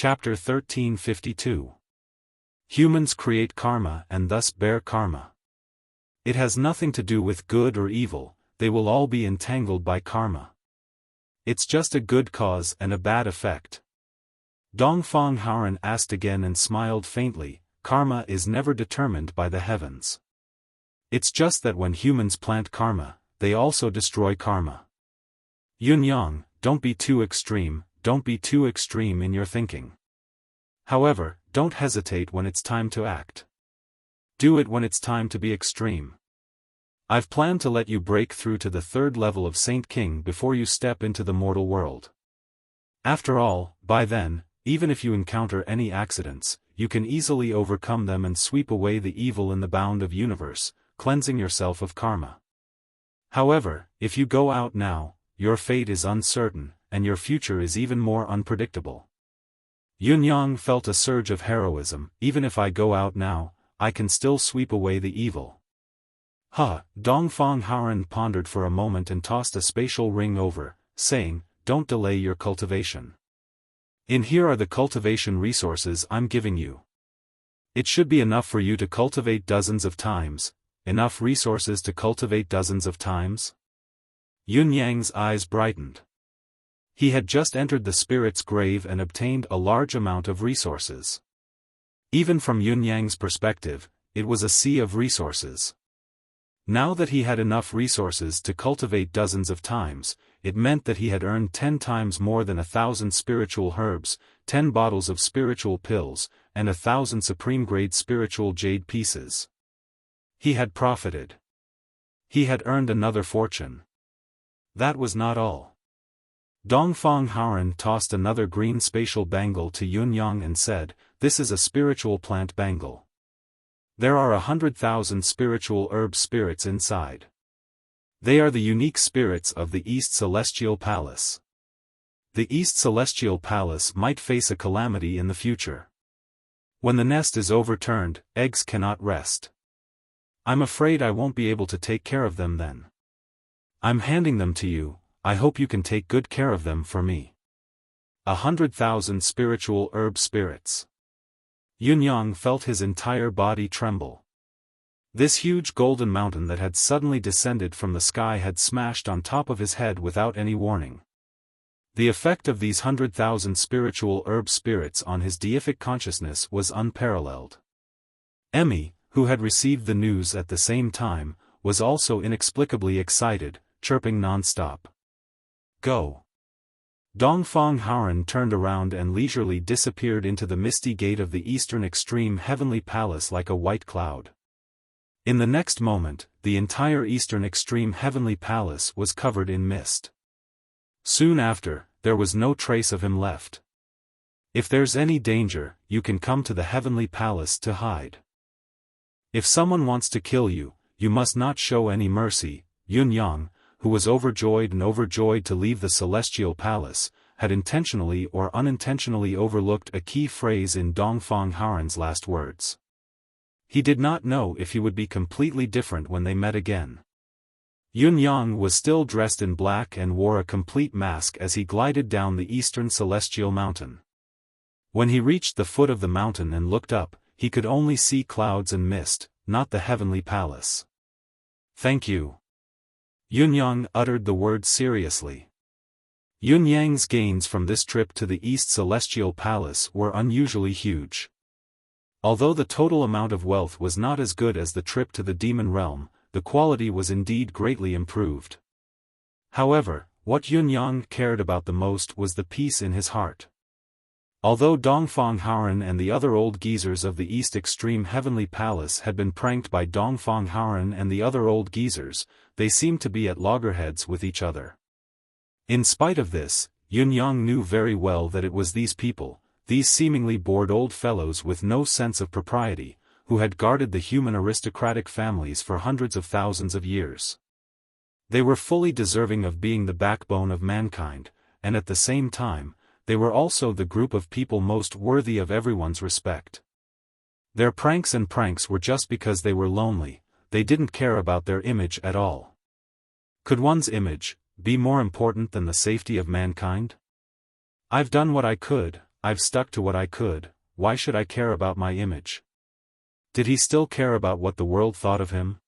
Chapter 1352. Humans create karma and thus bear karma. It has nothing to do with good or evil, they will all be entangled by karma. It's just a good cause and a bad effect. Dongfang Haoran asked again and smiled faintly, karma is never determined by the heavens. It's just that when humans plant karma, they also destroy karma. Yunyang, don't be too extreme in your thinking. However, don't hesitate when it's time to act. Do it when it's time to be extreme. I've planned to let you break through to the third level of Saint King before you step into the mortal world. After all, by then, even if you encounter any accidents, you can easily overcome them and sweep away the evil in the bound of universe, cleansing yourself of karma. However, if you go out now, your fate is uncertain, and your future is even more unpredictable. Yunyang felt a surge of heroism. Even if I go out now, I can still sweep away the evil. Dongfang Haoran pondered for a moment and tossed a spatial ring over, saying, don't delay your cultivation. In here are the cultivation resources I'm giving you. It should be enough for you to cultivate dozens of times. Enough resources to cultivate dozens of times? Yunyang's eyes brightened. He had just entered the spirit's grave and obtained a large amount of resources. Even from Yunyang's perspective, it was a sea of resources. Now that he had enough resources to cultivate dozens of times, it meant that he had earned 10 times more than 1,000 spiritual herbs, 10 bottles of spiritual pills, and 1,000 supreme-grade spiritual jade pieces. He had profited. He had earned another fortune. That was not all. Dongfang Haoran tossed another green spatial bangle to Yunyang and said, this is a spiritual plant bangle. There are 100,000 spiritual herb spirits inside. They are the unique spirits of the East Celestial Palace. The East Celestial Palace might face a calamity in the future. When the nest is overturned, eggs cannot rest. I'm afraid I won't be able to take care of them then. I'm handing them to you, I hope you can take good care of them for me. 100,000 spiritual herb spirits. Yunyang felt his entire body tremble. This huge golden mountain that had suddenly descended from the sky had smashed on top of his head without any warning. The effect of these 100,000 spiritual herb spirits on his deific consciousness was unparalleled. Emmy, who had received the news at the same time, was also inexplicably excited, chirping non-stop. Go. Dongfang Haoran turned around and leisurely disappeared into the misty gate of the eastern extreme heavenly palace like a white cloud. In the next moment, the entire eastern extreme heavenly palace was covered in mist. Soon after, there was no trace of him left. If there's any danger, you can come to the heavenly palace to hide. If someone wants to kill you, you must not show any mercy. Yunyang, who was overjoyed to leave the celestial palace, had intentionally or unintentionally overlooked a key phrase in Dongfang Haoran's last words. He did not know if he would be completely different when they met again. Yunyang was still dressed in black and wore a complete mask as he glided down the eastern celestial mountain. When he reached the foot of the mountain and looked up, he could only see clouds and mist, not the heavenly palace. Thank you. Yunyang uttered the word seriously. Yunyang's gains from this trip to the East Celestial Palace were unusually huge. Although the total amount of wealth was not as good as the trip to the demon realm, the quality was indeed greatly improved. However, what Yunyang cared about the most was the peace in his heart. Although Dongfang Haoran and the other old geezers of the East Extreme Heavenly Palace had been pranked by Dongfang Haoran and the other old geezers, they seemed to be at loggerheads with each other. In spite of this, Yunyang knew very well that it was these people, these seemingly bored old fellows with no sense of propriety, who had guarded the human aristocratic families for hundreds of thousands of years. They were fully deserving of being the backbone of mankind, and at the same time, they were also the group of people most worthy of everyone's respect. Their pranks were just because they were lonely, they didn't care about their image at all. Could one's image be more important than the safety of mankind? I've done what I could, I've stuck to what I could, why should I care about my image? Did he still care about what the world thought of him?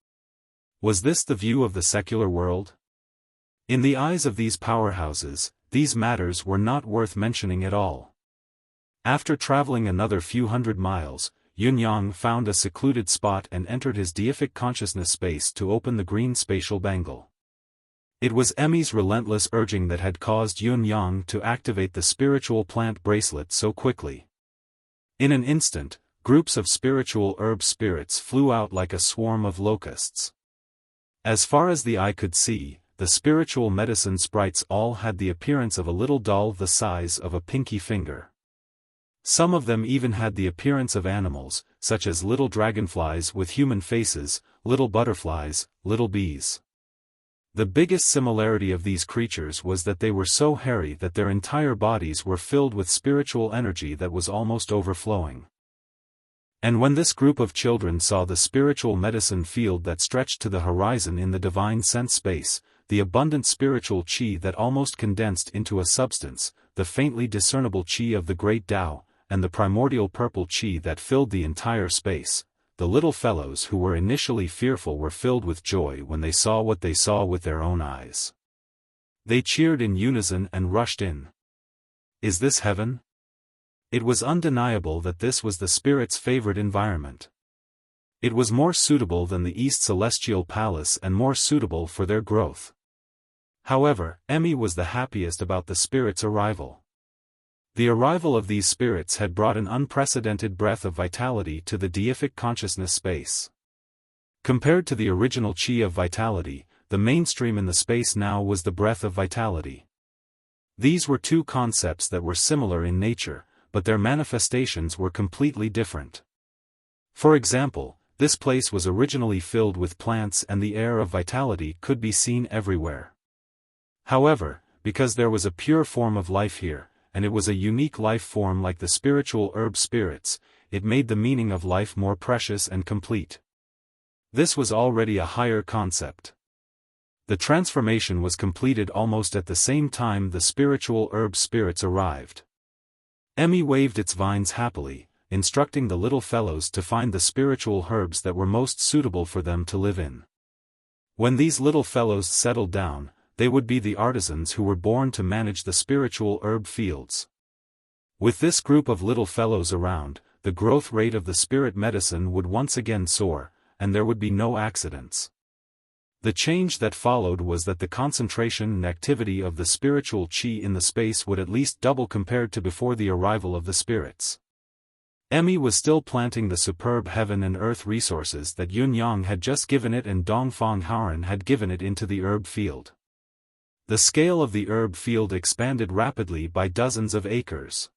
Was this the view of the secular world? In the eyes of these powerhouses, these matters were not worth mentioning at all. After traveling another few hundred miles, Yun-yang found a secluded spot and entered his deific consciousness space to open the green spatial bangle. It was Emmy's relentless urging that had caused Yun-yang to activate the spiritual plant bracelet so quickly. In an instant, groups of spiritual herb spirits flew out like a swarm of locusts. As far as the eye could see, the spiritual medicine sprites all had the appearance of a little doll the size of a pinky finger. Some of them even had the appearance of animals, such as little dragonflies with human faces, little butterflies, little bees. The biggest similarity of these creatures was that they were so hairy that their entire bodies were filled with spiritual energy that was almost overflowing. And when this group of children saw the spiritual medicine field that stretched to the horizon in the divine sense space, the abundant spiritual qi that almost condensed into a substance, the faintly discernible qi of the great Tao, and the primordial purple qi that filled the entire space, the little fellows who were initially fearful were filled with joy when they saw what they saw with their own eyes. They cheered in unison and rushed in. Is this heaven? It was undeniable that this was the spirit's favorite environment. It was more suitable than the East Celestial Palace and more suitable for their growth. However, Emmy was the happiest about the spirit's arrival. The arrival of these spirits had brought an unprecedented breath of vitality to the deific consciousness space. Compared to the original qi of vitality, the mainstream in the space now was the breath of vitality. These were two concepts that were similar in nature, but their manifestations were completely different. For example, this place was originally filled with plants and the air of vitality could be seen everywhere. However, because there was a pure form of life here, and it was a unique life form like the spiritual herb spirits, it made the meaning of life more precious and complete. This was already a higher concept. The transformation was completed almost at the same time the spiritual herb spirits arrived. Emmy waved its vines happily, instructing the little fellows to find the spiritual herbs that were most suitable for them to live in. When these little fellows settled down, they would be the artisans who were born to manage the spiritual herb fields. With this group of little fellows around, the growth rate of the spirit medicine would once again soar, and there would be no accidents. The change that followed was that the concentration and activity of the spiritual qi in the space would at least double compared to before the arrival of the spirits. Emmy was still planting the superb heaven and earth resources that Yun-yang had just given it and Dongfang Haoran had given it into the herb field. The scale of the herb field expanded rapidly by dozens of acres.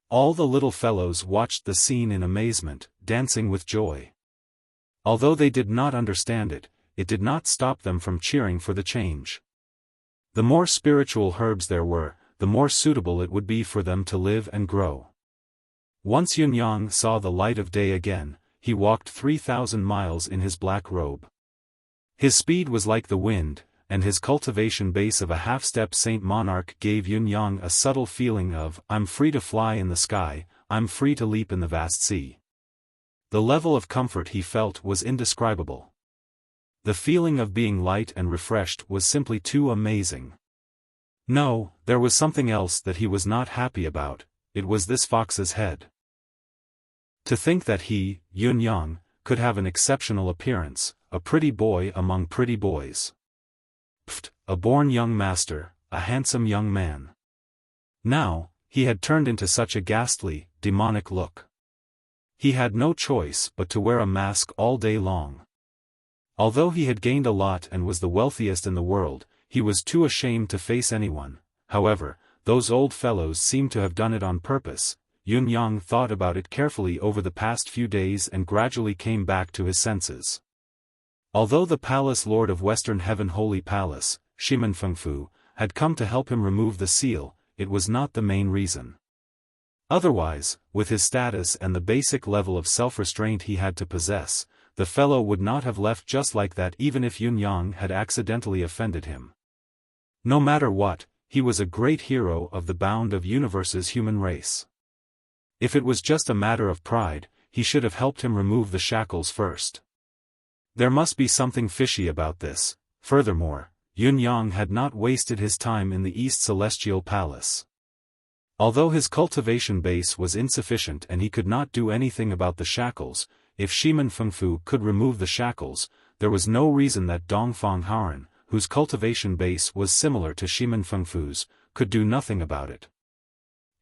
All the little fellows watched the scene in amazement, dancing with joy. Although they did not understand it, it did not stop them from cheering for the change. The more spiritual herbs there were, the more suitable it would be for them to live and grow. Once Yun-yang saw the light of day again, he walked 3,000 miles in his black robe. His speed was like the wind, and his cultivation base of a half-step Saint Monarch gave Yun-yang a subtle feeling of, I'm free to fly in the sky, I'm free to leap in the vast sea. The level of comfort he felt was indescribable. The feeling of being light and refreshed was simply too amazing. No, there was something else that he was not happy about, it was this fox's head. To think that he, Yun-yang, could have an exceptional appearance, a pretty boy among pretty boys. Pfft, a born young master, a handsome young man. Now, he had turned into such a ghastly, demonic look. He had no choice but to wear a mask all day long. Although he had gained a lot and was the wealthiest in the world, he was too ashamed to face anyone. However, those old fellows seemed to have done it on purpose. Yun-yang thought about it carefully over the past few days and gradually came back to his senses. Although the palace lord of Western Heaven Holy Palace, Shimen Fengfu, had come to help him remove the seal, it was not the main reason. Otherwise, with his status and the basic level of self-restraint he had to possess, the fellow would not have left just like that even if Yun-yang had accidentally offended him. No matter what, he was a great hero of the bound of universe's human race. If it was just a matter of pride, he should have helped him remove the shackles first. There must be something fishy about this. Furthermore, Yun Yang had not wasted his time in the East Celestial Palace. Although his cultivation base was insufficient and he could not do anything about the shackles, if Shimen Fengfu could remove the shackles, there was no reason that Dongfang Haoran, whose cultivation base was similar to Shimen Fengfu's, could do nothing about it.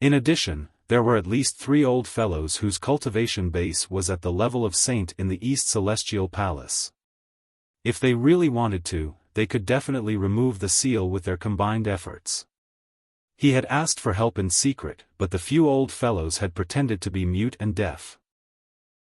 In addition, there were at least 3 old fellows whose cultivation base was at the level of saint in the East Celestial Palace. If they really wanted to, they could definitely remove the seal with their combined efforts. He had asked for help in secret, but the few old fellows had pretended to be mute and deaf.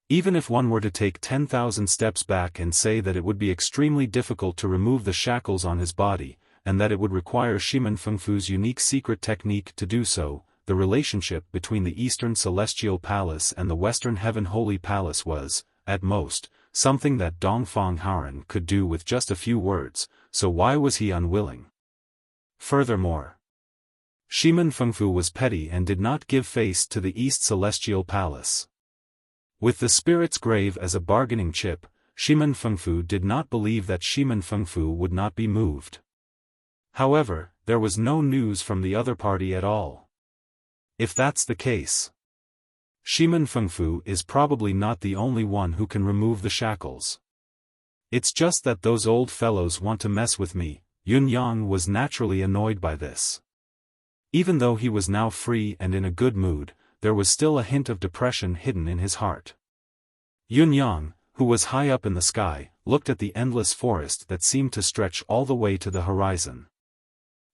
Even if one were to take 10,000 steps back and say that it would be extremely difficult to remove the shackles on his body, and that it would require Shimen Fengfu's unique secret technique to do so, the relationship between the Eastern Celestial Palace and the Western Heaven Holy Palace was, at most, something that Dongfang Haoran could do with just a few words, so why was he unwilling? Furthermore, Shimen Fengfu was petty and did not give face to the East Celestial Palace. With the spirit's grave as a bargaining chip, Shimen Fengfu did not believe that Shimen Fengfu would not be moved. However, there was no news from the other party at all. If that's the case, Shimen Fengfu is probably not the only one who can remove the shackles. It's just that those old fellows want to mess with me. Yun Yang was naturally annoyed by this. Even though he was now free and in a good mood, there was still a hint of depression hidden in his heart. Yun Yang, who was high up in the sky, looked at the endless forest that seemed to stretch all the way to the horizon.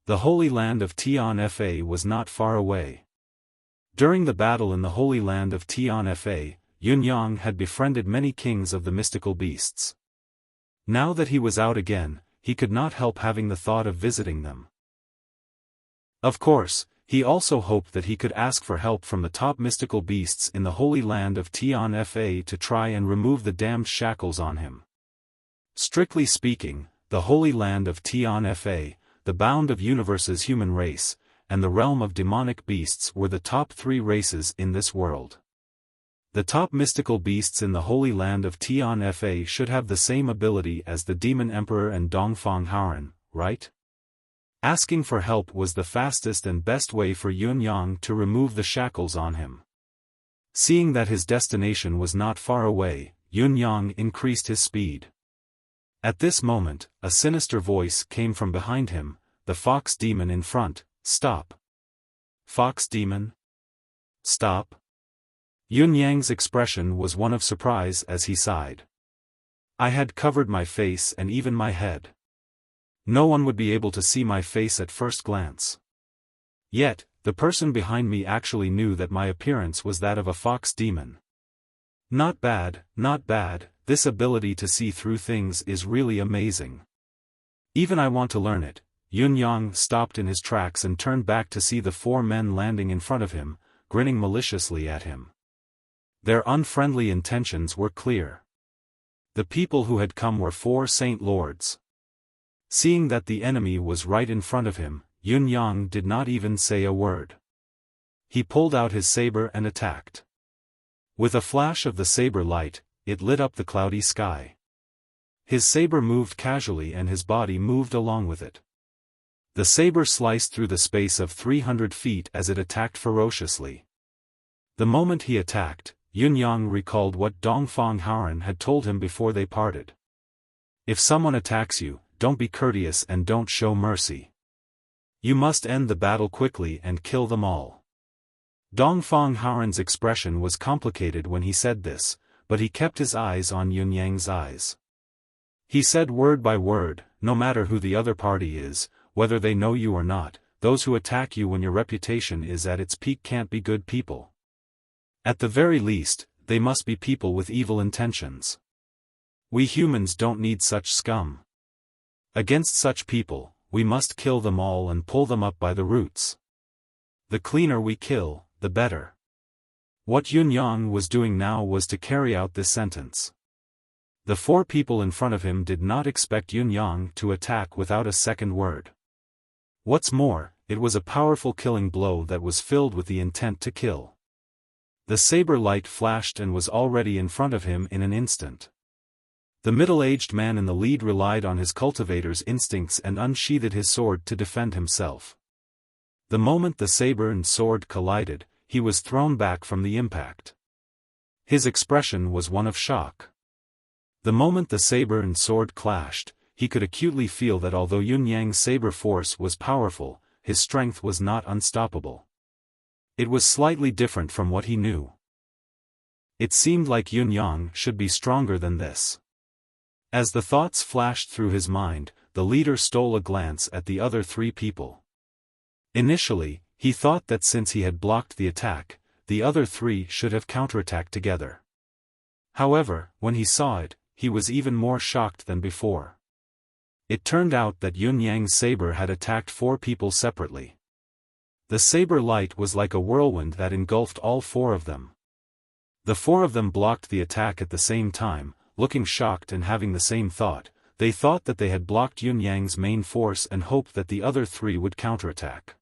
The Holy Land of Tianfa was not far away. During the battle in the Holy Land of Tianfa, Yun Yang had befriended many kings of the mystical beasts. Now that he was out again, he could not help having the thought of visiting them. Of course, he also hoped that he could ask for help from the top mystical beasts in the Holy Land of Tianfa to try and remove the damned shackles on him. Strictly speaking, the Holy Land of Tianfa, the bound of universe's human race, and the realm of demonic beasts were the top 3 races in this world. The top mystical beasts in the Holy Land of Tianfa should have the same ability as the Demon Emperor and Dongfang Haoran, right? Asking for help was the fastest and best way for Yun Yang to remove the shackles on him. Seeing that his destination was not far away, Yun Yang increased his speed. At this moment, a sinister voice came from behind him, the fox demon in front. Stop. Fox demon? Stop. Yun Yang's expression was one of surprise as he sighed. I had covered my face and even my head. No one would be able to see my face at first glance. Yet, the person behind me actually knew that my appearance was that of a fox demon. Not bad, not bad, this ability to see through things is really amazing. Even I want to learn it. Yun Yang stopped in his tracks and turned back to see the 4 men landing in front of him, grinning maliciously at him. Their unfriendly intentions were clear. The people who had come were 4 saint lords. Seeing that the enemy was right in front of him, Yun Yang did not even say a word. He pulled out his saber and attacked. With a flash of the saber light, it lit up the cloudy sky. His saber moved casually and his body moved along with it. The saber sliced through the space of 300 feet as it attacked ferociously. The moment he attacked, Yun Yang recalled what Dongfang Haoran had told him before they parted. If someone attacks you, don't be courteous and don't show mercy. You must end the battle quickly and kill them all. Dongfang Haoran's expression was complicated when he said this, but he kept his eyes on Yun Yang's eyes. He said word by word, no matter who the other party is, whether they know you or not, those who attack you when your reputation is at its peak can't be good people. At the very least, they must be people with evil intentions. We humans don't need such scum. Against such people, we must kill them all and pull them up by the roots. The cleaner we kill, the better. What Yun Yang was doing now was to carry out this sentence. The 4 people in front of him did not expect Yun Yang to attack without a second word. What's more, it was a powerful killing blow that was filled with the intent to kill. The saber light flashed and was already in front of him in an instant. The middle-aged man in the lead relied on his cultivator's instincts and unsheathed his sword to defend himself. The moment the saber and sword collided, he was thrown back from the impact. His expression was one of shock. The moment the saber and sword clashed, he could acutely feel that although Yun Yang's saber force was powerful, his strength was not unstoppable. It was slightly different from what he knew. It seemed like Yun Yang should be stronger than this. As the thoughts flashed through his mind, the leader stole a glance at the other three people. Initially, he thought that since he had blocked the attack, the other three should have counterattacked together. However, when he saw it, he was even more shocked than before. It turned out that Yun Yang's saber had attacked four people separately. The saber light was like a whirlwind that engulfed all four of them. The four of them blocked the attack at the same time, looking shocked and having the same thought. They thought that they had blocked Yun Yang's main force and hoped that the other three would counterattack.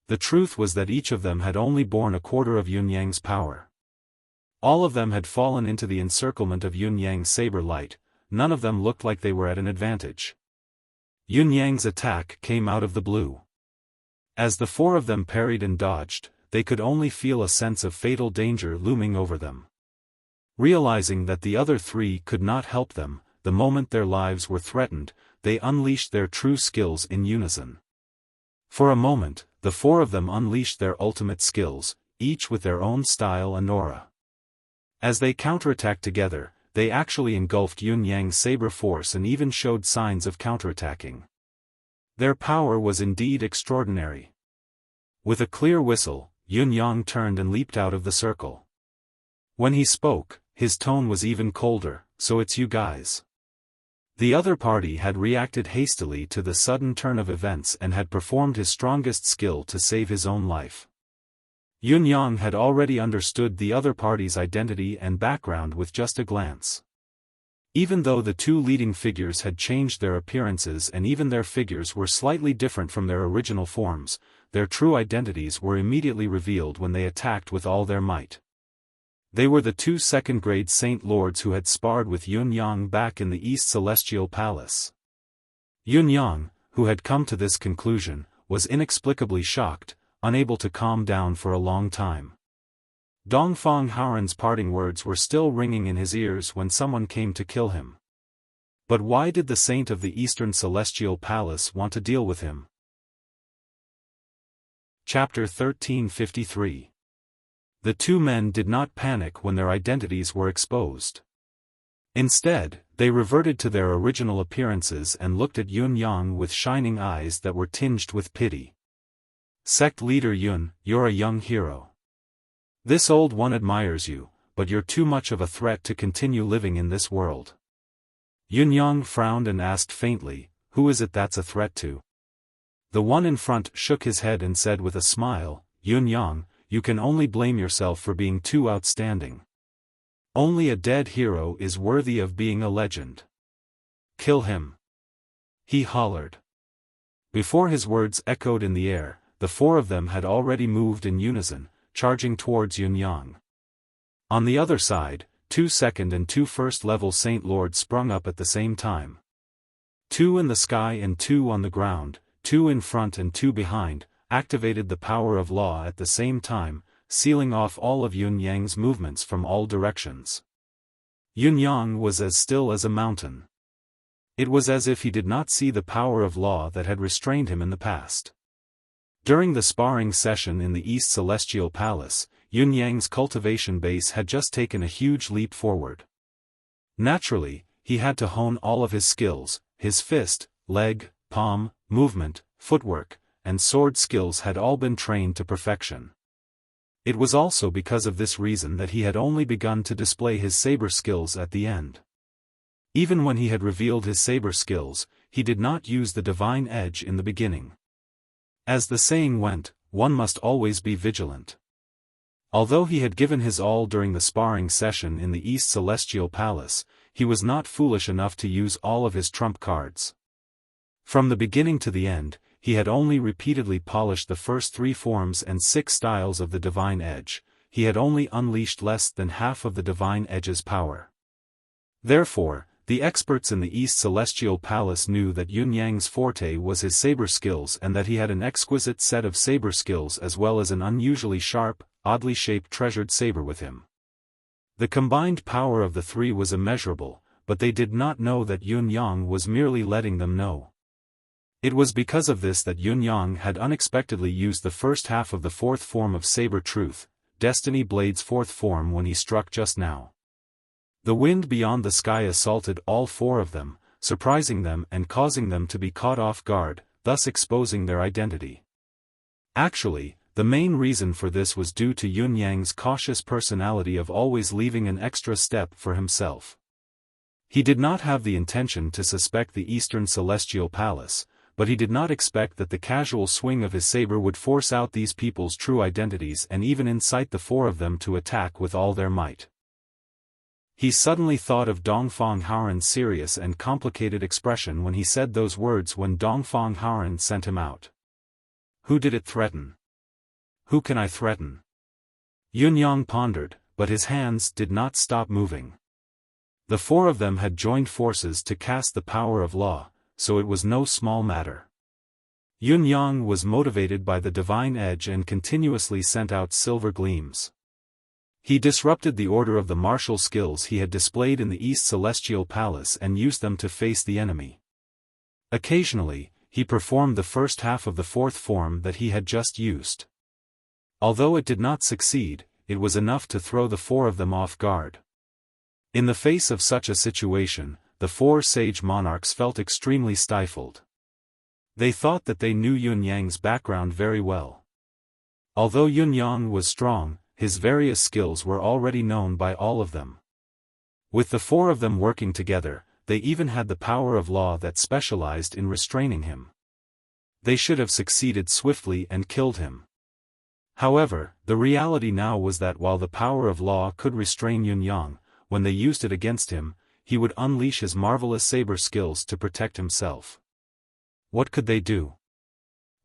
The truth was that each of them had only borne a quarter of Yun Yang's power. All of them had fallen into the encirclement of Yun Yang's saber light. None of them looked like they were at an advantage. Yun Yang's attack came out of the blue. As the four of them parried and dodged, they could only feel a sense of fatal danger looming over them. Realizing that the other three could not help them, the moment their lives were threatened, they unleashed their true skills in unison. For a moment, the four of them unleashed their ultimate skills, each with their own style and aura. As they counterattacked together, they actually engulfed Yun Yang's saber force and even showed signs of counterattacking. Their power was indeed extraordinary. With a clear whistle, Yun Yang turned and leaped out of the circle. When he spoke, his tone was even colder. "So it's you guys." The other party had reacted hastily to the sudden turn of events and had performed his strongest skill to save his own life. Yun Yang had already understood the other party's identity and background with just a glance. Even though the two leading figures had changed their appearances and even their figures were slightly different from their original forms, their true identities were immediately revealed when they attacked with all their might. They were the two second-grade Saint Lords who had sparred with Yun Yang back in the East Celestial Palace. Yun Yang, who had come to this conclusion, was inexplicably shocked, unable to calm down for a long time. Dongfang Haoran's parting words were still ringing in his ears when someone came to kill him. But why did the Saint of the Eastern Celestial Palace want to deal with him? Chapter 1353. The two men did not panic when their identities were exposed. Instead, they reverted to their original appearances and looked at Yun Yang with shining eyes that were tinged with pity. "Sect leader Yun, you're a young hero. This old one admires you, but you're too much of a threat to continue living in this world." Yun Yang frowned and asked faintly, "Who is it that's a threat to?" The one in front shook his head and said with a smile, "Yun Yang, you can only blame yourself for being too outstanding. Only a dead hero is worthy of being a legend. Kill him!" he hollered. Before his words echoed in the air, the four of them had already moved in unison, charging towards Yun Yang. On the other side, 2 second and 2 first-level Saint Lords sprung up at the same time. 2 in the sky and 2 on the ground, 2 in front and 2 behind, activated the power of law at the same time, sealing off all of Yun Yang's movements from all directions. Yun Yang was as still as a mountain. It was as if he did not see the power of law that had restrained him in the past. During the sparring session in the East Celestial Palace, Yun Yang's cultivation base had just taken a huge leap forward. Naturally, he had to hone all of his skills. His fist, leg, palm, movement, footwork, and sword skills had all been trained to perfection. It was also because of this reason that he had only begun to display his saber skills at the end. Even when he had revealed his saber skills, he did not use the divine edge in the beginning. As the saying went, one must always be vigilant. Although he had given his all during the sparring session in the East Celestial Palace, he was not foolish enough to use all of his trump cards. From the beginning to the end, he had only repeatedly polished the first 3 forms and 6 styles of the divine edge. he had only unleashed less than half of the divine edge's power. Therefore, the experts in the East Celestial Palace knew that Yun Yang's forte was his saber skills and that he had an exquisite set of saber skills as well as an unusually sharp, oddly shaped treasured saber with him. The combined power of the three was immeasurable, but they did not know that Yun Yang was merely letting them know. It was because of this that Yun Yang had unexpectedly used the first half of the fourth form of Saber Truth, Destiny Blade's fourth form, when he struck just now. The wind beyond the sky assaulted all four of them, surprising them and causing them to be caught off guard, thus exposing their identity. Actually, the main reason for this was due to Yun Yang's cautious personality of always leaving an extra step for himself. He did not have the intention to suspect the Eastern Celestial Palace, but he did not expect that the casual swing of his saber would force out these people's true identities and even incite the four of them to attack with all their might. He suddenly thought of Dongfang Haoren's serious and complicated expression when he said those words when Dongfang Haoren sent him out. Who did it threaten? Who can I threaten? Yun Yang pondered, but his hands did not stop moving. The four of them had joined forces to cast the power of law, so it was no small matter. Yun Yang was motivated by the divine edge and continuously sent out silver gleams. He disrupted the order of the martial skills he had displayed in the East Celestial Palace and used them to face the enemy. Occasionally, he performed the first half of the fourth form that he had just used. Although it did not succeed, it was enough to throw the four of them off guard. In the face of such a situation, the four sage monarchs felt extremely stifled. They thought that they knew Yun Yang's background very well. Although Yun Yang was strong, his various skills were already known by all of them. With the four of them working together, they even had the power of law that specialized in restraining him. They should have succeeded swiftly and killed him. However, the reality now was that while the power of law could restrain Yun Yang, when they used it against him, he would unleash his marvelous saber skills to protect himself. What could they do?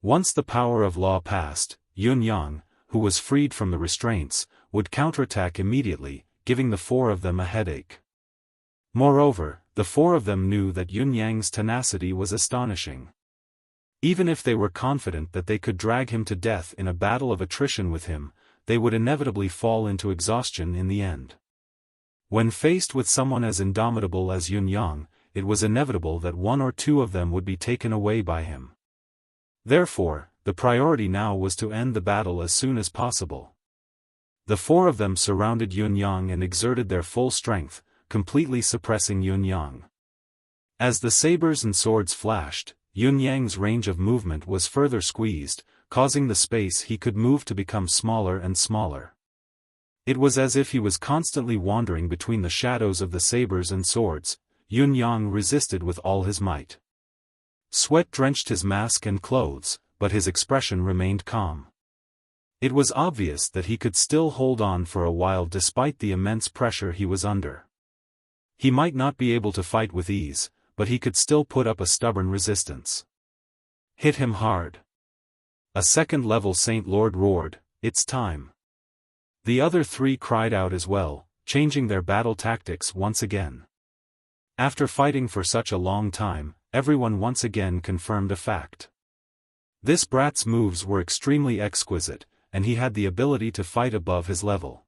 Once the power of law passed, Yun Yang, who was freed from the restraints, would counterattack immediately, giving the four of them a headache. Moreover, the four of them knew that Yun Yang's tenacity was astonishing. Even if they were confident that they could drag him to death in a battle of attrition with him, they would inevitably fall into exhaustion in the end. When faced with someone as indomitable as Yun Yang, it was inevitable that one or two of them would be taken away by him. Therefore, the priority now was to end the battle as soon as possible. The four of them surrounded Yun Yang and exerted their full strength, completely suppressing Yun Yang. As the sabers and swords flashed, Yun Yang's range of movement was further squeezed, causing the space he could move to become smaller and smaller. It was as if he was constantly wandering between the shadows of the sabers and swords. Yun Yang resisted with all his might. Sweat drenched his mask and clothes, but his expression remained calm. It was obvious that he could still hold on for a while despite the immense pressure he was under. He might not be able to fight with ease, but he could still put up a stubborn resistance. Hit him hard. A second-level Saint Lord roared, "It's time." The other three cried out as well, changing their battle tactics once again. After fighting for such a long time, everyone once again confirmed a fact. This brat's moves were extremely exquisite, and he had the ability to fight above his level.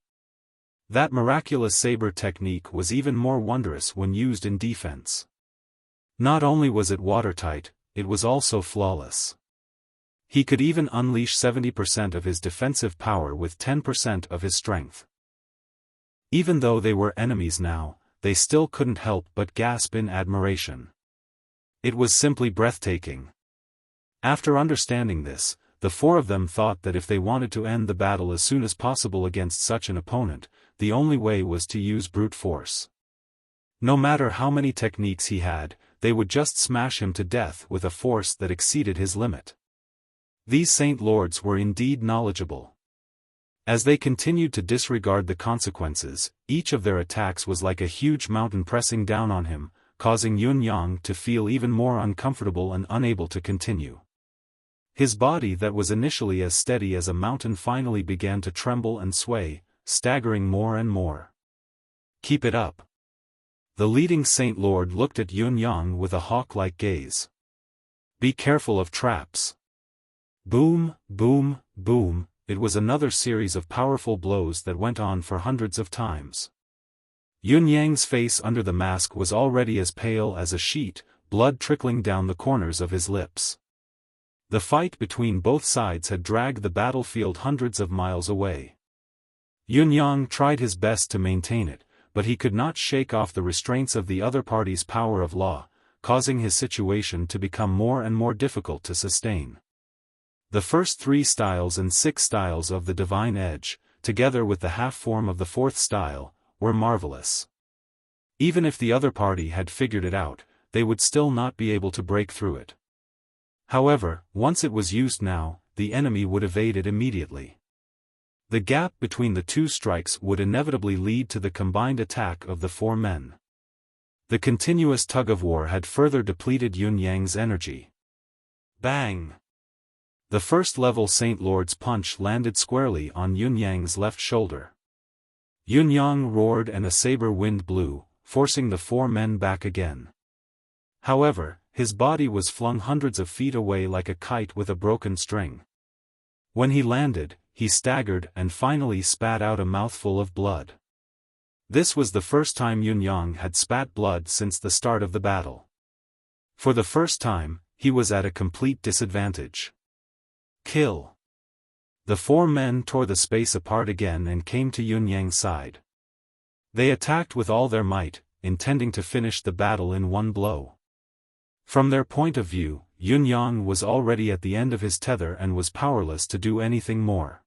That miraculous saber technique was even more wondrous when used in defense. Not only was it watertight, it was also flawless. He could even unleash 70% of his defensive power with 10% of his strength. Even though they were enemies now, they still couldn't help but gasp in admiration. It was simply breathtaking. After understanding this, the four of them thought that if they wanted to end the battle as soon as possible against such an opponent, the only way was to use brute force. No matter how many techniques he had, they would just smash him to death with a force that exceeded his limit. These Saint Lords were indeed knowledgeable. As they continued to disregard the consequences, each of their attacks was like a huge mountain pressing down on him, causing Yun Yang to feel even more uncomfortable and unable to continue. His body that was initially as steady as a mountain finally began to tremble and sway, staggering more and more. Keep it up. The leading Saint Lord looked at Yun Yang with a hawk-like gaze. Be careful of traps. Boom, boom, boom, it was another series of powerful blows that went on for hundreds of times. Yun Yang's face under the mask was already as pale as a sheet, blood trickling down the corners of his lips. The fight between both sides had dragged the battlefield hundreds of miles away. Yun Yang tried his best to maintain it, but he could not shake off the restraints of the other party's power of law, causing his situation to become more and more difficult to sustain. The first 3 styles and 6 styles of the Divine Edge, together with the half-form of the 4th style, were marvelous. Even if the other party had figured it out, they would still not be able to break through it. However, once it was used now, the enemy would evade it immediately. The gap between the 2 strikes would inevitably lead to the combined attack of the 4 men. The continuous tug-of-war had further depleted Yun Yang's energy. Bang! The first-level Saint Lord's punch landed squarely on Yun Yang's left shoulder. Yun Yang roared and a saber wind blew, forcing the 4 men back again. However, his body was flung hundreds of feet away like a kite with a broken string. When he landed, he staggered and finally spat out a mouthful of blood. This was the first time Yun Yang had spat blood since the start of the battle. For the first time, he was at a complete disadvantage. Kill! The 4 men tore the space apart again and came to Yun Yang's side. They attacked with all their might, intending to finish the battle in one blow. From their point of view, Yun Yang was already at the end of his tether and was powerless to do anything more.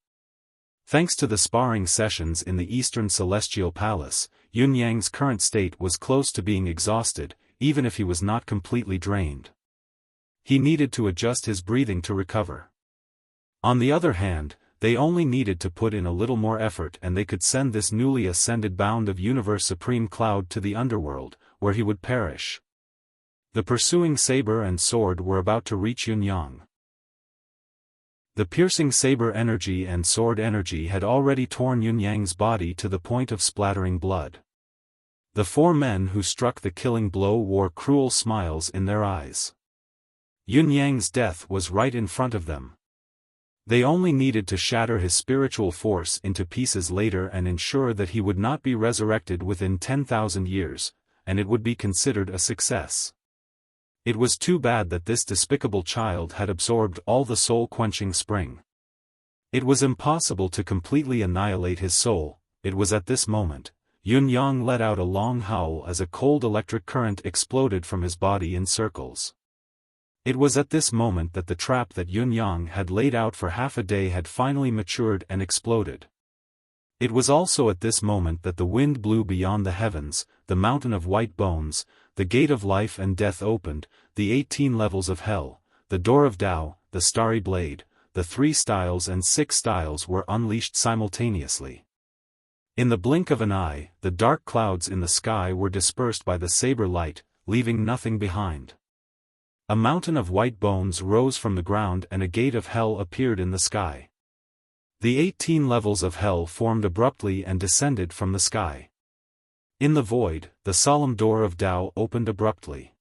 Thanks to the sparring sessions in the Eastern Celestial Palace, Yun Yang's current state was close to being exhausted, even if he was not completely drained. He needed to adjust his breathing to recover. On the other hand, they only needed to put in a little more effort and they could send this newly ascended Bound of Universe Supreme Cloud to the underworld, where he would perish. The pursuing saber and sword were about to reach Yun Yang. The piercing saber energy and sword energy had already torn Yun Yang's body to the point of splattering blood. The 4 men who struck the killing blow wore cruel smiles in their eyes. Yun Yang's death was right in front of them. They only needed to shatter his spiritual force into pieces later and ensure that he would not be resurrected within 10,000 years, and it would be considered a success. It was too bad that this despicable child had absorbed all the soul-quenching spring. It was impossible to completely annihilate his soul. It was at this moment, Yun Yang let out a long howl as a cold electric current exploded from his body in circles. It was at this moment that the trap that Yun Yang had laid out for half a day had finally matured and exploded. It was also at this moment that the wind blew beyond the heavens, the mountain of white bones, the gate of life and death opened, the 18 levels of hell, the door of Tao, the starry blade, the 3 styles and 6 styles were unleashed simultaneously. In the blink of an eye, the dark clouds in the sky were dispersed by the saber light, leaving nothing behind. A mountain of white bones rose from the ground and a gate of hell appeared in the sky. The 18 levels of hell formed abruptly and descended from the sky. In the void, the solemn door of Tao opened abruptly.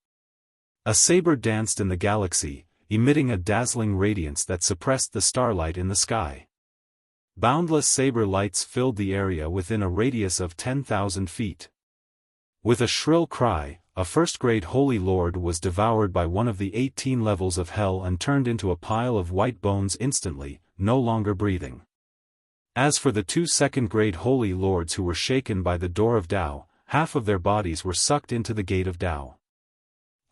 A saber danced in the galaxy, emitting a dazzling radiance that suppressed the starlight in the sky. Boundless saber lights filled the area within a radius of 10,000 feet. With a shrill cry, a first-grade Holy Lord was devoured by one of the 18 levels of hell and turned into a pile of white bones instantly, no longer breathing. As for the 2 second-grade Holy Lords who were shaken by the door of Tao, half of their bodies were sucked into the gate of Tao.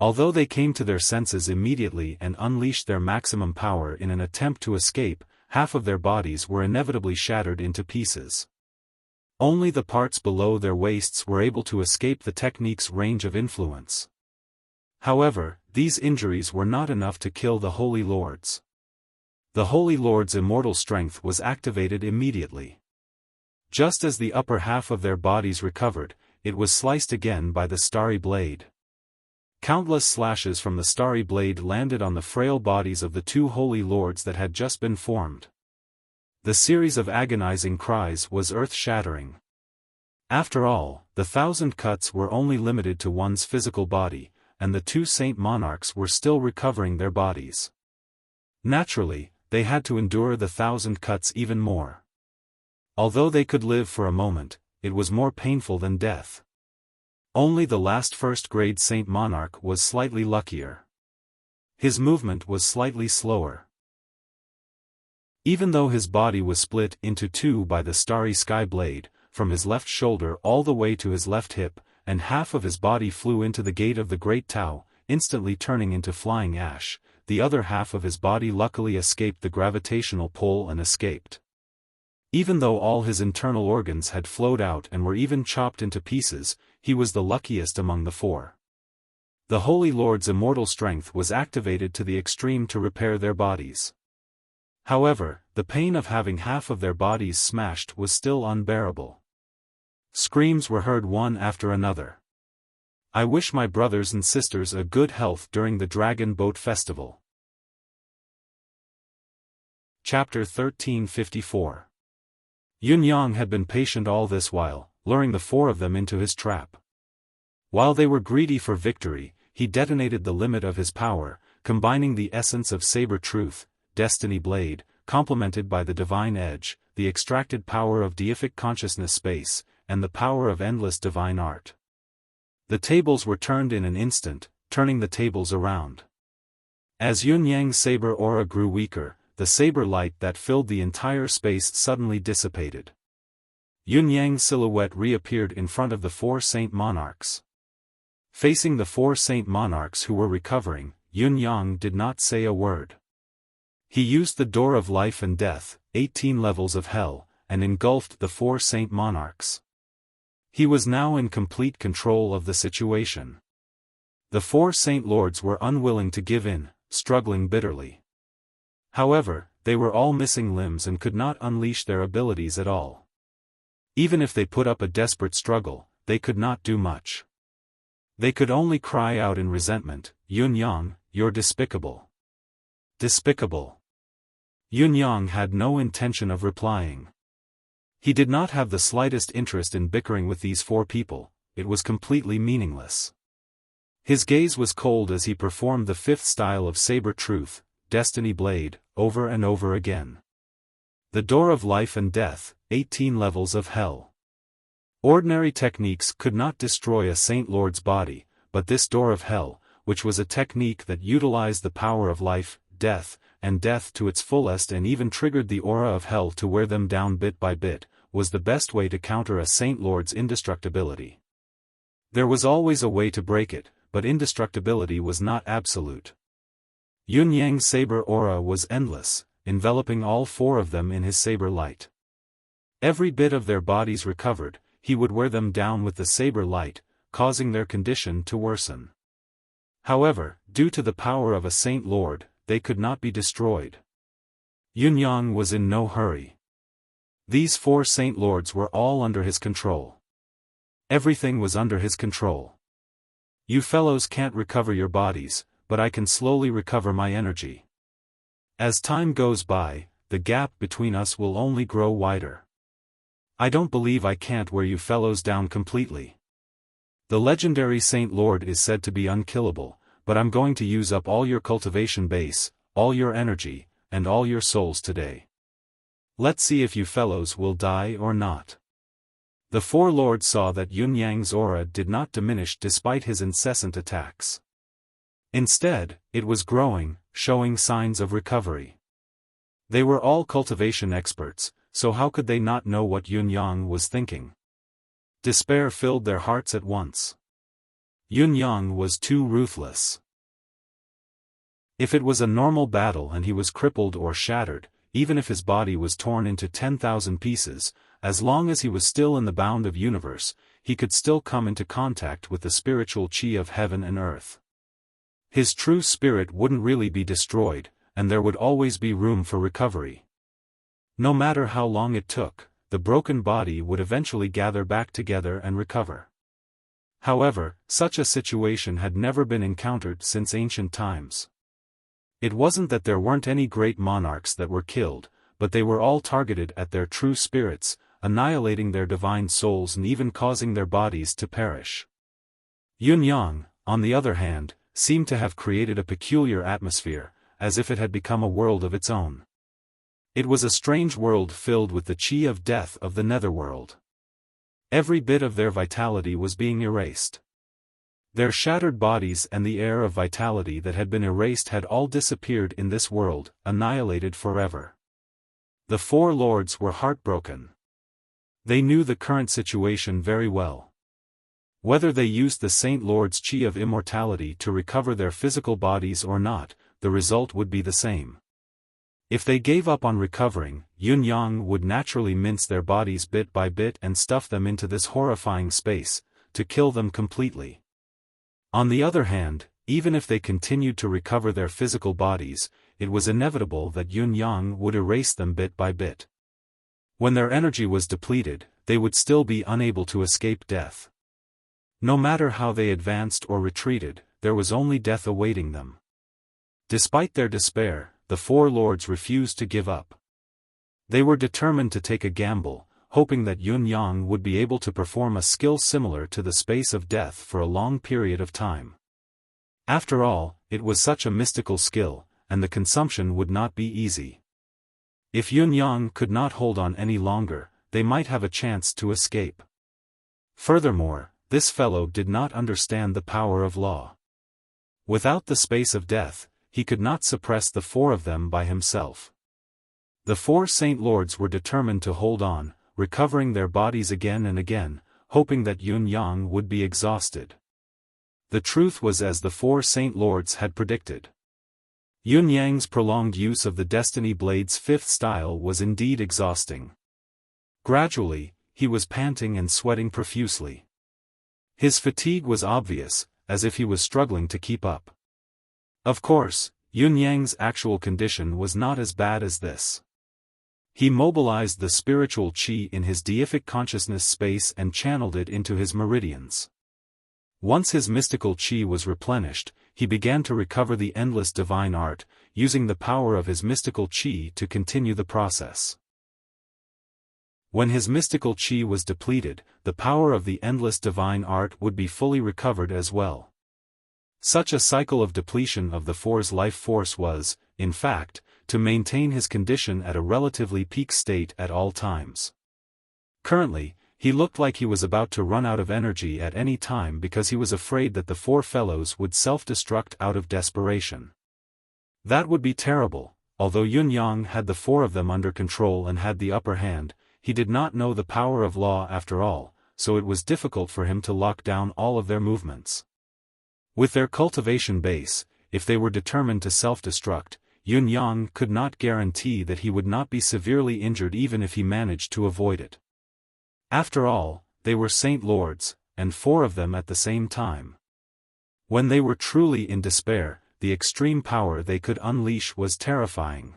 Although they came to their senses immediately and unleashed their maximum power in an attempt to escape, half of their bodies were inevitably shattered into pieces. Only the parts below their waists were able to escape the technique's range of influence. However, these injuries were not enough to kill the Holy Lords. The Holy Lord's immortal strength was activated immediately. Just as the upper half of their bodies recovered, it was sliced again by the starry blade. Countless slashes from the starry blade landed on the frail bodies of the 2 Holy Lords that had just been formed. The series of agonizing cries was earth-shattering. After all, the 1,000 cuts were only limited to one's physical body, and the two saint monarchs were still recovering their bodies. Naturally, they had to endure the 1,000 cuts even more. Although they could live for a moment, it was more painful than death. Only the last first-grade saint monarch was slightly luckier. His movement was slightly slower. Even though his body was split into two by the starry sky blade, from his left shoulder all the way to his left hip, and half of his body flew into the gate of the Great Tao, instantly turning into flying ash, the other half of his body luckily escaped the gravitational pull and escaped. Even though all his internal organs had flowed out and were even chopped into pieces, he was the luckiest among the four. The Holy Lord's immortal strength was activated to the extreme to repair their bodies. However, the pain of having half of their bodies smashed was still unbearable. Screams were heard one after another. I wish my brothers and sisters a good health during the Dragon Boat Festival. Chapter 1354. Yun Yang had been patient all this while, luring the four of them into his trap. While they were greedy for victory, he detonated the limit of his power, combining the essence of saber truth, destiny blade, complemented by the divine edge, the extracted power of deific consciousness space, and the power of endless divine art. The tables were turned in an instant, turning the tables around. As Yun Yang's saber aura grew weaker, the saber light that filled the entire space suddenly dissipated. Yun Yang's silhouette reappeared in front of the four saint monarchs. Facing the four saint monarchs who were recovering, Yun Yang did not say a word. He used the door of life and death, 18 levels of hell, and engulfed the four saint monarchs. He was now in complete control of the situation. The four saint lords were unwilling to give in, struggling bitterly. However, they were all missing limbs and could not unleash their abilities at all. Even if they put up a desperate struggle, they could not do much. They could only cry out in resentment, "Yun Yang, you're despicable. Despicable." Yun Yang had no intention of replying. He did not have the slightest interest in bickering with these four people, it was completely meaningless. His gaze was cold as he performed the fifth style of saber truth, destiny blade, over and over again. The door of life and death, 18 levels of hell. Ordinary techniques could not destroy a Saint Lord's body, but this door of hell, which was a technique that utilized the power of life, death, and death to its fullest and even triggered the aura of hell to wear them down bit by bit, was the best way to counter a Saint Lord's indestructibility. There was always a way to break it, but indestructibility was not absolute. Yun Yang's saber aura was endless, enveloping all four of them in his saber light. Every bit of their bodies recovered, he would wear them down with the saber light, causing their condition to worsen. However, due to the power of a Saint Lord, they could not be destroyed. Yun Yang was in no hurry. These four Saint Lords were all under his control. Everything was under his control. You fellows can't recover your bodies, but I can slowly recover my energy. As time goes by, the gap between us will only grow wider. I don't believe I can't wear you fellows down completely. The legendary Saint Lord is said to be unkillable, but I'm going to use up all your cultivation base, all your energy, and all your souls today. Let's see if you fellows will die or not. The four lords saw that Yun Yang's aura did not diminish despite his incessant attacks. Instead, it was growing, showing signs of recovery. They were all cultivation experts, so how could they not know what Yun Yang was thinking? Despair filled their hearts at once. Yun Yang was too ruthless. If it was a normal battle and he was crippled or shattered, even if his body was torn into 10,000 pieces, as long as he was still in the bound of universe, he could still come into contact with the spiritual chi of heaven and earth. His true spirit wouldn't really be destroyed, and there would always be room for recovery. No matter how long it took, the broken body would eventually gather back together and recover. However, such a situation had never been encountered since ancient times. It wasn't that there weren't any great monarchs that were killed, but they were all targeted at their true spirits, annihilating their divine souls and even causing their bodies to perish. Yun-yang, on the other hand, seemed to have created a peculiar atmosphere, as if it had become a world of its own. It was a strange world filled with the chi of death of the netherworld. Every bit of their vitality was being erased. Their shattered bodies and the air of vitality that had been erased had all disappeared in this world, annihilated forever. The four lords were heartbroken. They knew the current situation very well. Whether they used the Saint Lord's chi of immortality to recover their physical bodies or not, the result would be the same. If they gave up on recovering, Yun-yang would naturally mince their bodies bit by bit and stuff them into this horrifying space, to kill them completely. On the other hand, even if they continued to recover their physical bodies, it was inevitable that Yun-yang would erase them bit by bit. When their energy was depleted, they would still be unable to escape death. No matter how they advanced or retreated, there was only death awaiting them. Despite their despair, the four lords refused to give up. They were determined to take a gamble, hoping that Yun-yang would be able to perform a skill similar to the space of death for a long period of time. After all, it was such a mystical skill, and the consumption would not be easy. If Yun-yang could not hold on any longer, they might have a chance to escape. Furthermore, this fellow did not understand the power of law. Without the space of death, he could not suppress the four of them by himself. The four Saint Lords were determined to hold on, recovering their bodies again and again, hoping that Yun-yang would be exhausted. The truth was as the four Saint Lords had predicted. Yun-yang's prolonged use of the Destiny Blade's fifth style was indeed exhausting. Gradually, he was panting and sweating profusely. His fatigue was obvious, as if he was struggling to keep up. Of course, Yun-yang's actual condition was not as bad as this. He mobilized the spiritual chi in his deific consciousness space and channeled it into his meridians. Once his mystical chi was replenished, he began to recover the endless divine art, using the power of his mystical chi to continue the process. When his mystical chi was depleted, the power of the endless divine art would be fully recovered as well. Such a cycle of depletion of the four's life force was, in fact, to maintain his condition at a relatively peak state at all times. Currently, he looked like he was about to run out of energy at any time because he was afraid that the four fellows would self-destruct out of desperation. That would be terrible. Although Yun-yang had the four of them under control and had the upper hand, he did not know the power of law after all, so it was difficult for him to lock down all of their movements. With their cultivation base, if they were determined to self-destruct, Yun-yang could not guarantee that he would not be severely injured even if he managed to avoid it. After all, they were Saint Lords, and four of them at the same time. When they were truly in despair, the extreme power they could unleash was terrifying.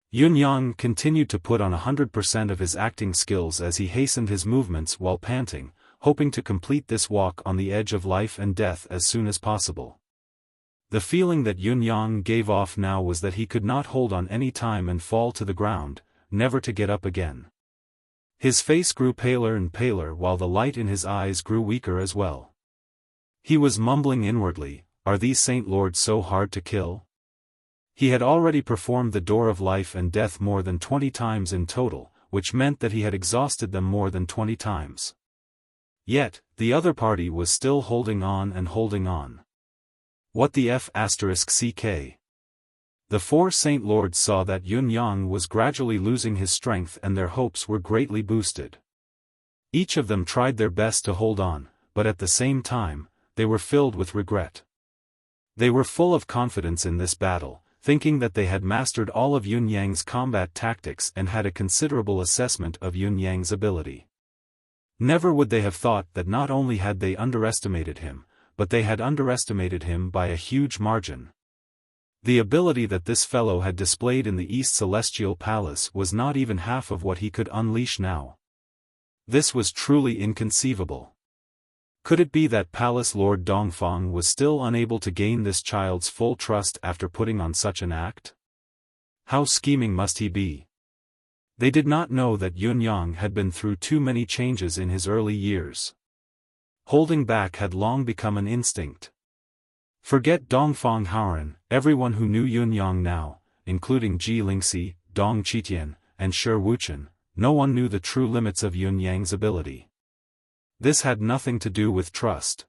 Yun-yang continued to put on 100% of his acting skills as he hastened his movements while panting, hoping to complete this walk on the edge of life and death as soon as possible. The feeling that Yun-yang gave off now was that he could not hold on any time and fall to the ground, never to get up again. His face grew paler and paler while the light in his eyes grew weaker as well. He was mumbling inwardly, "Are these Saint Lords so hard to kill?" He had already performed the door of life and death more than 20 times in total, which meant that he had exhausted them more than 20 times. Yet, the other party was still holding on and holding on. What the f***ck? The four Saint Lords saw that Yun-yang was gradually losing his strength and their hopes were greatly boosted. Each of them tried their best to hold on, but at the same time, they were filled with regret. They were full of confidence in this battle, thinking that they had mastered all of Yun-yang's combat tactics and had a considerable assessment of Yun-yang's ability. Never would they have thought that not only had they underestimated him, but they had underestimated him by a huge margin. The ability that this fellow had displayed in the East Celestial Palace was not even half of what he could unleash now. This was truly inconceivable. Could it be that Palace Lord Dongfang was still unable to gain this child's full trust after putting on such an act? How scheming must he be? They did not know that Yun-yang had been through too many changes in his early years. Holding back had long become an instinct. Forget Dongfang Haoran, everyone who knew Yun-yang now, including Ji Lingxi, Dong Qitian, and Shi Wuchen, no one knew the true limits of Yun-yang's ability. This had nothing to do with trust.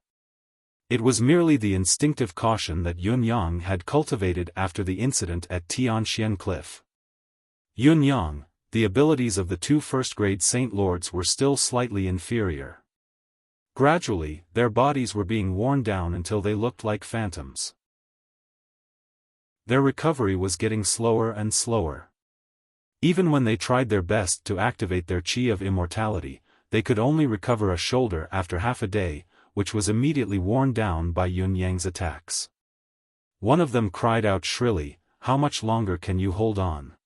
It was merely the instinctive caution that Yun-yang had cultivated after the incident at Tianxian Cliff. Yun-yang, the abilities of the two first-grade Saint Lords were still slightly inferior. Gradually, their bodies were being worn down until they looked like phantoms. Their recovery was getting slower and slower. Even when they tried their best to activate their chi of immortality, they could only recover a shoulder after half a day, which was immediately worn down by Yun-yang's attacks. One of them cried out shrilly, "How much longer can you hold on?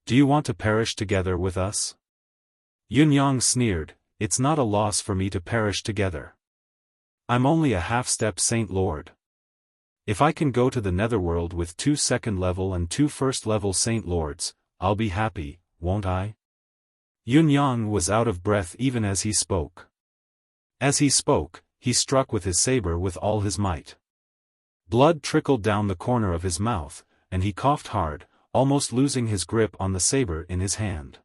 Do you want to perish together with us?" Yun-yang sneered, "It's not a loss for me to perish together. I'm only a half-step Saint Lord. If I can go to the netherworld with 2 second-level and 2 first-level Saint Lords, I'll be happy, won't I?" Yun-yang was out of breath even as he spoke. As he spoke, he struck with his saber with all his might. Blood trickled down the corner of his mouth, and he coughed hard, almost losing his grip on the saber in his hand.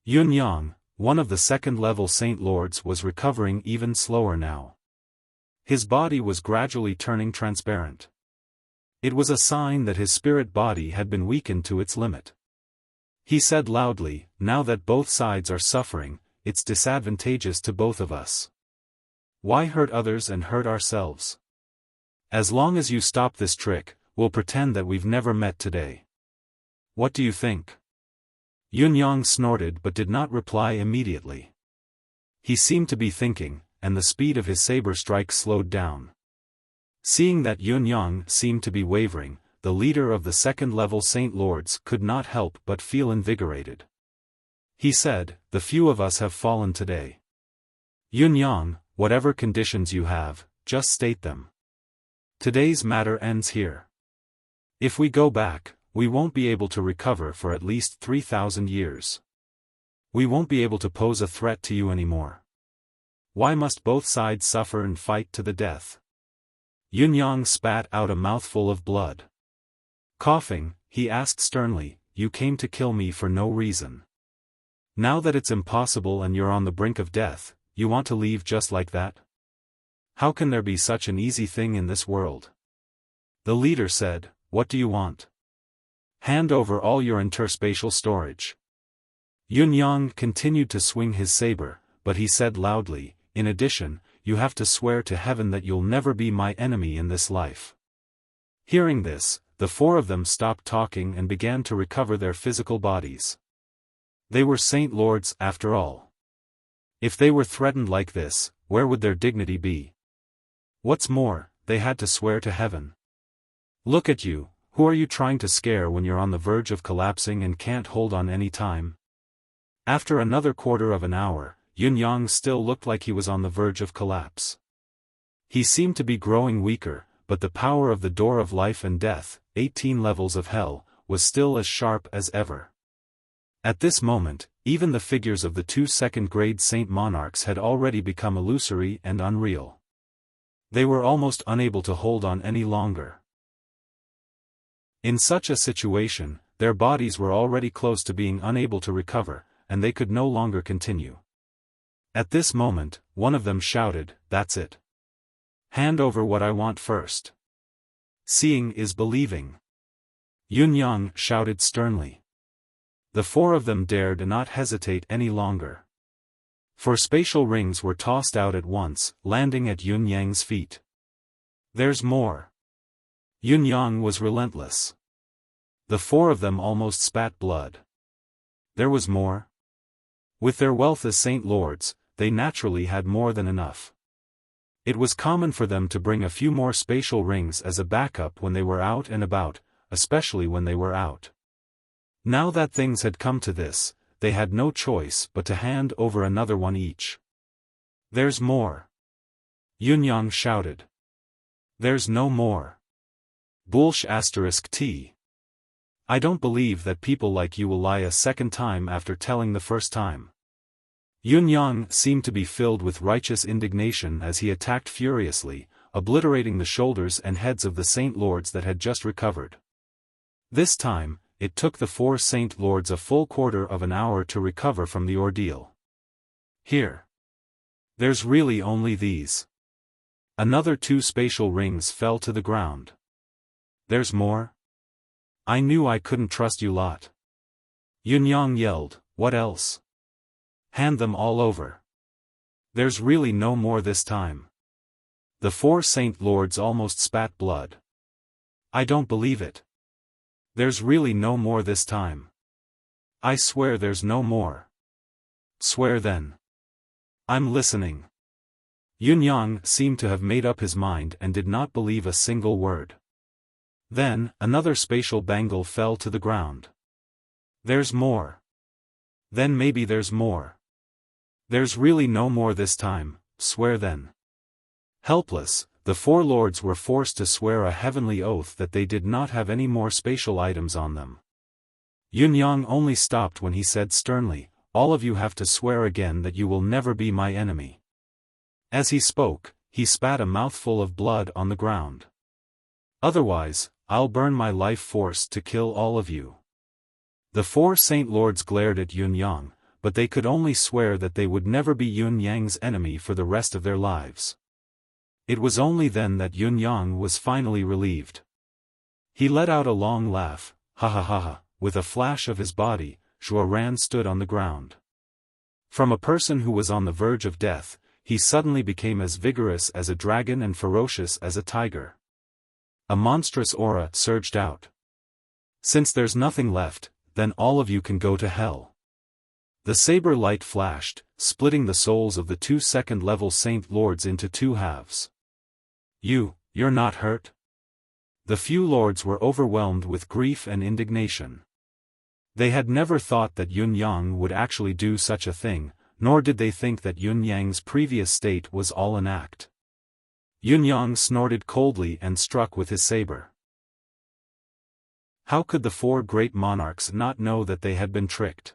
Yun-yang, one of the second-level Saint Lords, was recovering even slower now. His body was gradually turning transparent. It was a sign that his spirit body had been weakened to its limit. He said loudly, "Now that both sides are suffering, it's disadvantageous to both of us. Why hurt others and hurt ourselves? As long as you stop this trick, we'll pretend that we've never met today. What do you think?" Yun-yang snorted but did not reply immediately. He seemed to be thinking, and the speed of his saber strike slowed down. Seeing that Yun-yang seemed to be wavering, the leader of the second-level Saint Lords could not help but feel invigorated. He said, "The few of us have fallen today. Yun-yang, whatever conditions you have, just state them. Today's matter ends here. If we go back, we won't be able to recover for at least 3,000 years. We won't be able to pose a threat to you anymore. Why must both sides suffer and fight to the death?" Yun-yang spat out a mouthful of blood. Coughing, he asked sternly, "You came to kill me for no reason. Now that it's impossible and you're on the brink of death, you want to leave just like that? How can there be such an easy thing in this world?" The leader said, "What do you want? Hand over all your interspatial storage." Yun-yang continued to swing his saber, but he said loudly, "In addition, you have to swear to heaven that you'll never be my enemy in this life." Hearing this, the four of them stopped talking and began to recover their physical bodies. They were Saint Lords after all. If they were threatened like this, where would their dignity be? What's more, they had to swear to heaven. Look at you, who are you trying to scare when you're on the verge of collapsing and can't hold on any time? After another quarter of an hour, Yun-yang still looked like he was on the verge of collapse. He seemed to be growing weaker, but the power of the door of life and death, 18 levels of hell, was still as sharp as ever. At this moment, even the figures of the 2 second-grade Saint Monarchs had already become illusory and unreal. They were almost unable to hold on any longer. In such a situation, their bodies were already close to being unable to recover, and they could no longer continue. At this moment, one of them shouted, "That's it. Hand over what I want first. Seeing is believing." Yun-yang shouted sternly. The four of them dared not hesitate any longer. Four spatial rings were tossed out at once, landing at Yun-yang's feet. "There's more." Yun-yang was relentless. The four of them almost spat blood. There was more. With their wealth as Saint Lords, they naturally had more than enough. It was common for them to bring a few more spatial rings as a backup when they were out and about, especially when they were out. Now that things had come to this, they had no choice but to hand over another one each. "There's more." Yun-yang shouted. "There's no more. Bullsh**t. I don't believe that people like you will lie a second time after telling the first time. Yun Yang seemed to be filled with righteous indignation as he attacked furiously, obliterating the shoulders and heads of the Saint Lords that had just recovered. This time, it took the 4 Saint Lords a full quarter of an hour to recover from the ordeal. Here. There's really only these. Another 2 spatial rings fell to the ground. There's more? I knew I couldn't trust you lot. Yun Yang yelled, what else? Hand them all over. There's really no more this time. The 4 Saint Lords almost spat blood. I don't believe it. There's really no more this time. I swear there's no more. Swear then. I'm listening. Yun Yang seemed to have made up his mind and did not believe a single word. Then, another spatial bangle fell to the ground. There's more. Then maybe there's more. There's really no more this time, swear then. Helpless, the 4 lords were forced to swear a heavenly oath that they did not have any more spatial items on them. Yun Yang only stopped when he said sternly, all of you have to swear again that you will never be my enemy. As he spoke, he spat a mouthful of blood on the ground. Otherwise, I'll burn my life force to kill all of you. The 4 Saint Lords glared at Yun Yang, but they could only swear that they would never be Yun Yang's enemy for the rest of their lives. It was only then that Yun Yang was finally relieved. He let out a long laugh, ha ha ha ha, with a flash of his body, Xiaofan stood on the ground. From a person who was on the verge of death, he suddenly became as vigorous as a dragon and ferocious as a tiger. A monstrous aura surged out. Since there's nothing left, then all of you can go to hell. The saber light flashed, splitting the souls of the 2 second-level Saint Lords into 2 halves. You're not hurt? The few lords were overwhelmed with grief and indignation. They had never thought that Yun Yang would actually do such a thing, nor did they think that Yun Yang's previous state was all an act. Yun Yang snorted coldly and struck with his saber. How could the 4 great monarchs not know that they had been tricked?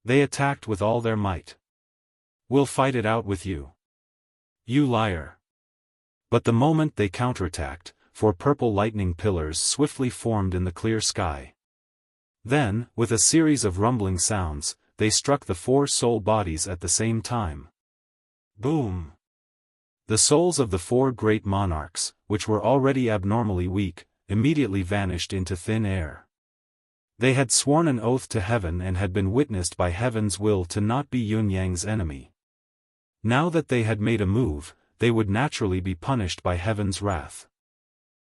They attacked with all their might. We'll fight it out with you. You liar. But the moment they counterattacked, 4 purple lightning pillars swiftly formed in the clear sky. Then, with a series of rumbling sounds, they struck the 4 soul bodies at the same time. Boom! The souls of the 4 great monarchs, which were already abnormally weak, immediately vanished into thin air. They had sworn an oath to heaven and had been witnessed by heaven's will to not be Yun Yang's enemy. Now that they had made a move, they would naturally be punished by heaven's wrath.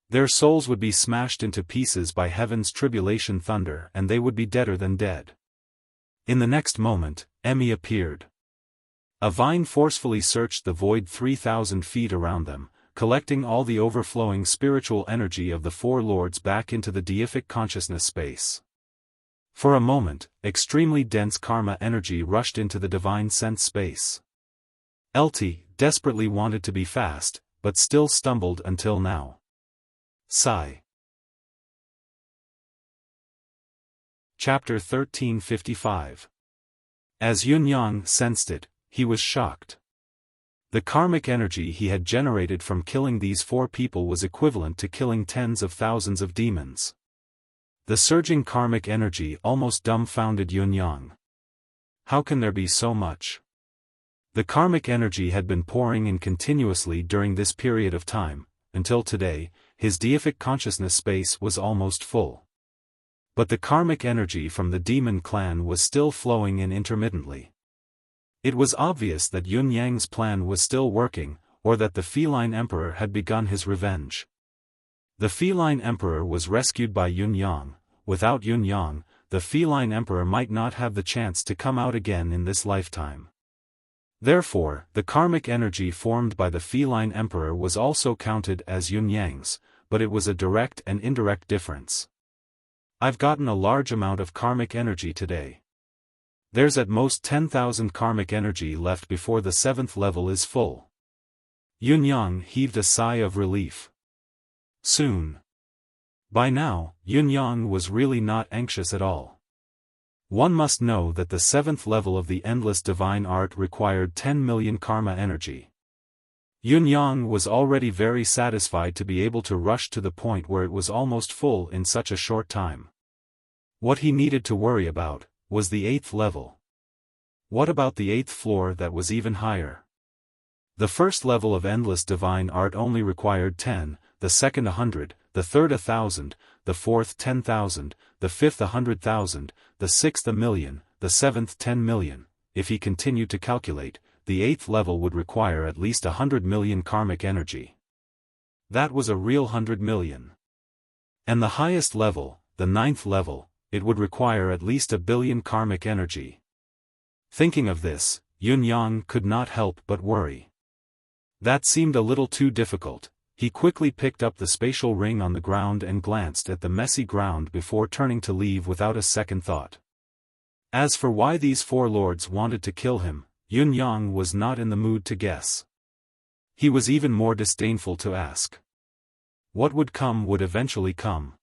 Their souls would be smashed into pieces by heaven's tribulation thunder and they would be deader than dead. In the next moment, Emmy appeared. A vine forcefully searched the void 3,000 feet around them, collecting all the overflowing spiritual energy of the 4 lords back into the deific consciousness space. For a moment, extremely dense karma energy rushed into the divine sense space. LT desperately wanted to be fast, but still stumbled until now. Sigh. Chapter 1355. As Yun Yang sensed it, he was shocked. The karmic energy he had generated from killing these 4 people was equivalent to killing tens of thousands of demons. The surging karmic energy almost dumbfounded Yun Yang. How can there be so much? The karmic energy had been pouring in continuously during this period of time, until today, his deific consciousness space was almost full. But the karmic energy from the demon clan was still flowing in intermittently. It was obvious that Yun Yang's plan was still working, or that the feline emperor had begun his revenge. The feline emperor was rescued by Yun Yang. Without Yun Yang, the feline emperor might not have the chance to come out again in this lifetime. Therefore, the karmic energy formed by the feline emperor was also counted as Yun Yang's, but it was a direct and indirect difference. I've gotten a large amount of karmic energy today. There's at most 10,000 karmic energy left before the 7th level is full. Yun Yang heaved a sigh of relief. Soon. By now, Yun Yang was really not anxious at all. One must know that the 7th level of the endless divine art required 10 million karma energy. Yun Yang was already very satisfied to be able to rush to the point where it was almost full in such a short time. What he needed to worry about was the 8th level. What about the 8th floor that was even higher? The first level of endless divine art only required 10, the second 100, the third 1,000, the fourth 10,000, the fifth 100,000, the sixth 1,000,000, the seventh 10 million. If he continued to calculate, the 8th level would require at least 100 million karmic energy. That was a real 100 million. And the highest level, the 9th level, it would require at least 1 billion karmic energy. Thinking of this, Yun Yang could not help but worry. That seemed a little too difficult. He quickly picked up the spatial ring on the ground and glanced at the messy ground before turning to leave without a second thought. As for why these 4 lords wanted to kill him, Yun Yang was not in the mood to guess. He was even more disdainful to ask. What would come would eventually come.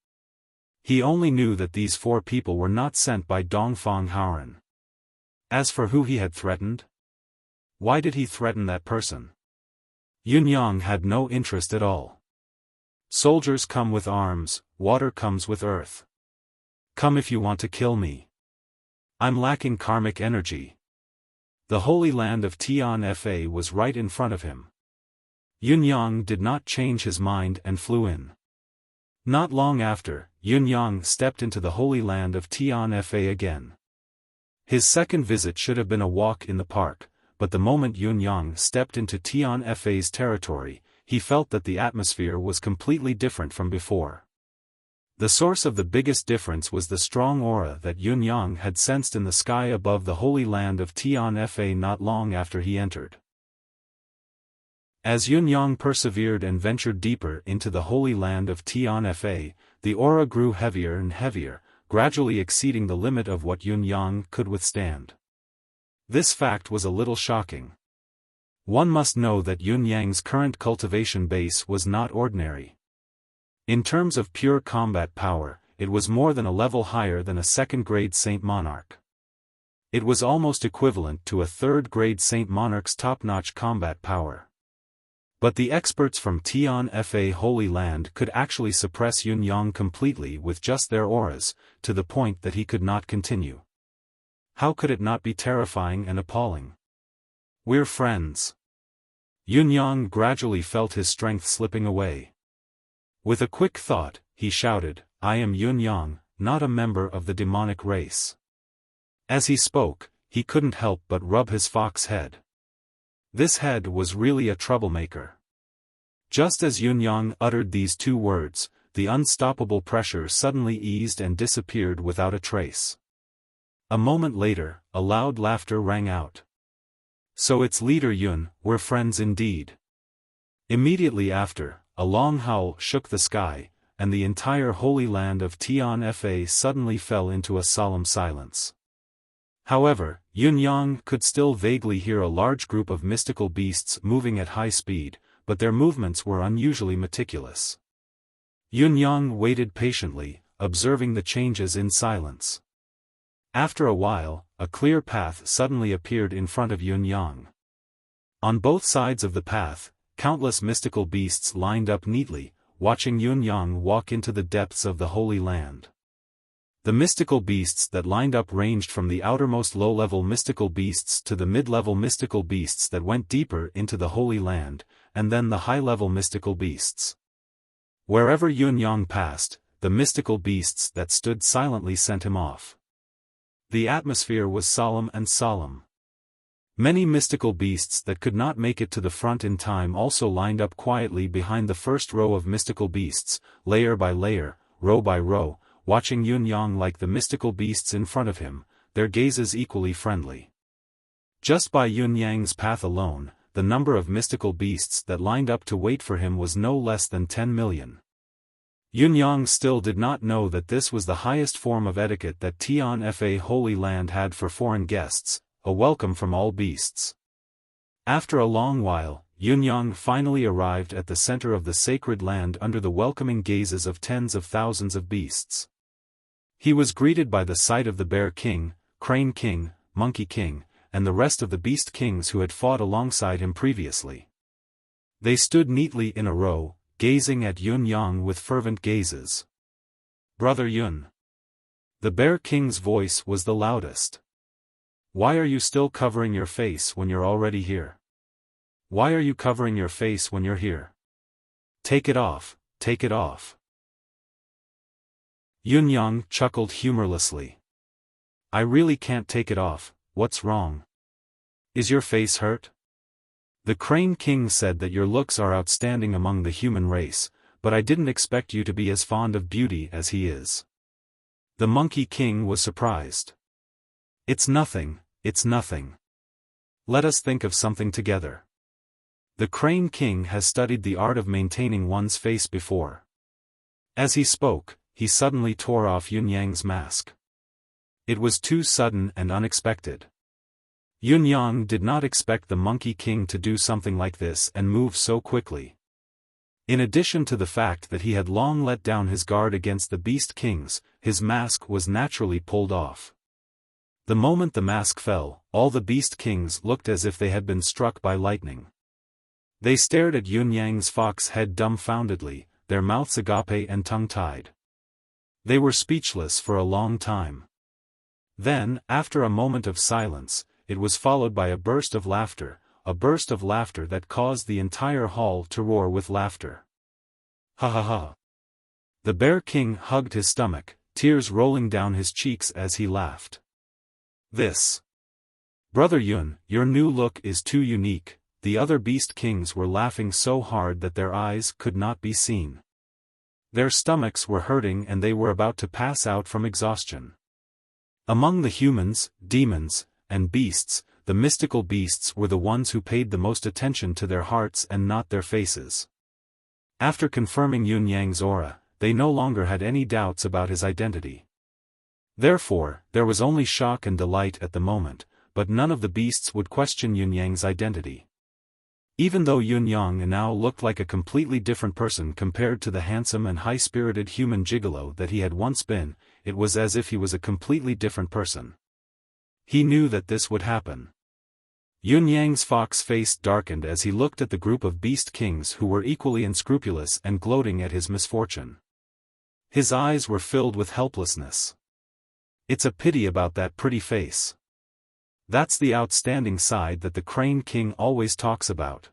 He only knew that these 4 people were not sent by Dongfang Haoran. As for who he had threatened? Why did he threaten that person? Yun Yang had no interest at all. Soldiers come with arms, water comes with earth. Come if you want to kill me. I'm lacking karmic energy. The holy land of Tianfa was right in front of him. Yun Yang did not change his mind and flew in. Not long after, Yun Yang stepped into the holy land of Tianfa again. His second visit should have been a walk in the park, but the moment Yun Yang stepped into Tianfa's territory, he felt that the atmosphere was completely different from before. The source of the biggest difference was the strong aura that Yun Yang had sensed in the sky above the holy land of Tianfa not long after he entered. As Yun Yang persevered and ventured deeper into the holy land of Tianfa, the aura grew heavier and heavier, gradually exceeding the limit of what Yun Yang could withstand. This fact was a little shocking. One must know that Yun Yang's current cultivation base was not ordinary. In terms of pure combat power, it was more than a level higher than a 2nd-grade Saint Monarch. It was almost equivalent to a 3rd-grade Saint Monarch's top-notch combat power. But the experts from Tianfa Holy Land could actually suppress Yun Yang completely with just their auras, to the point that he could not continue. How could it not be terrifying and appalling? We're friends. Yun Yang gradually felt his strength slipping away. With a quick thought, he shouted, I am Yun Yang, not a member of the demonic race. As he spoke, he couldn't help but rub his fox head. This head was really a troublemaker. Just as Yun Yang uttered these 2 words, the unstoppable pressure suddenly eased and disappeared without a trace. A moment later, a loud laughter rang out. So it's Leader Yun, we're friends indeed. Immediately after, a long howl shook the sky, and the entire holy land of Tianfa suddenly fell into a solemn silence. However, Yun Yang could still vaguely hear a large group of mystical beasts moving at high speed, but their movements were unusually meticulous. Yun Yang waited patiently, observing the changes in silence. After a while, a clear path suddenly appeared in front of Yun Yang. On both sides of the path, countless mystical beasts lined up neatly, watching Yun Yang walk into the depths of the Holy Land. The mystical beasts that lined up ranged from the outermost low-level mystical beasts to the mid-level mystical beasts that went deeper into the Holy Land, and then the high-level mystical beasts. Wherever Yun Yang passed, the mystical beasts that stood silently sent him off. The atmosphere was solemn and solemn. Many mystical beasts that could not make it to the front in time also lined up quietly behind the first row of mystical beasts, layer by layer, row by row, watching Yun Yang like the mystical beasts in front of him, their gazes equally friendly. Just by Yun Yang's path alone, the number of mystical beasts that lined up to wait for him was no less than 10 million. Yun Yang still did not know that this was the highest form of etiquette that Tianfa Holy Land had for foreign guests, a welcome from all beasts. After a long while, Yunyang finally arrived at the center of the sacred land under the welcoming gazes of tens of thousands of beasts. He was greeted by the sight of the Bear King, Crane King, Monkey King, and the rest of the Beast Kings who had fought alongside him previously. They stood neatly in a row, gazing at Yunyang with fervent gazes. "Brother Yun." The Bear King's voice was the loudest. "Why are you still covering your face when you're already here? Why are you covering your face when you're here? Take it off, take it off." Yunyang chuckled humorlessly. "I really can't take it off, what's wrong? Is your face hurt?" The Crane King said that your looks are outstanding among the human race, but I didn't expect you to be as fond of beauty as he is. The Monkey King was surprised. It's nothing, it's nothing. Let us think of something together. The Crane King has studied the art of maintaining one's face before. As he spoke, he suddenly tore off Yunyang's mask. It was too sudden and unexpected. Yunyang did not expect the Monkey King to do something like this and move so quickly. In addition to the fact that he had long let down his guard against the Beast Kings, his mask was naturally pulled off. The moment the mask fell, all the Beast Kings looked as if they had been struck by lightning. They stared at Yunyang's fox head dumbfoundedly, their mouths agape and tongue-tied. They were speechless for a long time. Then, after a moment of silence, it was followed by a burst of laughter that caused the entire hall to roar with laughter. Ha ha ha. The Bear King hugged his stomach, tears rolling down his cheeks as he laughed. "This. Brother Yun, your new look is too unique." The other Beast Kings were laughing so hard that their eyes could not be seen. Their stomachs were hurting and they were about to pass out from exhaustion. Among the humans, demons, and beasts, the mystical beasts were the ones who paid the most attention to their hearts and not their faces. After confirming Yunyang's aura, they no longer had any doubts about his identity. Therefore, there was only shock and delight at the moment, but none of the beasts would question Yunyang's identity. Even though Yunyang now looked like a completely different person compared to the handsome and high-spirited human gigolo that he had once been, it was as if he was a completely different person. He knew that this would happen. Yunyang's fox face darkened as he looked at the group of Beast Kings who were equally unscrupulous and gloating at his misfortune. His eyes were filled with helplessness. It's a pity about that pretty face. That's the outstanding side that the Crane King always talks about.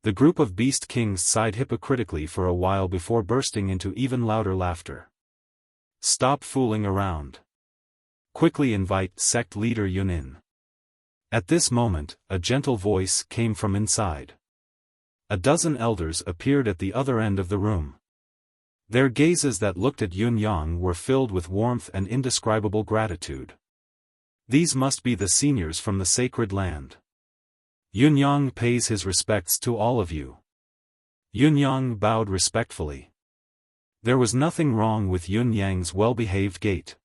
The group of Beast Kings sighed hypocritically for a while before bursting into even louder laughter. "Stop fooling around. Quickly invite sect leader Yun in." At this moment, a gentle voice came from inside. A dozen elders appeared at the other end of the room. Their gazes that looked at Yunyang were filled with warmth and indescribable gratitude. These must be the seniors from the sacred land. Yunyang pays his respects to all of you. Yunyang bowed respectfully. There was nothing wrong with Yunyang's well-behaved gait.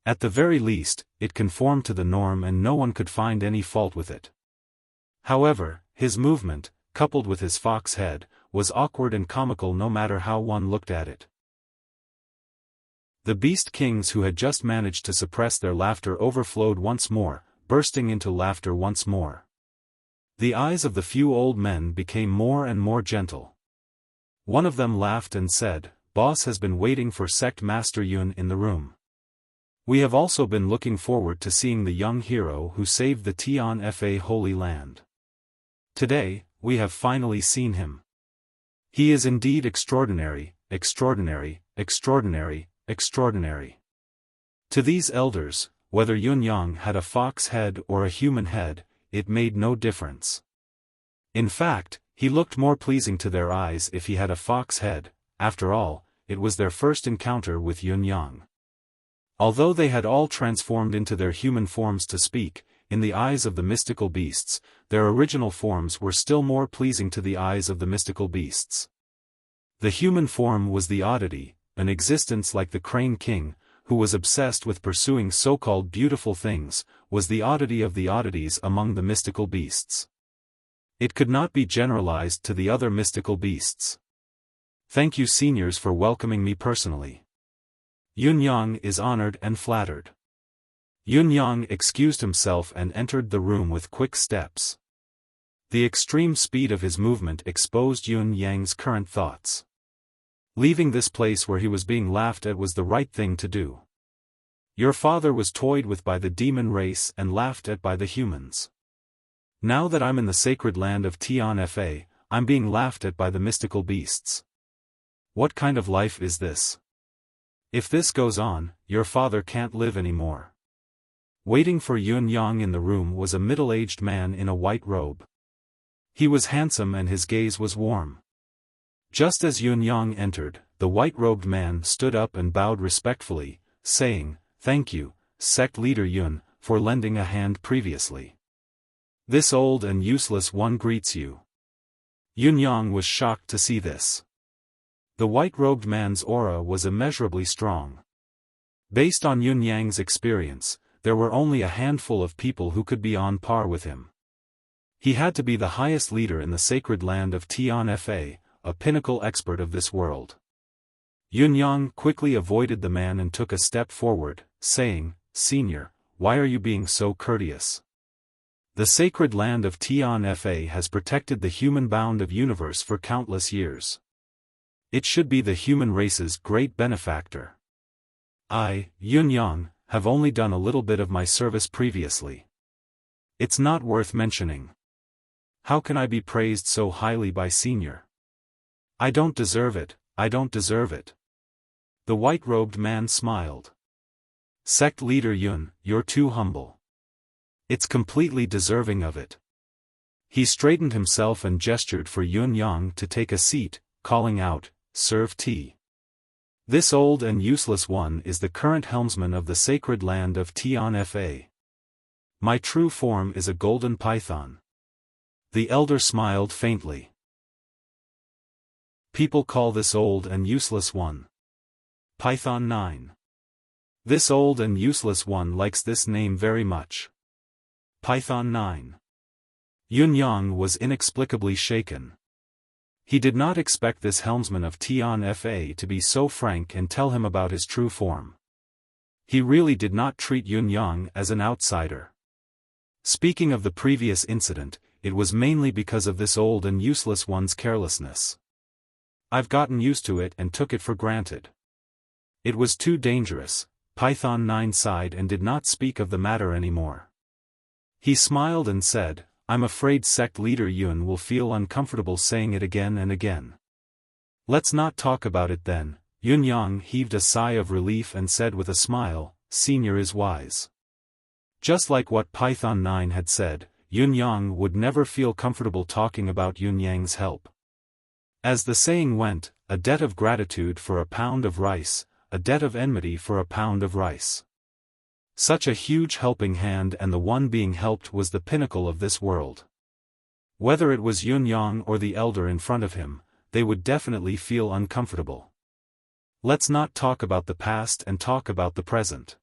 At the very least, it conformed to the norm and no one could find any fault with it. However, his movement, coupled with his fox head, was awkward and comical no matter how one looked at it. The Beast Kings who had just managed to suppress their laughter overflowed once more, bursting into laughter once more. The eyes of the few old men became more and more gentle. One of them laughed and said, "Boss has been waiting for Sect Master Yun in the room. We have also been looking forward to seeing the young hero who saved the Tian Fa Holy Land. Today, we have finally seen him. He is indeed extraordinary, extraordinary, extraordinary, extraordinary." To these elders, whether Yunyang had a fox head or a human head, it made no difference. In fact, he looked more pleasing to their eyes if he had a fox head. After all, it was their first encounter with Yunyang. Although they had all transformed into their human forms to speak, in the eyes of the mystical beasts, their original forms were still more pleasing to the eyes of the mystical beasts. The human form was the oddity, an existence like the Crane King, who was obsessed with pursuing so-called beautiful things, was the oddity of the oddities among the mystical beasts. It could not be generalized to the other mystical beasts. Thank you seniors for welcoming me personally. Yun Yang is honored and flattered. Yun Yang excused himself and entered the room with quick steps. The extreme speed of his movement exposed Yun Yang's current thoughts. Leaving this place where he was being laughed at was the right thing to do. Your father was toyed with by the demon race and laughed at by the humans. Now that I'm in the sacred land of Tianfa, I'm being laughed at by the mystical beasts. What kind of life is this? If this goes on, your father can't live anymore. Waiting for Yun Yang in the room was a middle-aged man in a white robe. He was handsome and his gaze was warm. Just as Yun Yang entered, the white-robed man stood up and bowed respectfully, saying, "Thank you, sect leader Yun, for lending a hand previously. This old and useless one greets you." Yun Yang was shocked to see this. The white-robed man's aura was immeasurably strong. Based on Yun Yang's experience, there were only a handful of people who could be on par with him. He had to be the highest leader in the sacred land of Tianfa, a pinnacle expert of this world. Yun Yang quickly avoided the man and took a step forward, saying, "Senior, why are you being so courteous? The sacred land of Tianfa has protected the human-bound of universe for countless years. It should be the human race's great benefactor. I, Yun Yang, have only done a little bit of my service previously. It's not worth mentioning. How can I be praised so highly by senior? I don't deserve it, I don't deserve it." The white-robed man smiled. "Sect leader Yun, you're too humble. It's completely deserving of it." He straightened himself and gestured for Yun Yang to take a seat, calling out, "Serve tea. This old and useless one is the current helmsman of the sacred land of Tianfa. My true form is a golden python." The elder smiled faintly. People call this old and useless one Python 9. This old and useless one likes this name very much. Python 9. Yun Yang was inexplicably shaken. He did not expect this helmsman of Tianfa to be so frank and tell him about his true form. He really did not treat Yun Yang as an outsider. Speaking of the previous incident, it was mainly because of this old and useless one's carelessness. I've gotten used to it and took it for granted. It was too dangerous. Python 9 sighed and did not speak of the matter anymore. He smiled and said, "I'm afraid sect leader Yun will feel uncomfortable saying it again and again. Let's not talk about it then." Yun Yang heaved a sigh of relief and said with a smile, "Senior is wise." Just like what Python 9 had said, Yun Yang would never feel comfortable talking about Yun Yang's help. As the saying went, a debt of gratitude for a pound of rice, a debt of enmity for a pound of rice. Such a huge helping hand, and the one being helped was the pinnacle of this world. Whether it was Yun Yang or the elder in front of him, they would definitely feel uncomfortable. Let's not talk about the past and talk about the present.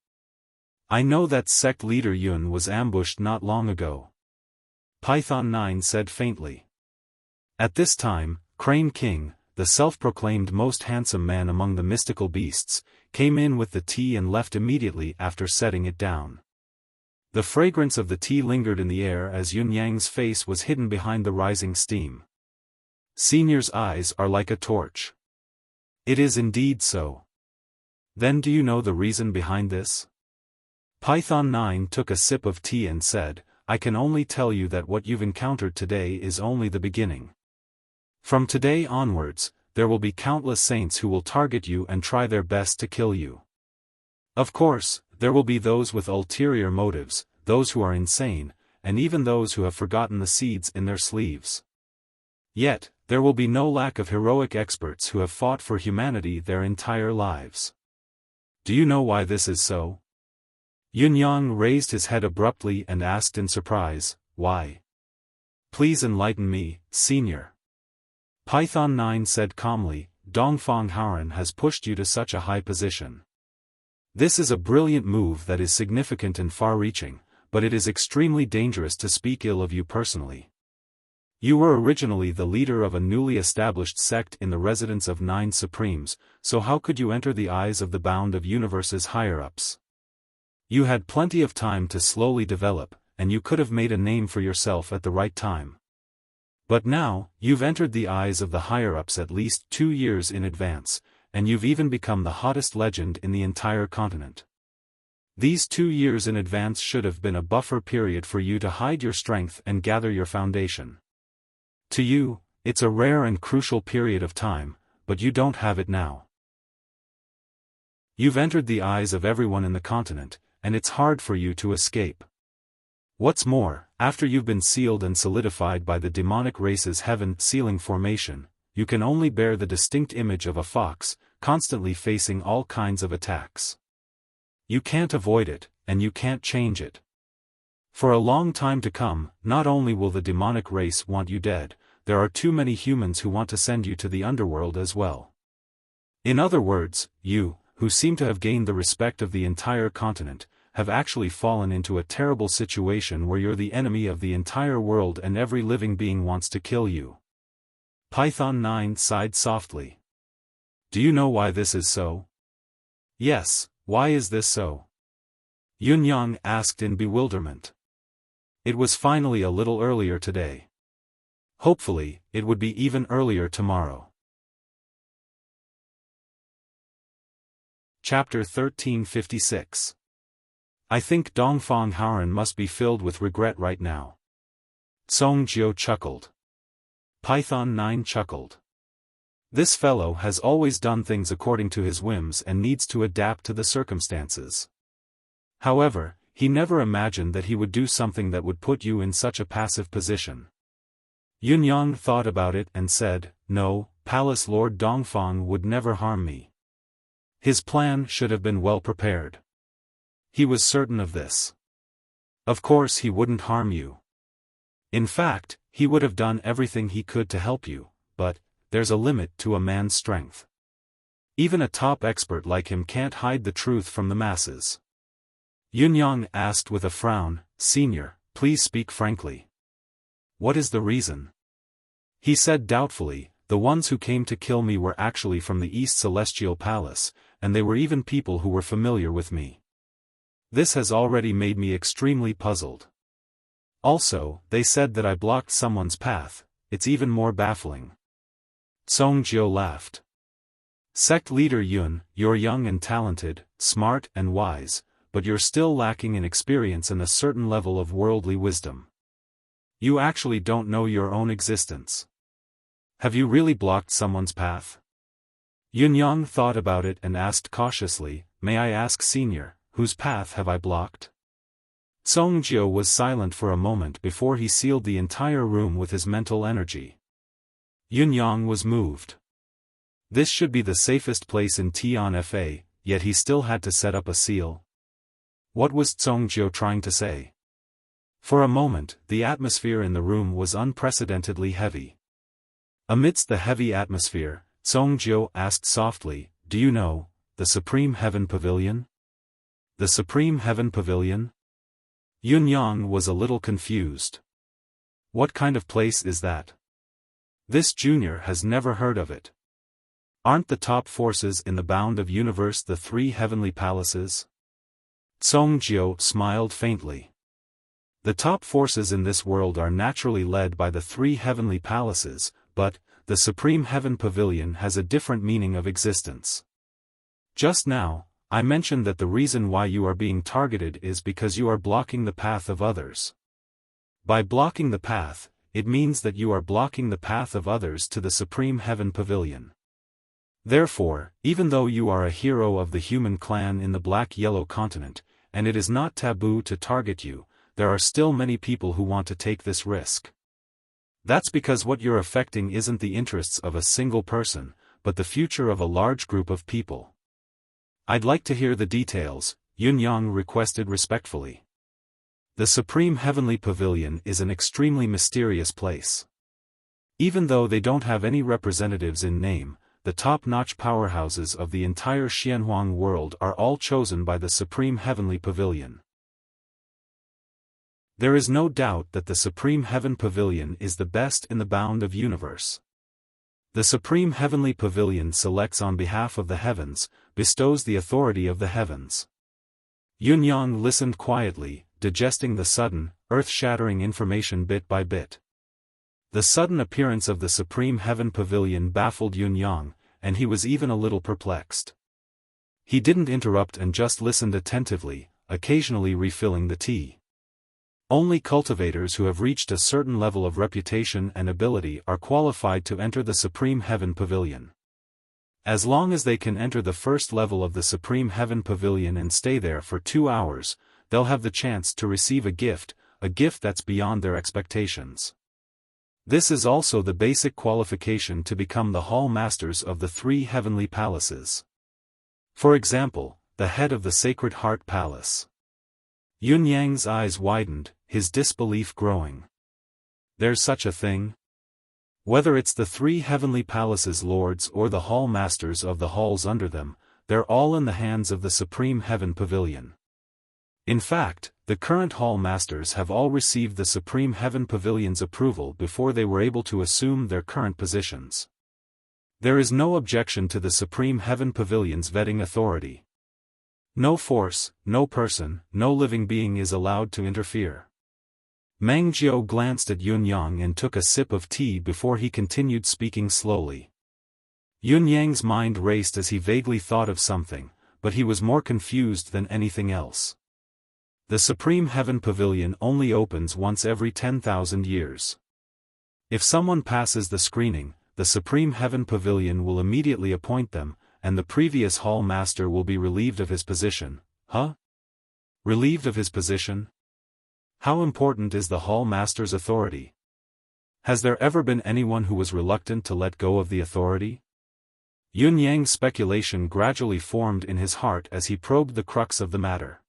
I know that sect leader Yun was ambushed not long ago. Python 9 said faintly. At this time, Crane King, the self-proclaimed most handsome man among the mystical beasts, came in with the tea and left immediately after setting it down. The fragrance of the tea lingered in the air as Yun Yang's face was hidden behind the rising steam. Senior's eyes are like a torch. It is indeed so. Then do you know the reason behind this? Python 9 took a sip of tea and said, "I can only tell you that what you've encountered today is only the beginning. From today onwards, there will be countless saints who will target you and try their best to kill you. Of course, there will be those with ulterior motives, those who are insane, and even those who have forgotten the seeds in their sleeves. Yet, there will be no lack of heroic experts who have fought for humanity their entire lives. Do you know why this is so?" Yun Yang raised his head abruptly and asked in surprise, "Why? Please enlighten me, senior." Python 9 said calmly, "Dongfang Haoran has pushed you to such a high position. This is a brilliant move that is significant and far-reaching, but it is extremely dangerous to speak ill of you personally. You were originally the leader of a newly established sect in the residence of 9 Supremes, so how could you enter the eyes of the bound of universe's higher-ups? You had plenty of time to slowly develop, and you could have made a name for yourself at the right time. But now, you've entered the eyes of the higher-ups at least 2 years in advance, and you've even become the hottest legend in the entire continent. These 2 years in advance should have been a buffer period for you to hide your strength and gather your foundation. To you, it's a rare and crucial period of time, but you don't have it now. You've entered the eyes of everyone in the continent, and it's hard for you to escape. What's more, after you've been sealed and solidified by the demonic race's heaven-sealing formation, you can only bear the distinct image of a fox, constantly facing all kinds of attacks. You can't avoid it, and you can't change it. For a long time to come, not only will the demonic race want you dead, there are too many humans who want to send you to the underworld as well. In other words, you, who seem to have gained the respect of the entire continent, have actually fallen into a terrible situation where you're the enemy of the entire world and every living being wants to kill you. Python 9 sighed softly. Do you know why this is so? Yes, why is this so? Yunyang asked in bewilderment. It was finally a little earlier today. Hopefully, it would be even earlier tomorrow. Chapter 1356. I think Dongfang Haoren must be filled with regret right now. Song Jiu chuckled. Python 9 chuckled. This fellow has always done things according to his whims and needs to adapt to the circumstances. However, he never imagined that he would do something that would put you in such a passive position. Yunyang thought about it and said, No, Palace Lord Dongfang would never harm me. His plan should have been well prepared. He was certain of this. Of course he wouldn't harm you. In fact, he would have done everything he could to help you, but there's a limit to a man's strength. Even a top expert like him can't hide the truth from the masses. Yunyang asked with a frown, Senior, please speak frankly. What is the reason? He said doubtfully, the ones who came to kill me were actually from the East Celestial Palace, and they were even people who were familiar with me. This has already made me extremely puzzled. Also, they said that I blocked someone's path. It's even more baffling. Song Jiu laughed. Sect leader Yun, you're young and talented, smart and wise, but you're still lacking in experience and a certain level of worldly wisdom. You actually don't know your own existence. Have you really blocked someone's path? Yunyang thought about it and asked cautiously, May I ask Senior, whose path have I blocked? Song Jiu was silent for a moment before he sealed the entire room with his mental energy. Yunyang was moved. This should be the safest place in Tian Fa, yet he still had to set up a seal. What was Song Jiu trying to say? For a moment, the atmosphere in the room was unprecedentedly heavy. Amidst the heavy atmosphere, Song Jiu asked softly, Do you know, the Supreme Heaven Pavilion? The Supreme Heaven Pavilion? Yunyang was a little confused. What kind of place is that? This junior has never heard of it. Aren't the top forces in the bound of universe the 3 heavenly palaces? Song Jiu smiled faintly. The top forces in this world are naturally led by the 3 heavenly palaces, but the Supreme Heaven Pavilion has a different meaning of existence. Just now, I mentioned that the reason why you are being targeted is because you are blocking the path of others. By blocking the path, it means that you are blocking the path of others to the Supreme Heaven Pavilion. Therefore, even though you are a hero of the human clan in the Black-Yellow continent, and it is not taboo to target you, there are still many people who want to take this risk. That's because what you're affecting isn't the interests of a single person, but the future of a large group of people. I'd like to hear the details, Yunyang requested respectfully. The Supreme Heavenly Pavilion is an extremely mysterious place. Even though they don't have any representatives in name, the top-notch powerhouses of the entire Xianhuang world are all chosen by the Supreme Heavenly Pavilion. There is no doubt that the Supreme Heaven Pavilion is the best in the bound of universe. The Supreme Heavenly Pavilion selects on behalf of the heavens, bestows the authority of the heavens. Yunyang listened quietly, digesting the sudden, earth-shattering information bit by bit. The sudden appearance of the Supreme Heaven Pavilion baffled Yunyang, and he was even a little perplexed. He didn't interrupt and just listened attentively, occasionally refilling the tea. Only cultivators who have reached a certain level of reputation and ability are qualified to enter the Supreme Heaven Pavilion. As long as they can enter the first level of the Supreme Heaven Pavilion and stay there for 2 hours, they'll have the chance to receive a gift that's beyond their expectations. This is also the basic qualification to become the Hall Masters of the 3 heavenly palaces. For example, the head of the Sacred Heart Palace. Yunyang's eyes widened, his disbelief growing. There's such a thing? Whether it's the 3 heavenly palaces' lords or the hall masters of the halls under them, they're all in the hands of the Supreme Heaven Pavilion. In fact, the current hall masters have all received the Supreme Heaven Pavilion's approval before they were able to assume their current positions. There is no objection to the Supreme Heaven Pavilion's vetting authority. No force, no person, no living being is allowed to interfere. Meng Jiao glanced at Yunyang and took a sip of tea before he continued speaking slowly. Yunyang's mind raced as he vaguely thought of something, but he was more confused than anything else. The Supreme Heaven Pavilion only opens once every 10,000 years. If someone passes the screening, the Supreme Heaven Pavilion will immediately appoint them, and the previous hall master will be relieved of his position. Huh? Relieved of his position? How important is the hall master's authority? Has there ever been anyone who was reluctant to let go of the authority? Yunyang's speculation gradually formed in his heart as he probed the crux of the matter.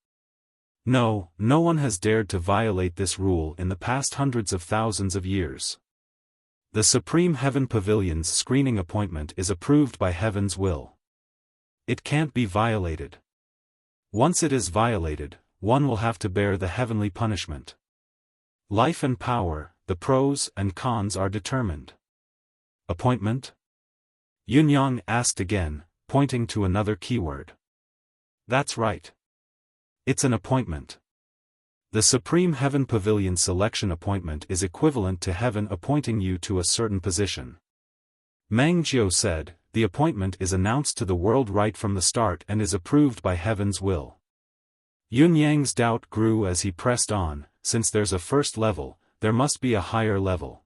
No one has dared to violate this rule in the past hundreds of thousands of years. The Supreme Heaven Pavilion's screening appointment is approved by Heaven's will. It can't be violated. Once it is violated, one will have to bear the heavenly punishment. Life and power, the pros and cons are determined. Appointment? Yunyang asked again, pointing to another keyword. That's right. It's an appointment. The Supreme Heaven Pavilion selection appointment is equivalent to Heaven appointing you to a certain position. Meng Jiao said, the appointment is announced to the world right from the start and is approved by Heaven's will. Yunyang's doubt grew as he pressed on, since there's a first level, there must be a higher level.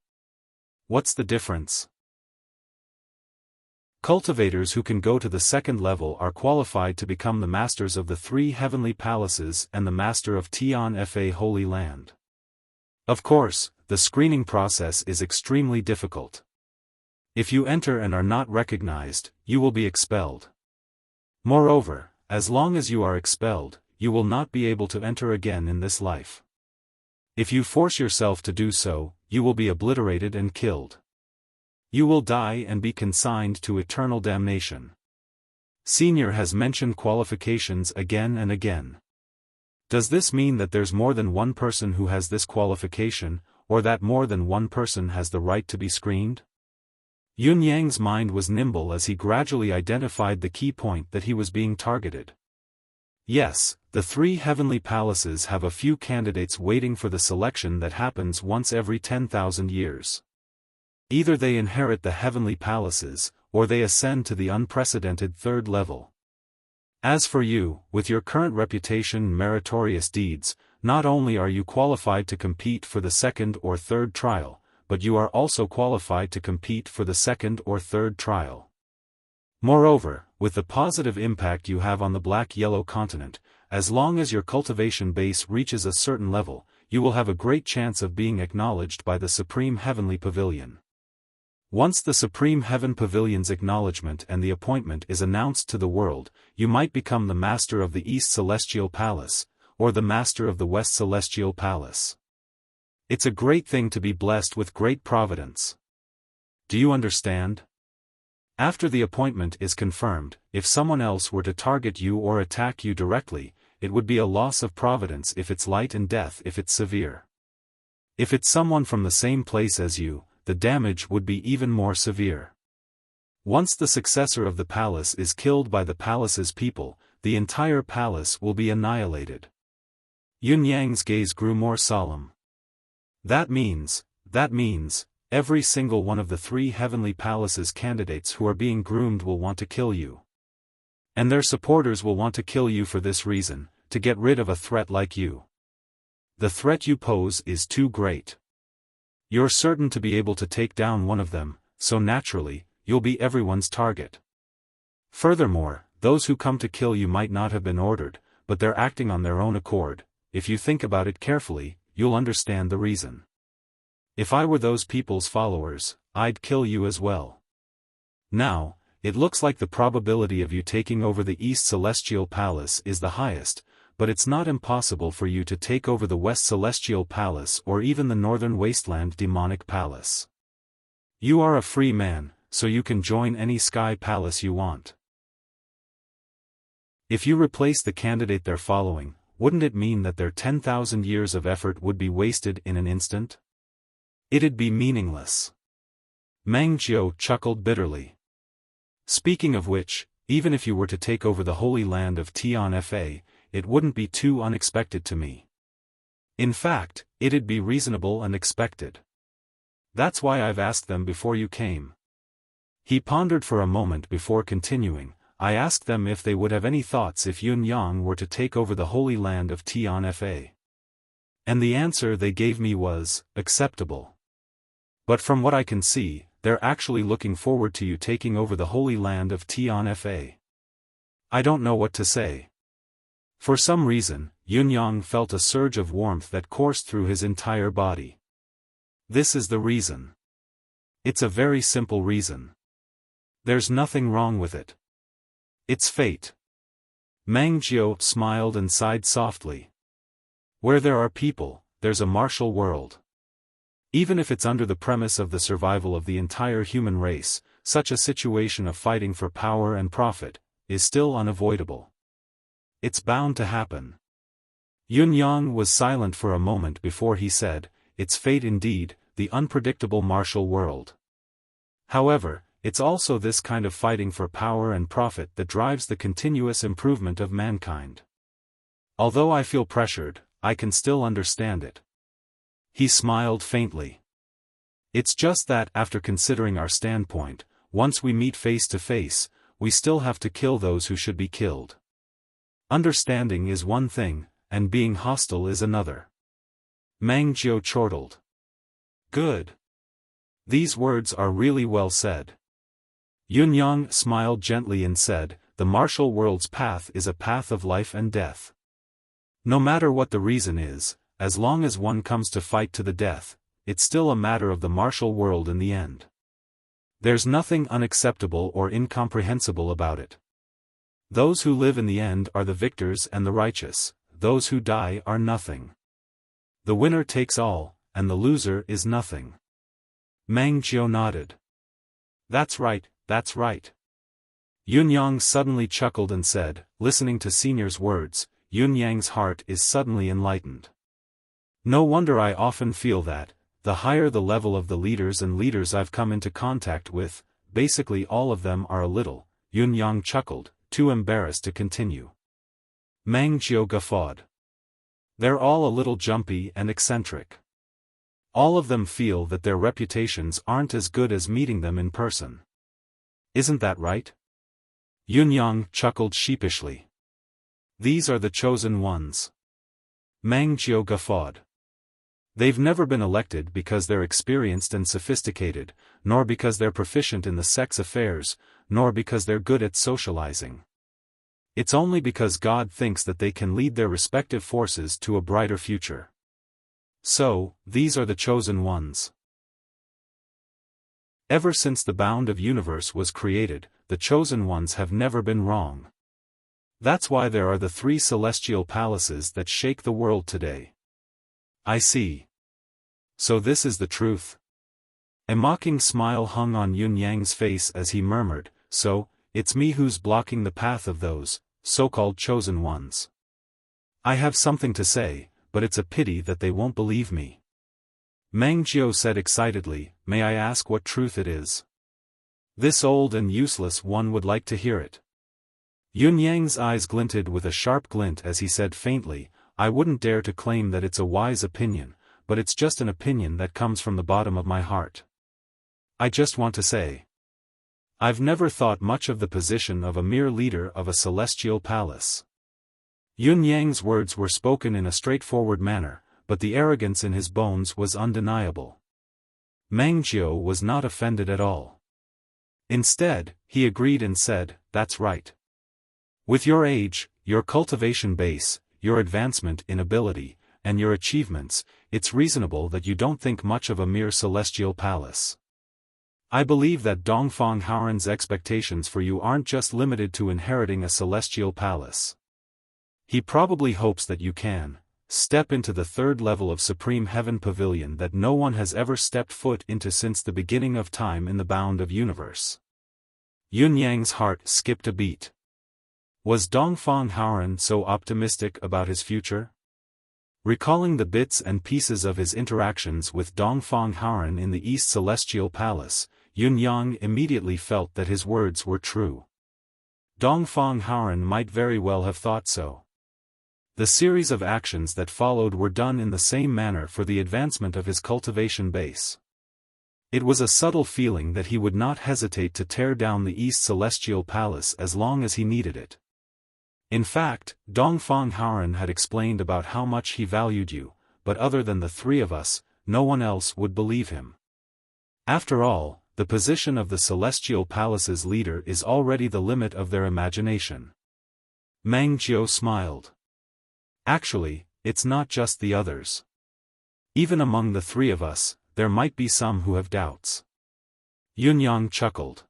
What's the difference? Cultivators who can go to the second level are qualified to become the masters of the 3 heavenly palaces and the master of Tian Fa Holy Land. Of course, the screening process is extremely difficult. If you enter and are not recognized, you will be expelled. Moreover, as long as you are expelled, you will not be able to enter again in this life. If you force yourself to do so, you will be obliterated and killed. You will die and be consigned to eternal damnation. Senior has mentioned qualifications again and again. Does this mean that there's more than one person who has this qualification, or that more than one person has the right to be screened? Yunyang's mind was nimble as he gradually identified the key point that he was being targeted. Yes, the 3 heavenly palaces have a few candidates waiting for the selection that happens once every 10,000 years. Either they inherit the heavenly palaces, or they ascend to the unprecedented 3rd level. As for you, with your current reputation and meritorious deeds, not only are you qualified to compete for the 2nd or 3rd trial, but you are also qualified to compete for the 2nd or 3rd trial. Moreover, with the positive impact you have on the Black-Yellow continent, as long as your cultivation base reaches a certain level, you will have a great chance of being acknowledged by the Supreme Heavenly Pavilion. Once the Supreme Heaven Pavilion's acknowledgement and the appointment is announced to the world, you might become the Master of the East Celestial Palace, or the Master of the West Celestial Palace. It's a great thing to be blessed with great providence. Do you understand? After the appointment is confirmed, if someone else were to target you or attack you directly, it would be a loss of providence if it's light and death if it's severe. If it's someone from the same place as you, the damage would be even more severe. Once the successor of the palace is killed by the palace's people, the entire palace will be annihilated. Yun Yang's gaze grew more solemn. That means, every single one of the 3 heavenly palaces candidates who are being groomed will want to kill you. And their supporters will want to kill you for this reason, to get rid of a threat like you. The threat you pose is too great. You're certain to be able to take down one of them, so naturally, you'll be everyone's target. Furthermore, those who come to kill you might not have been ordered, but they're acting on their own accord. If you think about it carefully, you'll understand the reason. If I were those people's followers, I'd kill you as well. Now, it looks like the probability of you taking over the East Celestial Palace is the highest, but it's not impossible for you to take over the West Celestial Palace or even the Northern Wasteland Demonic Palace. You are a free man, so you can join any sky palace you want. If you replace the candidate they're following, wouldn't it mean that their 10,000 years of effort would be wasted in an instant? It'd be meaningless. Meng Jiu chuckled bitterly. Speaking of which, even if you were to take over the Holy Land of Tianfa, it wouldn't be too unexpected to me. In fact, it'd be reasonable and expected. That's why I've asked them before you came. He pondered for a moment before continuing. I asked them if they would have any thoughts if Yun Yang were to take over the Holy Land of Tianfa. And the answer they gave me was, acceptable. But from what I can see, they're actually looking forward to you taking over the Holy Land of Tianfa. I don't know what to say. For some reason, Yun Yang felt a surge of warmth that coursed through his entire body. This is the reason. It's a very simple reason. There's nothing wrong with it. It's fate. Meng Jiu smiled and sighed softly. Where there are people, there's a martial world. Even if it's under the premise of the survival of the entire human race, such a situation of fighting for power and profit is still unavoidable. It's bound to happen. Yun Yang was silent for a moment before he said, it's fate indeed, the unpredictable martial world. However, it's also this kind of fighting for power and profit that drives the continuous improvement of mankind. Although I feel pressured, I can still understand it. He smiled faintly. It's just that after considering our standpoint, once we meet face to face, we still have to kill those who should be killed. Understanding is one thing, and being hostile is another. Meng Jiu chortled. Good. These words are really well said. Yun Yang smiled gently and said, the martial world's path is a path of life and death. No matter what the reason is, as long as one comes to fight to the death, it's still a matter of the martial world in the end. There's nothing unacceptable or incomprehensible about it. Those who live in the end are the victors and the righteous, those who die are nothing. The winner takes all, and the loser is nothing. Meng Jiu nodded. That's right. That's right. Yun Yang suddenly chuckled and said, listening to Senior's words, Yun Yang's heart is suddenly enlightened. No wonder I often feel that, the higher the level of the leaders and leaders I've come into contact with, basically all of them are a little, Yun Yang chuckled, too embarrassed to continue. Meng Jiu guffawed. They're all a little jumpy and eccentric. All of them feel that their reputations aren't as good as meeting them in person. Isn't that right? Yun Yang chuckled sheepishly. These are the chosen ones. Meng Jiu guffawed. They've never been elected because they're experienced and sophisticated, nor because they're proficient in the sex affairs, nor because they're good at socializing. It's only because God thinks that they can lead their respective forces to a brighter future. So, these are the chosen ones. Ever since the bound of universe was created, the chosen ones have never been wrong. That's why there are the 3 celestial palaces that shake the world today. I see. So this is the truth. A mocking smile hung on Yun Yang's face as he murmured, so, it's me who's blocking the path of those, so-called chosen ones. I have something to say, but it's a pity that they won't believe me. Meng Jiao said excitedly, "May I ask what truth it is?" This old and useless one would like to hear it. Yun Yang's eyes glinted with a sharp glint as he said faintly, "I wouldn't dare to claim that it's a wise opinion, but it's just an opinion that comes from the bottom of my heart. I just want to say, I've never thought much of the position of a mere leader of a celestial palace." Yun Yang's words were spoken in a straightforward manner, but the arrogance in his bones was undeniable. Meng Jiao was not offended at all. Instead, he agreed and said, "That's right. With your age, your cultivation base, your advancement in ability, and your achievements, it's reasonable that you don't think much of a mere celestial palace. I believe that Dongfang Haoran's expectations for you aren't just limited to inheriting a celestial palace. He probably hopes that you can step into the third level of Supreme Heaven Pavilion that no one has ever stepped foot into since the beginning of time in the bound of universe." Yun Yang's heart skipped a beat. Was Dongfang Haoran so optimistic about his future? Recalling the bits and pieces of his interactions with Dongfang Haoran in the East Celestial Palace, Yun Yang immediately felt that his words were true. Dongfang Haoran might very well have thought so. The series of actions that followed were done in the same manner for the advancement of his cultivation base. It was a subtle feeling that he would not hesitate to tear down the East Celestial Palace as long as he needed it. In fact, Dongfang Haoran had explained about how much he valued you, but other than the three of us, no one else would believe him. After all, the position of the Celestial Palace's leader is already the limit of their imagination. Meng Jiao smiled. Actually, it's not just the others. Even among the three of us, there might be some who have doubts. Yun Yang chuckled.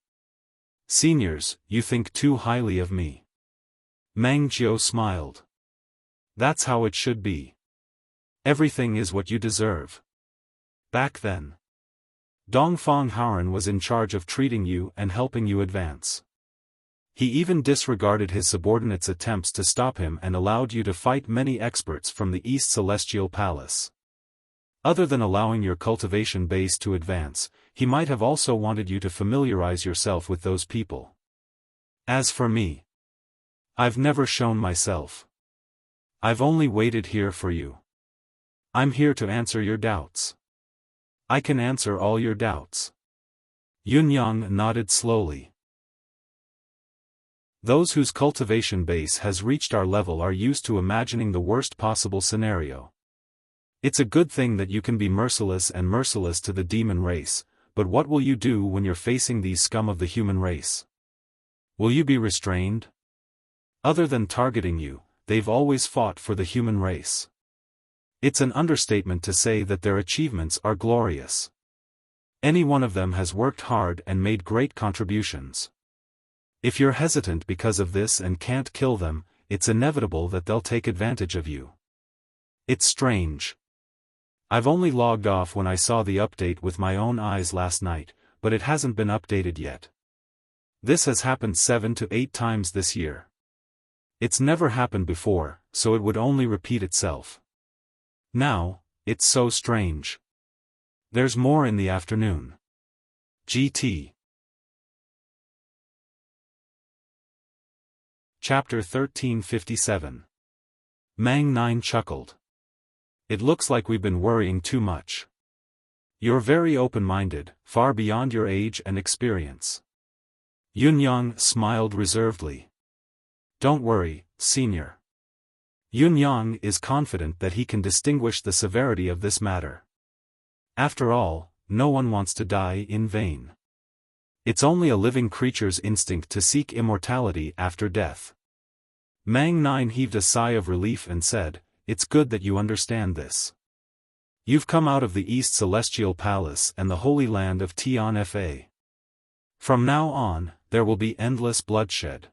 Seniors, you think too highly of me. Meng Jiao smiled. That's how it should be. Everything is what you deserve. Back then, Dongfang Haoran was in charge of treating you and helping you advance. He even disregarded his subordinates' attempts to stop him and allowed you to fight many experts from the East Celestial Palace. Other than allowing your cultivation base to advance, he might have also wanted you to familiarize yourself with those people. As for me, I've never shown myself. I've only waited here for you. I'm here to answer your doubts. I can answer all your doubts. Yun Yang nodded slowly. Those whose cultivation base has reached our level are used to imagining the worst possible scenario. It's a good thing that you can be merciless and merciless to the demon race, but what will you do when you're facing these scum of the human race? Will you be restrained? Other than targeting you, they've always fought for the human race. It's an understatement to say that their achievements are glorious. Any one of them has worked hard and made great contributions. If you're hesitant because of this and can't kill them, it's inevitable that they'll take advantage of you. It's strange. I've only logged off when I saw the update with my own eyes last night, but it hasn't been updated yet. This has happened 7 to 8 times this year. It's never happened before, so it would only repeat itself. Now, it's so strange. There's more in the afternoon. GT. Chapter 1357. Mang Nine chuckled. It looks like we've been worrying too much. You're very open-minded, far beyond your age and experience. Yun Yang smiled reservedly. Don't worry, senior. Yun Yang is confident that he can distinguish the severity of this matter. After all, no one wants to die in vain. It's only a living creature's instinct to seek immortality after death. Mang Nine heaved a sigh of relief and said, "It's good that you understand this. You've come out of the East Celestial Palace and the Holy Land of Tian Fa. From now on, there will be endless bloodshed.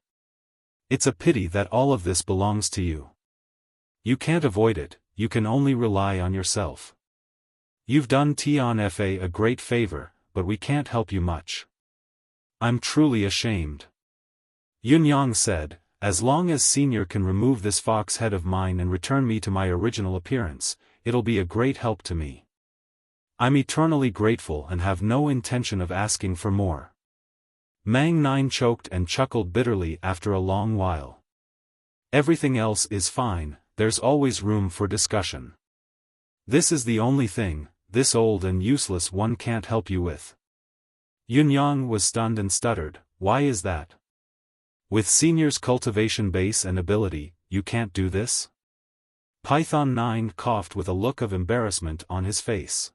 It's a pity that all of this belongs to you. You can't avoid it, you can only rely on yourself. You've done Tian Fa a great favor, but we can't help you much. I'm truly ashamed." Yun Yang said, "As long as Senior can remove this fox head of mine and return me to my original appearance, it'll be a great help to me." I'm eternally grateful and have no intention of asking for more. Mang Nine choked and chuckled bitterly after a long while. Everything else is fine, there's always room for discussion. This is the only thing, this old and useless one can't help you with. Yunyang was stunned and stuttered, why is that? With Senior's cultivation base and ability, you can't do this? Python 9 coughed with a look of embarrassment on his face.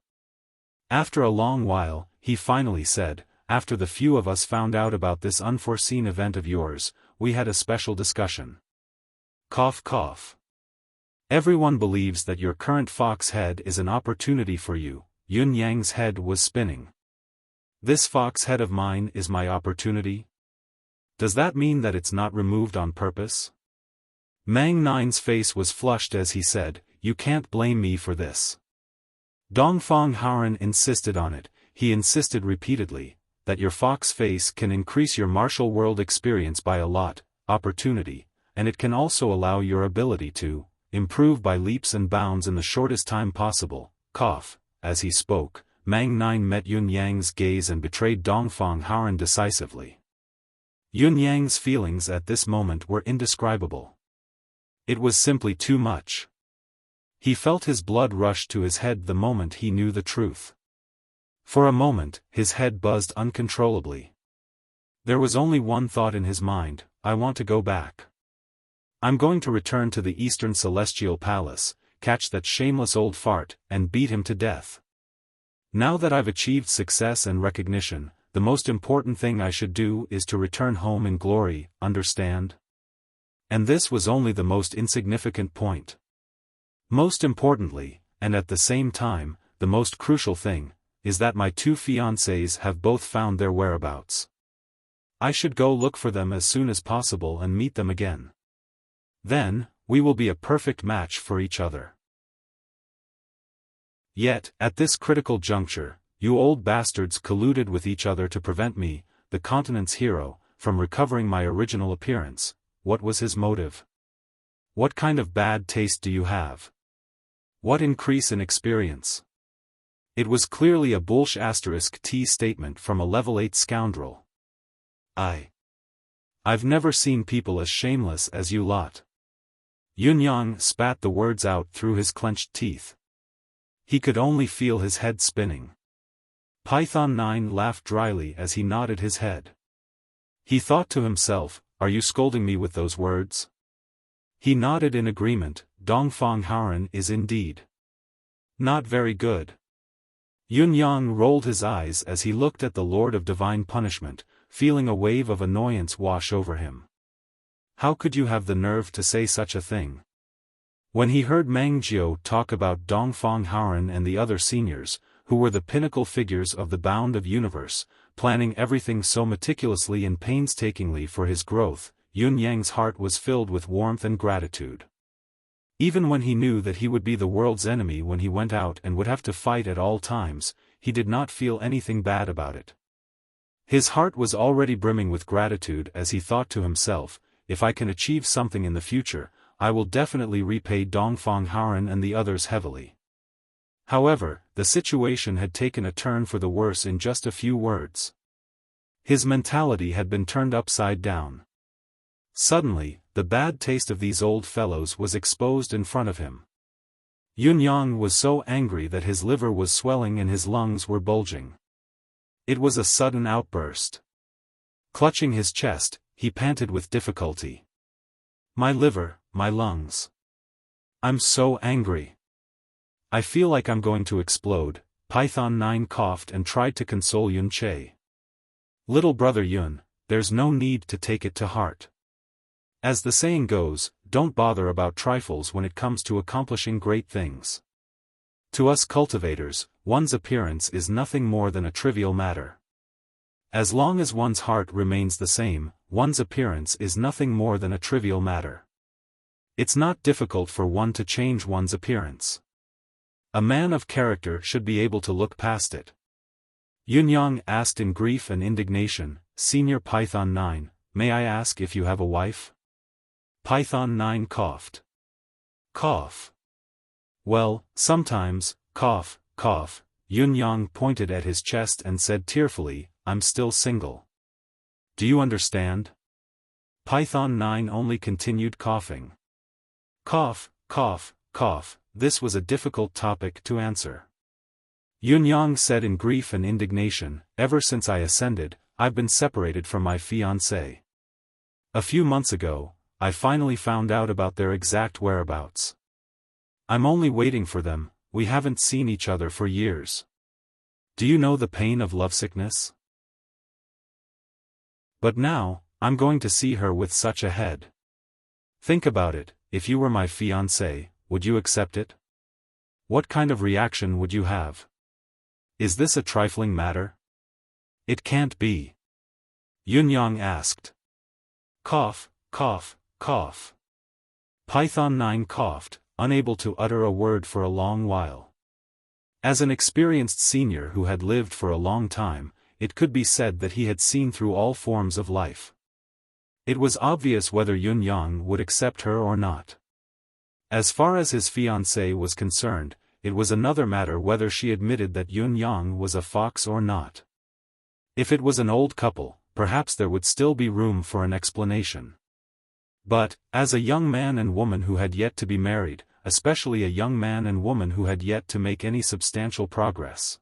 After a long while, he finally said, after the few of us found out about this unforeseen event of yours, we had a special discussion. Cough cough. Everyone believes that your current fox head is an opportunity for you. Yun Yang's head was spinning. This fox head of mine is my opportunity? Does that mean that it's not removed on purpose? Mang Nine's face was flushed as he said, you can't blame me for this. Dongfang Haoren insisted on it, he insisted repeatedly, that your fox face can increase your martial world experience by a lot, opportunity, and it can also allow your ability to improve by leaps and bounds in the shortest time possible. Cough. As he spoke, Mang Nine met Yun Yang's gaze and betrayed Dongfang Haoren decisively. Yun Yang's feelings at this moment were indescribable. It was simply too much. He felt his blood rush to his head the moment he knew the truth. For a moment, his head buzzed uncontrollably. There was only one thought in his mind, I want to go back. I'm going to return to the Eastern Celestial Palace, catch that shameless old fart, and beat him to death. Now that I've achieved success and recognition, the most important thing I should do is to return home in glory, understand? And this was only the most insignificant point. Most importantly, and at the same time, the most crucial thing, is that my two fiancés have both found their whereabouts. I should go look for them as soon as possible and meet them again. Then, we will be a perfect match for each other. Yet, at this critical juncture, you old bastards colluded with each other to prevent me, the continent's hero, from recovering my original appearance. What was his motive? What kind of bad taste do you have? What increase in experience? It was clearly a **T statement from a level 8 scoundrel. I've never seen people as shameless as you lot. Yunyang spat the words out through his clenched teeth. He could only feel his head spinning. Python 9 laughed dryly as he nodded his head. He thought to himself, are you scolding me with those words? He nodded in agreement, Dongfang Haoren is indeed not very good. Yunyang rolled his eyes as he looked at the Lord of Divine Punishment, feeling a wave of annoyance wash over him. How could you have the nerve to say such a thing? When he heard Meng Jiao talk about Dongfang Haoren and the other seniors, who were the pinnacle figures of the bound of universe, planning everything so meticulously and painstakingly for his growth, Yun Yang's heart was filled with warmth and gratitude. Even when he knew that he would be the world's enemy when he went out and would have to fight at all times, he did not feel anything bad about it. His heart was already brimming with gratitude as he thought to himself, if I can achieve something in the future, I will definitely repay Dongfang Haoren and the others heavily. However, the situation had taken a turn for the worse in just a few words. His mentality had been turned upside down. Suddenly, the bad taste of these old fellows was exposed in front of him. Yunyang was so angry that his liver was swelling and his lungs were bulging. It was a sudden outburst. Clutching his chest, he panted with difficulty. My liver, my lungs. I'm so angry. I feel like I'm going to explode. Python 9 coughed and tried to console Yun Che. Little brother Yun, there's no need to take it to heart. As the saying goes, don't bother about trifles when it comes to accomplishing great things. To us cultivators, one's appearance is nothing more than a trivial matter. As long as one's heart remains the same, one's appearance is nothing more than a trivial matter. It's not difficult for one to change one's appearance. A man of character should be able to look past it. Yunyang asked in grief and indignation, Senior Python 9, may I ask if you have a wife? Python 9 coughed. Cough. Well, sometimes, cough, cough, Yun-yang pointed at his chest and said tearfully, I'm still single. Do you understand? Python 9 only continued coughing. Cough, cough, cough, this was a difficult topic to answer. Yun-yang said in grief and indignation, ever since I ascended, I've been separated from my fiancée. A few months ago, I finally found out about their exact whereabouts. I'm only waiting for them, we haven't seen each other for years. Do you know the pain of lovesickness? But now, I'm going to see her with such a head. Think about it, if you were my fiancé, would you accept it? What kind of reaction would you have? Is this a trifling matter? It can't be. Yun-yang asked. Cough, cough, cough. Python 9 coughed, unable to utter a word for a long while. As an experienced senior who had lived for a long time, it could be said that he had seen through all forms of life. It was obvious whether Yun-yang would accept her or not. As far as his fiancée was concerned, it was another matter whether she admitted that Yun-yang was a fox or not. If it was an old couple, perhaps there would still be room for an explanation. But, as a young man and woman who had yet to be married, especially a young man and woman who had yet to make any substantial progress,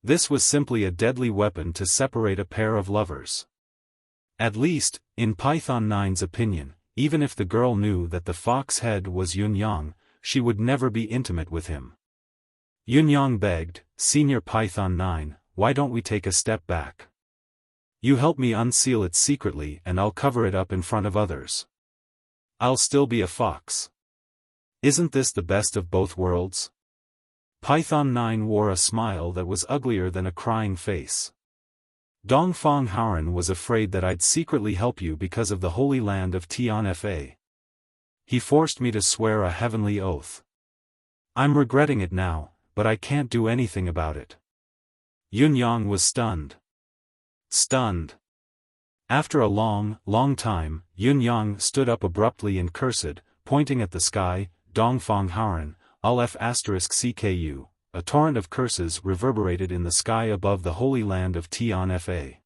this was simply a deadly weapon to separate a pair of lovers. At least, in Python 9's opinion, even if the girl knew that the fox head was Yun-yang, she would never be intimate with him. Yun-yang begged, Senior Python 9, why don't we take a step back? You help me unseal it secretly and I'll cover it up in front of others. I'll still be a fox. Isn't this the best of both worlds? Python 9 wore a smile that was uglier than a crying face. Dongfang Haoran was afraid that I'd secretly help you because of the holy land of Tianfa. He forced me to swear a heavenly oath. I'm regretting it now, but I can't do anything about it. Yun-yang was stunned. Stunned. After a long, long time, Yun-yang stood up abruptly and cursed, pointing at the sky, Dongfang Haoran, Aleph *CKU, a torrent of curses reverberated in the sky above the holy land of Tianfa.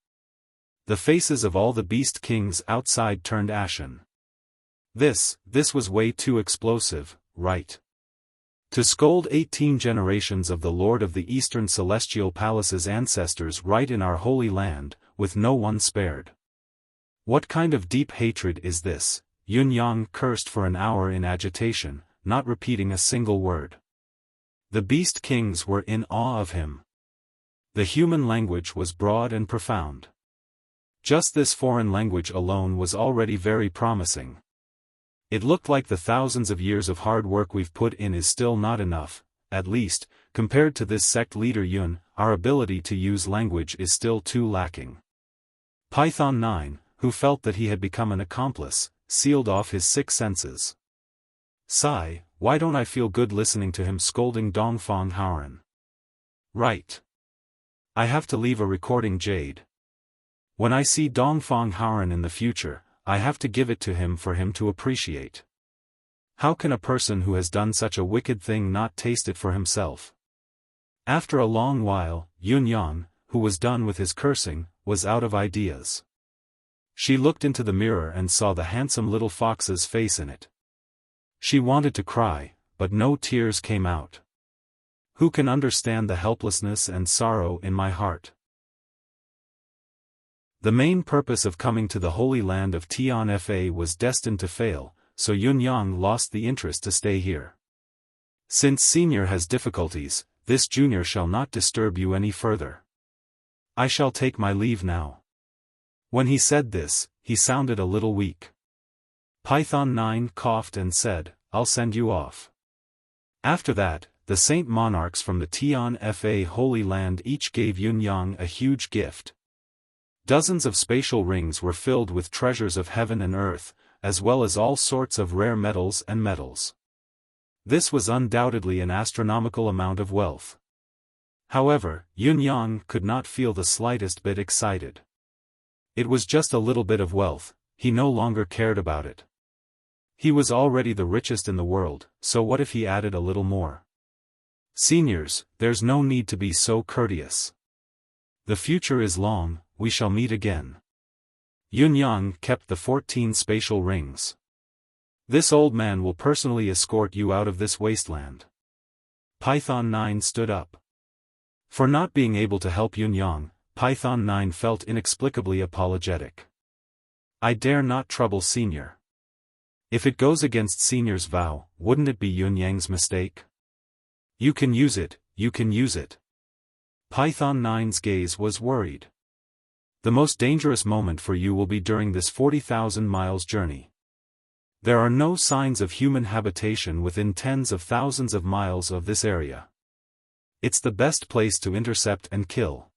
The faces of all the beast kings outside turned ashen. This was way too explosive, right? To scold 18 generations of the Lord of the Eastern Celestial Palace's ancestors right in our holy land, with no one spared. What kind of deep hatred is this? Yun-yang cursed for an hour in agitation, not repeating a single word. The beast kings were in awe of him. The human language was broad and profound. Just this foreign language alone was already very promising. It looked like the thousands of years of hard work we've put in is still not enough, at least, compared to this sect leader Yun, our ability to use language is still too lacking. Python 9, who felt that he had become an accomplice, sealed off his 6 senses. Sigh, why don't I feel good listening to him scolding Dongfang Haoran? Right. I have to leave a recording jade. When I see Dongfang Haoran in the future, I have to give it to him for him to appreciate. How can a person who has done such a wicked thing not taste it for himself? After a long while, Yun-yang, who was done with his cursing, was out of ideas. She looked into the mirror and saw the handsome little fox's face in it. She wanted to cry, but no tears came out. Who can understand the helplessness and sorrow in my heart? The main purpose of coming to the Holy Land of Tianfa was destined to fail, so Yun-yang lost the interest to stay here. Since Senior has difficulties, this Junior shall not disturb you any further. I shall take my leave now. When he said this, he sounded a little weak. Python 9 coughed and said, I'll send you off. After that, the Saint Monarchs from the Tianfa Holy Land each gave Yun-yang a huge gift. Dozens of spatial rings were filled with treasures of heaven and earth, as well as all sorts of rare metals and metals. This was undoubtedly an astronomical amount of wealth. However, Yun-yang could not feel the slightest bit excited. It was just a little bit of wealth, he no longer cared about it. He was already the richest in the world, so what if he added a little more? Seniors, there's no need to be so courteous. The future is long, we shall meet again. Yun-yang kept the 14 spatial rings. This old man will personally escort you out of this wasteland. Python 9 stood up. For not being able to help Yun-yang, Python 9 felt inexplicably apologetic. I dare not trouble Senior. If it goes against Senior's vow, wouldn't it be Yun-yang's mistake? You can use it, you can use it. Python 9's gaze was worried. The most dangerous moment for you will be during this 40,000 miles journey. There are no signs of human habitation within tens of thousands of miles of this area. It's the best place to intercept and kill.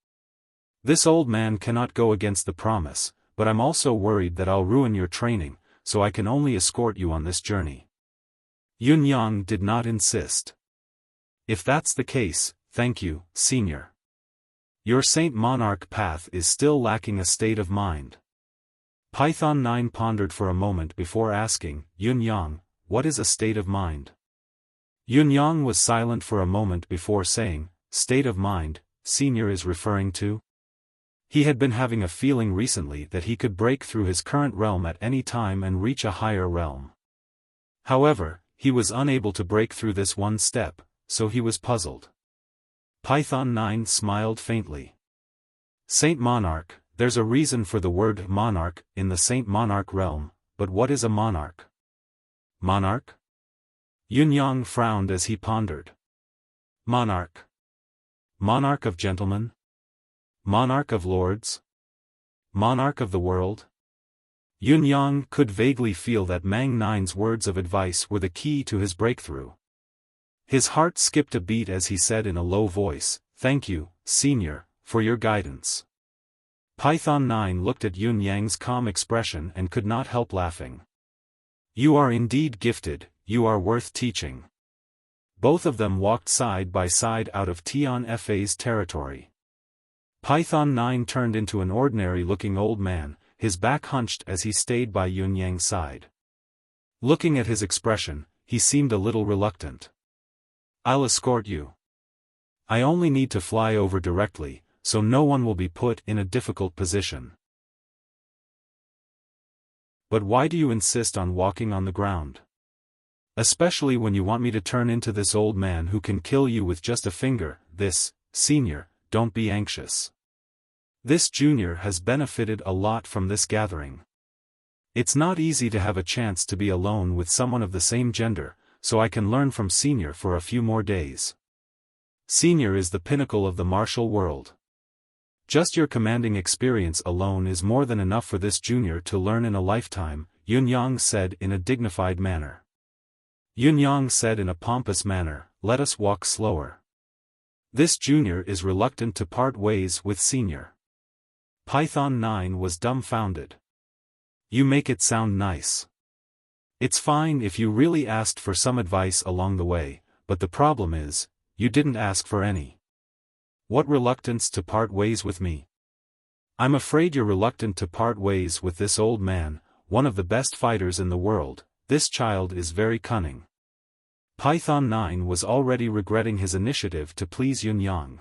This old man cannot go against the promise, but I'm also worried that I'll ruin your training, so I can only escort you on this journey. Yun-yang did not insist. If that's the case, thank you, Senior. Your Saint Monarch path is still lacking a state of mind. Python 9 pondered for a moment before asking, Yun-yang, what is a state of mind? Yun-yang was silent for a moment before saying, state of mind, Senior is referring to? He had been having a feeling recently that he could break through his current realm at any time and reach a higher realm. However, he was unable to break through this one step, so he was puzzled. Python 9 smiled faintly. Saint Monarch, there's a reason for the word monarch in the Saint Monarch realm, but what is a monarch? Monarch? Yun-yang frowned as he pondered. Monarch. Monarch of gentlemen? Monarch of lords? Monarch of the world? Yun-yang could vaguely feel that Mang 9's words of advice were the key to his breakthrough. His heart skipped a beat as he said in a low voice, thank you, Senior, for your guidance. Python 9 looked at Yun-yang's calm expression and could not help laughing. You are indeed gifted, you are worth teaching. Both of them walked side by side out of Tian Fa's territory. Python 9 turned into an ordinary-looking old man, his back hunched as he stayed by Yun-yang's side. Looking at his expression, he seemed a little reluctant. I'll escort you. I only need to fly over directly, so no one will be put in a difficult position. But why do you insist on walking on the ground? Especially when you want me to turn into this old man who can kill you with just a finger. This, Senior, don't be anxious. This junior has benefited a lot from this gathering. It's not easy to have a chance to be alone with someone of the same gender, so I can learn from Senior for a few more days. Senior is the pinnacle of the martial world. Just your commanding experience alone is more than enough for this junior to learn in a lifetime, Yun-yang said in a dignified manner. Yun-yang said in a pompous manner, let us walk slower. This junior is reluctant to part ways with Senior. Python 9 was dumbfounded. You make it sound nice. It's fine if you really asked for some advice along the way, but the problem is, you didn't ask for any. What reluctance to part ways with me? I'm afraid you're reluctant to part ways with this old man, one of the best fighters in the world. This child is very cunning. Python 9 was already regretting his initiative to please Yun-yang.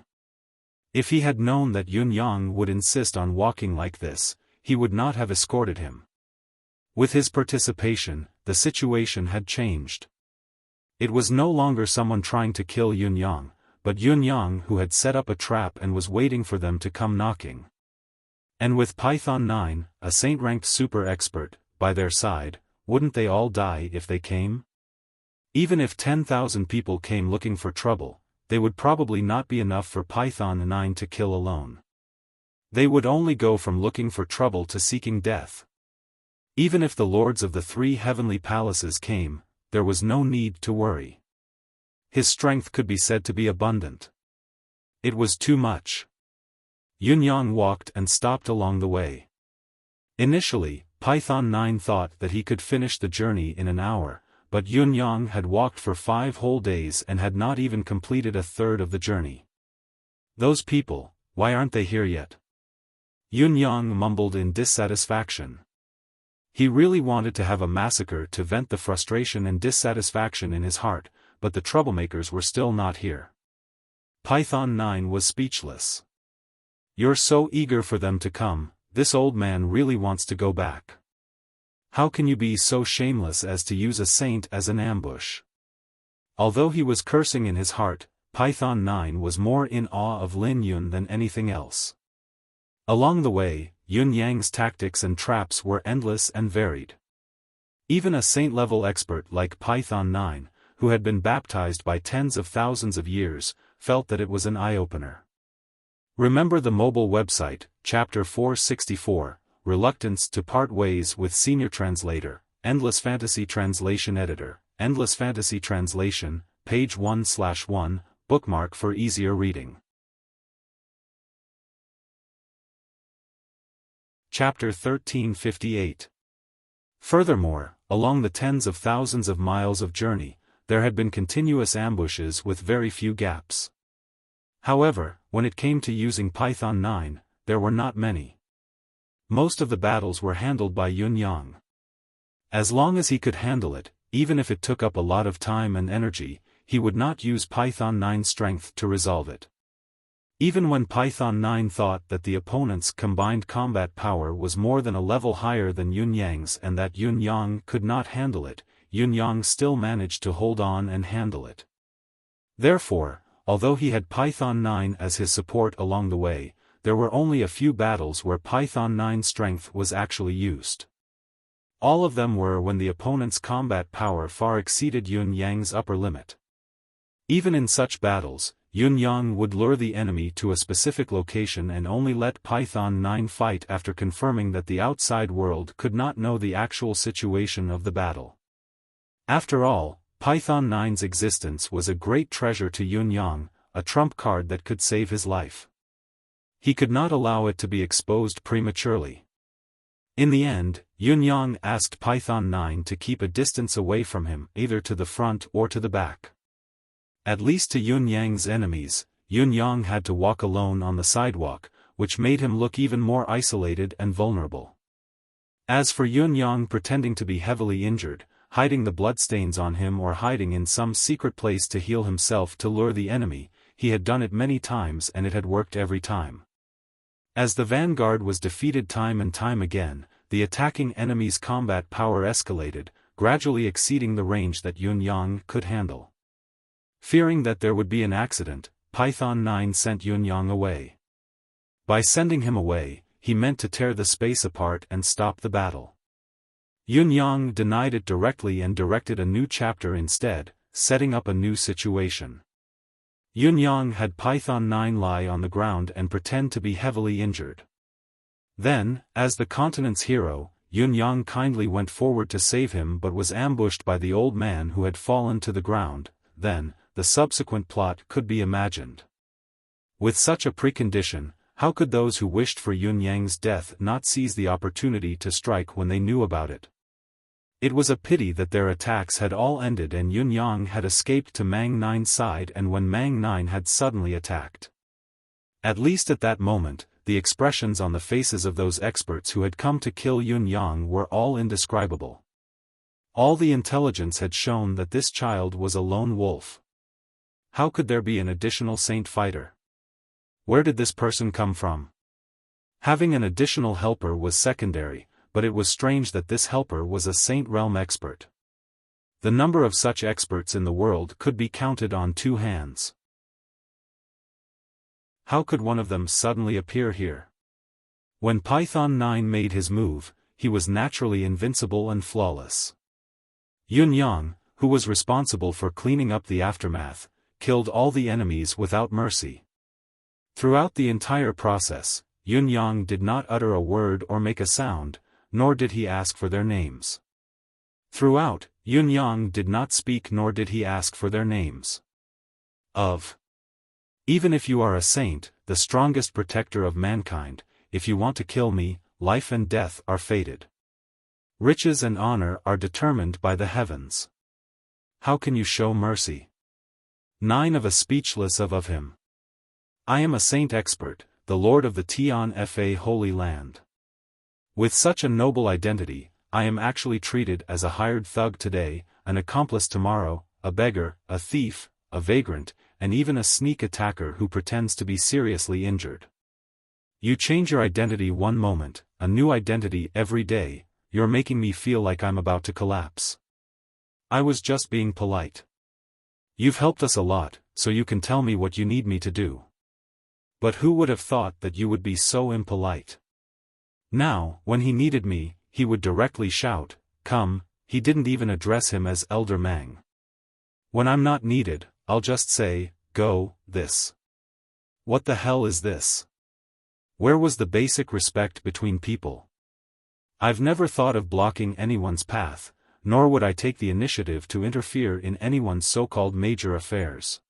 If he had known that Yun-yang would insist on walking like this, he would not have escorted him. With his participation, the situation had changed. It was no longer someone trying to kill Yun-yang, but Yun-yang who had set up a trap and was waiting for them to come knocking. And with Python 9, a saint-ranked super expert, by their side, wouldn't they all die if they came? Even if 10,000 people came looking for trouble, they would probably not be enough for Python 9 to kill alone. They would only go from looking for trouble to seeking death. Even if the lords of the 3 heavenly palaces came, there was no need to worry. His strength could be said to be abundant. It was too much. Yun-yang walked and stopped along the way. Initially, Python 9 thought that he could finish the journey in an hour, but Yun-yang had walked for 5 whole days and had not even completed a third of the journey. Those people, why aren't they here yet? Yun-yang mumbled in dissatisfaction. He really wanted to have a massacre to vent the frustration and dissatisfaction in his heart, but the troublemakers were still not here. Python 9 was speechless. "You're so eager for them to come, this old man really wants to go back. How can you be so shameless as to use a saint as an ambush?" Although he was cursing in his heart, Python 9 was more in awe of Lin Yun than anything else. Along the way, Yun Yang's tactics and traps were endless and varied. Even a saint-level expert like Python 9, who had been baptized by tens of thousands of years, felt that it was an eye-opener. Remember the mobile website, Chapter 464, Reluctance to Part Ways with Senior Translator, Endless Fantasy Translation Editor, Endless Fantasy Translation, page 1/1, bookmark for easier reading. Chapter 1358. Furthermore, along the tens of thousands of miles of journey, there had been continuous ambushes with very few gaps. However, when it came to using Python 9, there were not many. Most of the battles were handled by Yun Yang. As long as he could handle it, even if it took up a lot of time and energy, he would not use Python 9's strength to resolve it. Even when Python 9 thought that the opponent's combined combat power was more than a level higher than Yun Yang's and that Yun Yang could not handle it, Yun Yang still managed to hold on and handle it. Therefore, although he had Python 9 as his support along the way, there were only a few battles where Python 9's strength was actually used. All of them were when the opponent's combat power far exceeded Yun Yang's upper limit. Even in such battles, Yun Yang would lure the enemy to a specific location and only let Python 9 fight after confirming that the outside world could not know the actual situation of the battle. After all, Python 9's existence was a great treasure to Yun Yang, a trump card that could save his life. He could not allow it to be exposed prematurely. In the end, Yun Yang asked Python 9 to keep a distance away from him, either to the front or to the back. At least to Yun Yang's enemies, Yun Yang had to walk alone on the sidewalk, which made him look even more isolated and vulnerable. As for Yun Yang pretending to be heavily injured, hiding the bloodstains on him or hiding in some secret place to heal himself to lure the enemy, he had done it many times and it had worked every time. As the vanguard was defeated time and time again, the attacking enemy's combat power escalated, gradually exceeding the range that Yun Yang could handle. Fearing that there would be an accident, Python 9 sent Yun Yang away. By sending him away, he meant to tear the space apart and stop the battle. Yun Yang denied it directly and directed a new chapter instead, setting up a new situation. Yun Yang had Python 9 lie on the ground and pretend to be heavily injured. Then, as the continent's hero, Yun Yang kindly went forward to save him but was ambushed by the old man who had fallen to the ground. Then, the subsequent plot could be imagined. With such a precondition, how could those who wished for Yun Yang's death not seize the opportunity to strike when they knew about it? It was a pity that their attacks had all ended and Yun Yang had escaped to Mang Nine's side and when Mang Nine had suddenly attacked. At least at that moment, the expressions on the faces of those experts who had come to kill Yun Yang were all indescribable. All the intelligence had shown that this child was a lone wolf. How could there be an additional saint fighter? Where did this person come from? Having an additional helper was secondary, but it was strange that this helper was a saint realm expert. The number of such experts in the world could be counted on two hands. How could one of them suddenly appear here? When Python 9 made his move, he was naturally invincible and flawless. Yun Yang, who was responsible for cleaning up the aftermath, killed all the enemies without mercy. Throughout the entire process, Yun Yang did not utter a word or make a sound, nor did he ask for their names. Throughout, Yun Yang did not speak nor did he ask for their names. Even if you are a saint, the strongest protector of mankind, if you want to kill me, life and death are fated. Riches and honor are determined by the heavens. How can you show mercy? 9 of a speechless of him. I am a saint expert, the lord of the Tian Fa Holy Land. With such a noble identity, I am actually treated as a hired thug today, an accomplice tomorrow, a beggar, a thief, a vagrant, and even a sneak attacker who pretends to be seriously injured. You change your identity one moment, a new identity every day. You're making me feel like I'm about to collapse. I was just being polite. You've helped us a lot, so you can tell me what you need me to do. But who would have thought that you would be so impolite? Now, when he needed me, he would directly shout, "Come." He didn't even address him as Elder Mang. When I'm not needed, I'll just say, "Go, this." What the hell is this? Where was the basic respect between people? I've never thought of blocking anyone's path, nor would I take the initiative to interfere in anyone's so-called major affairs.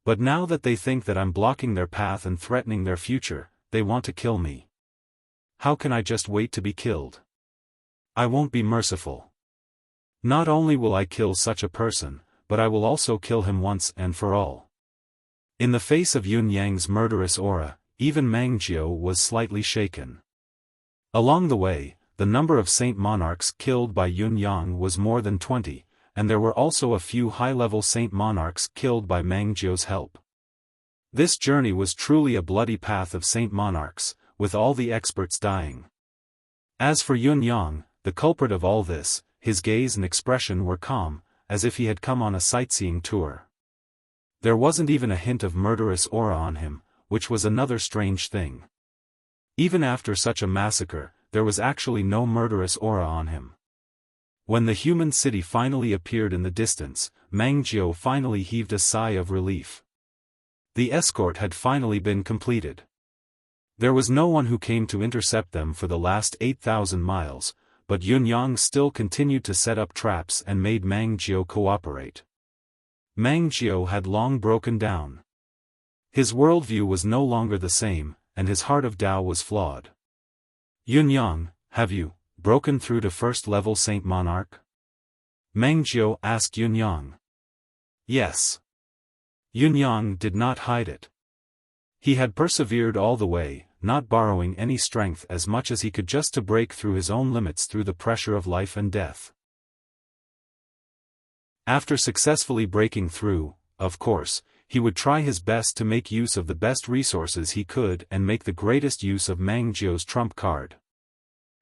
But now that they think that I'm blocking their path and threatening their future, they want to kill me. How can I just wait to be killed? I won't be merciful. Not only will I kill such a person, but I will also kill him once and for all. In the face of Yun Yang's murderous aura, even Mang Jiao was slightly shaken. Along the way, the number of Saint Monarchs killed by Yun Yang was more than 20, and there were also a few high-level Saint Monarchs killed by Mang Jiao's help. This journey was truly a bloody path of Saint Monarchs, with all the experts dying. As for Yun Yang, the culprit of all this, his gaze and expression were calm, as if he had come on a sightseeing tour. There wasn't even a hint of murderous aura on him, which was another strange thing. Even after such a massacre, there was actually no murderous aura on him. When the human city finally appeared in the distance, Mang Jiao finally heaved a sigh of relief. The escort had finally been completed. There was no one who came to intercept them for the last 8,000 miles, but Yun Yang still continued to set up traps and made Mang Jiao cooperate. Mang Jiao had long broken down. His worldview was no longer the same, and his heart of Tao was flawed. Yun Yang, have you broken through to first-level Saint Monarch? Mang Jiao asked Yun Yang. Yes. Yun Yang did not hide it. He had persevered all the way, not borrowing any strength as much as he could just to break through his own limits through the pressure of life and death. After successfully breaking through, of course, he would try his best to make use of the best resources he could and make the greatest use of Mang Jiao's trump card.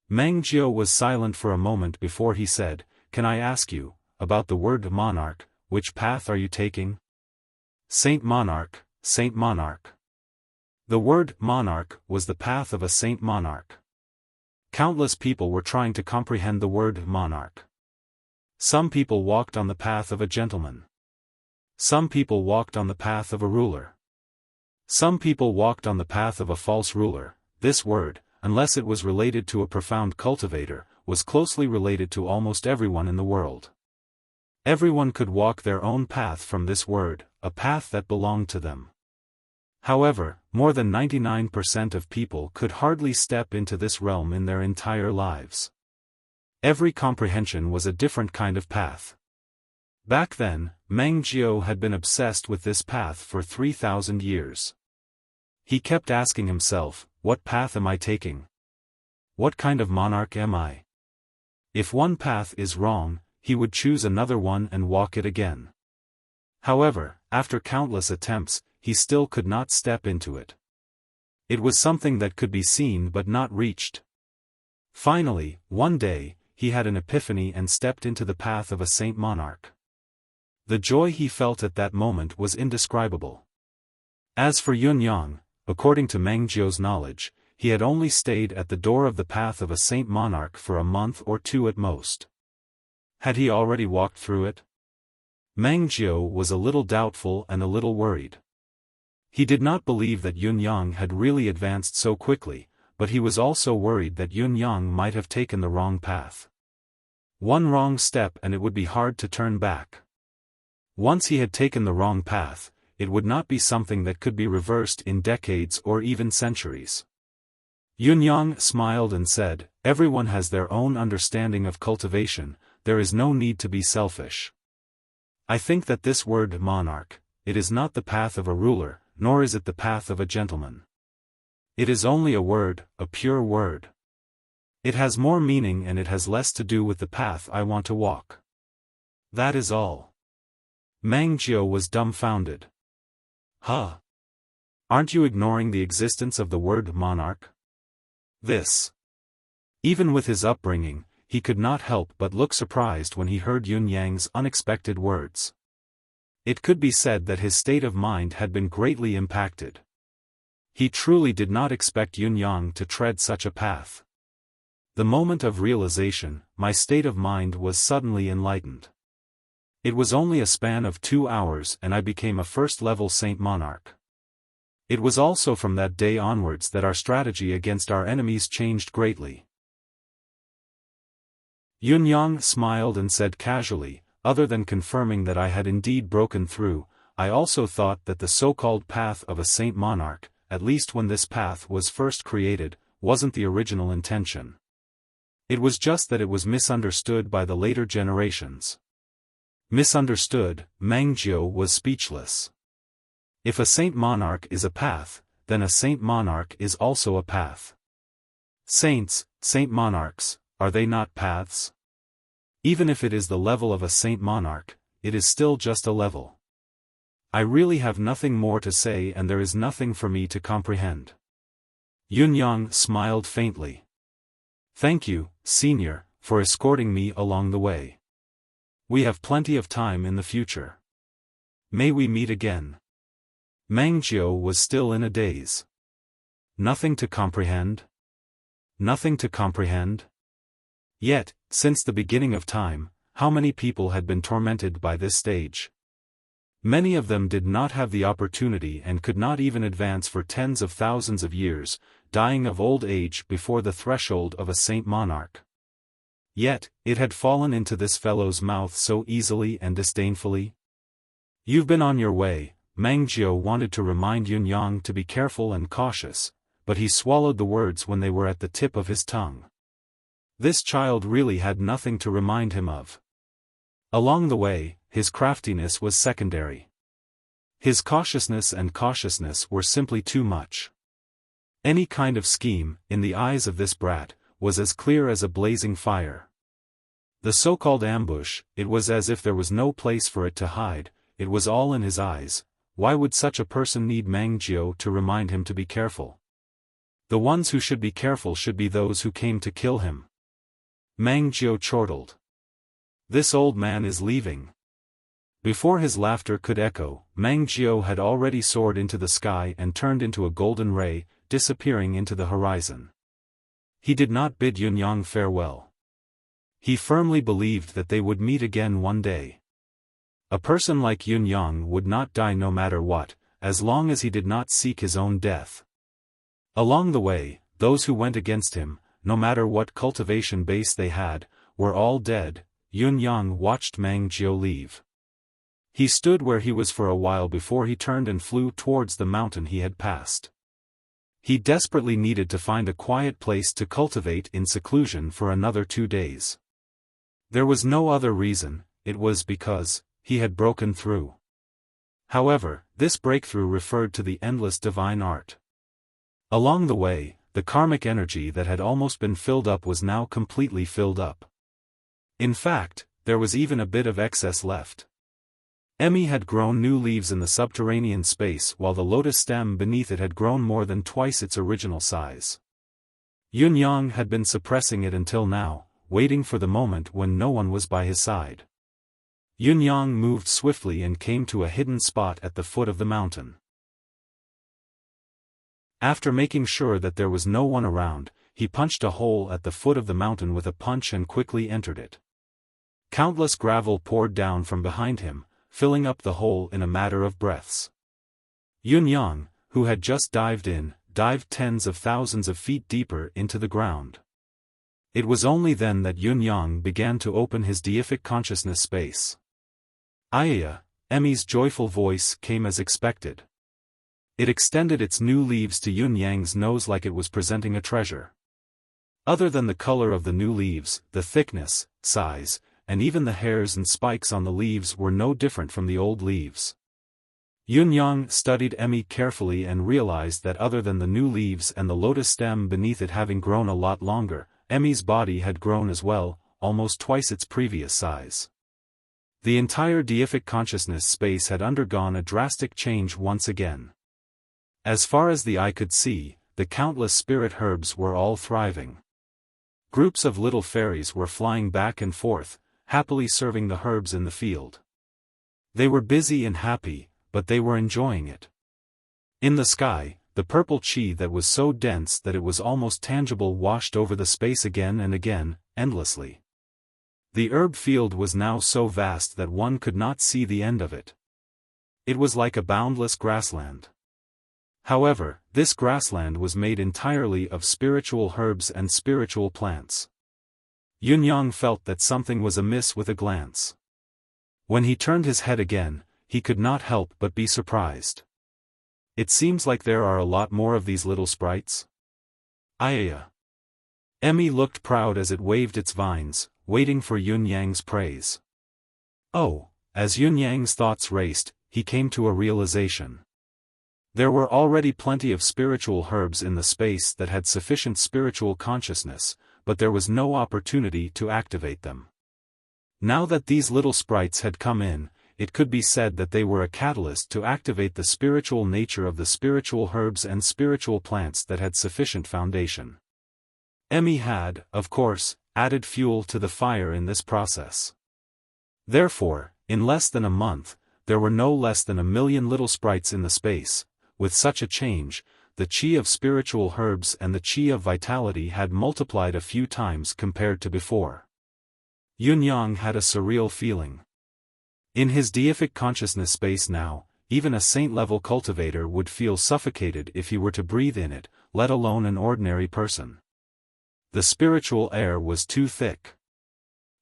Mang Jiao was silent for a moment before he said, "Can I ask you, about the word monarch, which path are you taking?" Saint Monarch, Saint Monarch. The word monarch was the path of a Saint Monarch. Countless people were trying to comprehend the word monarch. Some people walked on the path of a gentleman. Some people walked on the path of a ruler. Some people walked on the path of a false ruler. This word, unless it was related to a profound cultivator, was closely related to almost everyone in the world. Everyone could walk their own path from this word, a path that belonged to them. However, more than 99% of people could hardly step into this realm in their entire lives. Every comprehension was a different kind of path. Back then, Mang Jiao had been obsessed with this path for 3,000 years. He kept asking himself, what path am I taking? What kind of monarch am I? If one path is wrong, he would choose another one and walk it again. However, after countless attempts, he still could not step into it. It was something that could be seen but not reached. Finally, one day, he had an epiphany and stepped into the path of a Saint Monarch. The joy he felt at that moment was indescribable. As for Yun Yang, according to Mang Jiao's knowledge, he had only stayed at the door of the path of a Saint Monarch for a month or two at most. Had he already walked through it? Mang Jiao was a little doubtful and a little worried. He did not believe that Yun Yang had really advanced so quickly, but he was also worried that Yun Yang might have taken the wrong path. One wrong step and it would be hard to turn back. Once he had taken the wrong path, it would not be something that could be reversed in decades or even centuries. Yun Yang smiled and said, "Everyone has their own understanding of cultivation, there is no need to be selfish. I think that this word monarch, it is not the path of a ruler, nor is it the path of a gentleman. It is only a word, a pure word. It has more meaning and it has less to do with the path I want to walk. That is all." Mang Jiao was dumbfounded. Huh? Aren't you ignoring the existence of the word monarch? This. Even with his upbringing, he could not help but look surprised when he heard Yun Yang's unexpected words. It could be said that his state of mind had been greatly impacted. He truly did not expect Yun Yang to tread such a path. The moment of realization, my state of mind was suddenly enlightened. It was only a span of 2 hours and I became a first-level Saint Monarch. It was also from that day onwards that our strategy against our enemies changed greatly. Yun Yang smiled and said casually, other than confirming that I had indeed broken through, I also thought that the so-called path of a Saint Monarch, at least when this path was first created, wasn't the original intention. It was just that it was misunderstood by the later generations. Misunderstood, Mangjiu was speechless. If a Saint Monarch is a path, then a Saint Monarch is also a path. Saints, Saint Monarchs, are they not paths? Even if it is the level of a Saint Monarch, it is still just a level. I really have nothing more to say and there is nothing for me to comprehend. Yun Yang smiled faintly. Thank you, Senior, for escorting me along the way. We have plenty of time in the future. May we meet again. Mangjiu was still in a daze. Nothing to comprehend? Nothing to comprehend? Yet, since the beginning of time, how many people had been tormented by this stage? Many of them did not have the opportunity and could not even advance for tens of thousands of years, dying of old age before the threshold of a Saint Monarch. Yet, it had fallen into this fellow's mouth so easily and disdainfully. You've been on your way. Mangjiu wanted to remind Yun Yang to be careful and cautious, but he swallowed the words when they were at the tip of his tongue. This child really had nothing to remind him of. Along the way, his craftiness was secondary. His cautiousness were simply too much. Any kind of scheme, in the eyes of this brat, was as clear as a blazing fire. The so-called ambush, it was as if there was no place for it to hide, it was all in his eyes. Why would such a person need Mangjiu to remind him to be careful? The ones who should be careful should be those who came to kill him. Mangjiu chortled. This old man is leaving. Before his laughter could echo, Mangjiu had already soared into the sky and turned into a golden ray, disappearing into the horizon. He did not bid Yun Yang farewell. He firmly believed that they would meet again one day. A person like Yun Yang would not die no matter what, as long as he did not seek his own death. Along the way, those who went against him, no matter what cultivation base they had, were all dead. Yun Yang watched Mangjiu leave. He stood where he was for a while before he turned and flew towards the mountain he had passed. He desperately needed to find a quiet place to cultivate in seclusion for another 2 days. There was no other reason, it was because he had broken through. However, this breakthrough referred to the endless divine art. Along the way, the karmic energy that had almost been filled up was now completely filled up. In fact, there was even a bit of excess left. Emmy had grown new leaves in the subterranean space while the lotus stem beneath it had grown more than twice its original size. Yun Yang had been suppressing it until now, waiting for the moment when no one was by his side. Yun Yang moved swiftly and came to a hidden spot at the foot of the mountain. After making sure that there was no one around, he punched a hole at the foot of the mountain with a punch and quickly entered it. Countless gravel poured down from behind him, filling up the hole in a matter of breaths. Yun Yang, who had just dived in, dived tens of thousands of feet deeper into the ground. It was only then that Yun Yang began to open his deific consciousness space. Ayaya, Emmy's joyful voice came as expected. It extended its new leaves to Yun Yang's nose like it was presenting a treasure. Other than the color of the new leaves, the thickness, size, and even the hairs and spikes on the leaves were no different from the old leaves. Yun Yang studied Emmy carefully and realized that other than the new leaves and the lotus stem beneath it having grown a lot longer, Emmy's body had grown as well, almost twice its previous size. The entire deific consciousness space had undergone a drastic change once again. As far as the eye could see, the countless spirit herbs were all thriving. Groups of little fairies were flying back and forth, happily serving the herbs in the field. They were busy and happy, but they were enjoying it. In the sky, the purple chi that was so dense that it was almost tangible washed over the space again and again, endlessly. The herb field was now so vast that one could not see the end of it. It was like a boundless grassland. However, this grassland was made entirely of spiritual herbs and spiritual plants. Yun-yang felt that something was amiss with a glance. When he turned his head again, he could not help but be surprised. It seems like there are a lot more of these little sprites. Ayaya. Emmy looked proud as it waved its vines, waiting for Yun-yang's praise. Oh, as Yun-yang's thoughts raced, he came to a realization. There were already plenty of spiritual herbs in the space that had sufficient spiritual consciousness, but there was no opportunity to activate them. Now that these little sprites had come in, it could be said that they were a catalyst to activate the spiritual nature of the spiritual herbs and spiritual plants that had sufficient foundation. Emmy had, of course, added fuel to the fire in this process. Therefore, in less than a month, there were no less than 1 million little sprites in the space. With such a change, the chi of spiritual herbs and the chi of vitality had multiplied a few times compared to before. Yun-yang had a surreal feeling. In his deific consciousness space now, even a saint-level cultivator would feel suffocated if he were to breathe in it, let alone an ordinary person. The spiritual air was too thick.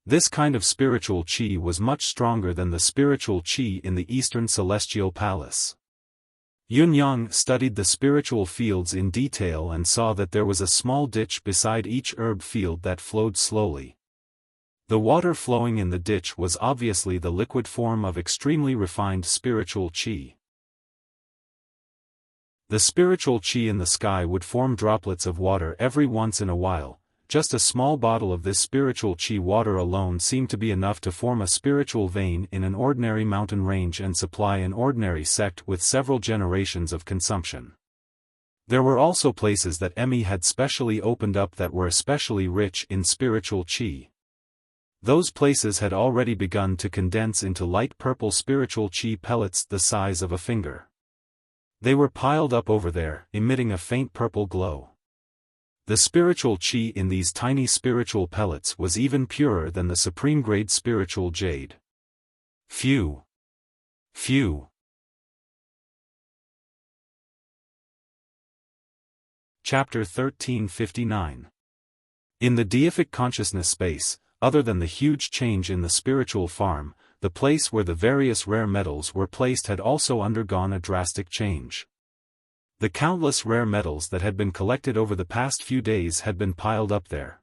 This kind of spiritual chi was much stronger than the spiritual chi in the Eastern Celestial Palace. Yun-yang studied the spiritual fields in detail and saw that there was a small ditch beside each herb field that flowed slowly. The water flowing in the ditch was obviously the liquid form of extremely refined spiritual chi. The spiritual chi in the sky would form droplets of water every once in a while. Just a small bottle of this spiritual chi water alone seemed to be enough to form a spiritual vein in an ordinary mountain range and supply an ordinary sect with several generations of consumption. There were also places that Emmy had specially opened up that were especially rich in spiritual chi. Those places had already begun to condense into light purple spiritual chi pellets the size of a finger. They were piled up over there, emitting a faint purple glow. The spiritual chi in these tiny spiritual pellets was even purer than the supreme-grade spiritual jade. Phew! Phew! Chapter 1359. In the deific consciousness space, other than the huge change in the spiritual farm, the place where the various rare metals were placed had also undergone a drastic change. The countless rare metals that had been collected over the past few days had been piled up there.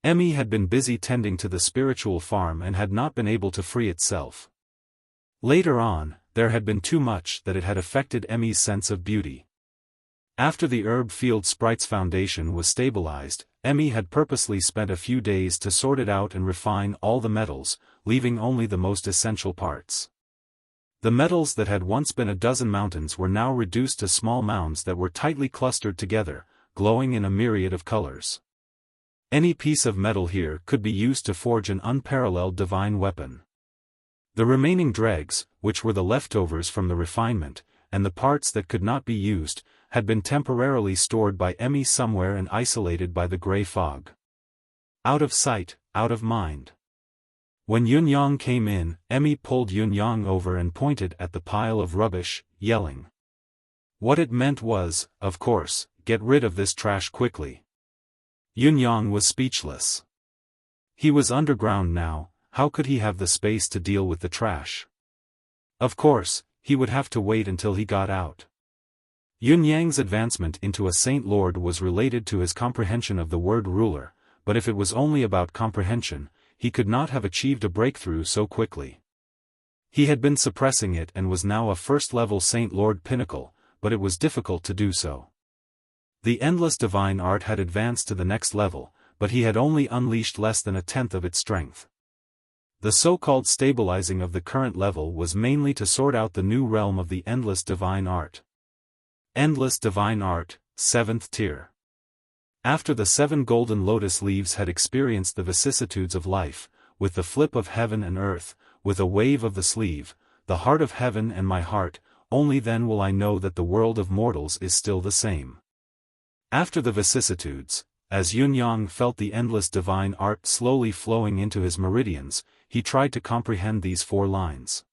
Emmy had been busy tending to the spiritual farm and had not been able to free itself. Later on, there had been too much that it had affected Emmy's sense of beauty. After the herb field sprite's foundation was stabilized, Emmy had purposely spent a few days to sort it out and refine all the metals, leaving only the most essential parts. The metals that had once been a dozen mountains were now reduced to small mounds that were tightly clustered together, glowing in a myriad of colors. Any piece of metal here could be used to forge an unparalleled divine weapon. The remaining dregs, which were the leftovers from the refinement, and the parts that could not be used, had been temporarily stored by Emmy somewhere and isolated by the gray fog. Out of sight, out of mind. When Yun-yang came in, Emmy pulled Yun-yang over and pointed at the pile of rubbish, yelling. What it meant was, of course, get rid of this trash quickly. Yun-yang was speechless. He was underground now, how could he have the space to deal with the trash? Of course, he would have to wait until he got out. Yun-yang's advancement into a Saint Lord was related to his comprehension of the word ruler, but if it was only about comprehension, he could not have achieved a breakthrough so quickly. He had been suppressing it and was now a first-level Saint Lord pinnacle, but it was difficult to do so. The endless divine art had advanced to the next level, but he had only unleashed less than 1/10 of its strength. The so-called stabilizing of the current level was mainly to sort out the new realm of the Endless Divine Art. Endless Divine Art, 7th tier. After the 7 golden lotus leaves had experienced the vicissitudes of life, with the flip of heaven and earth, with a wave of the sleeve, the heart of heaven and my heart, only then will I know that the world of mortals is still the same. After the vicissitudes, as Yun-Yang felt the endless divine art slowly flowing into his meridians, he tried to comprehend these 4 lines.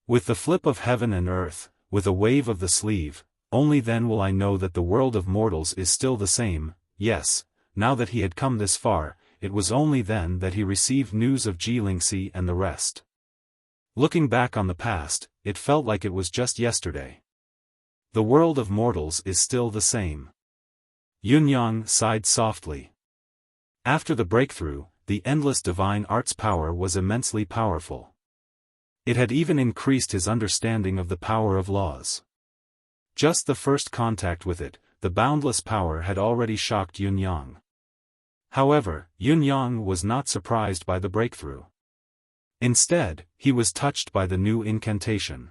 With the flip of heaven and earth, with a wave of the sleeve, only then will I know that the world of mortals is still the same. Yes, now that he had come this far, it was only then that he received news of Jilingxi and the rest. Looking back on the past, it felt like it was just yesterday. The world of mortals is still the same. Yun-Yang sighed softly. After the breakthrough, the endless divine art's power was immensely powerful. It had even increased his understanding of the power of laws. Just the first contact with it, the boundless power had already shocked Yun-Yang. However, Yun-Yang was not surprised by the breakthrough. Instead, he was touched by the new incantation.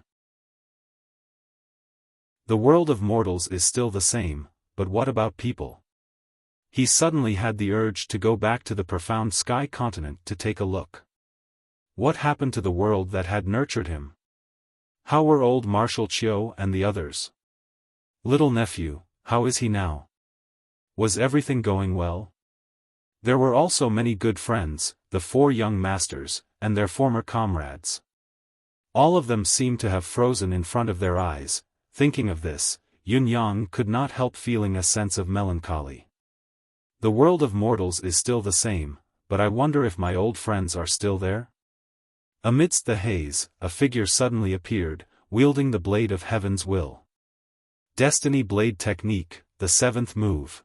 The world of mortals is still the same, but what about people? He suddenly had the urge to go back to the profound sky continent to take a look. What happened to the world that had nurtured him? How were old Marshal Chiu and the others? Little nephew, how is he now? Was everything going well? There were also many good friends, the 4 young masters, and their former comrades. All of them seemed to have frozen in front of their eyes. Thinking of this, Yun-Yang could not help feeling a sense of melancholy. The world of mortals is still the same, but I wonder if my old friends are still there? Amidst the haze, a figure suddenly appeared, wielding the blade of heaven's will. Destiny Blade Technique, the 7th move.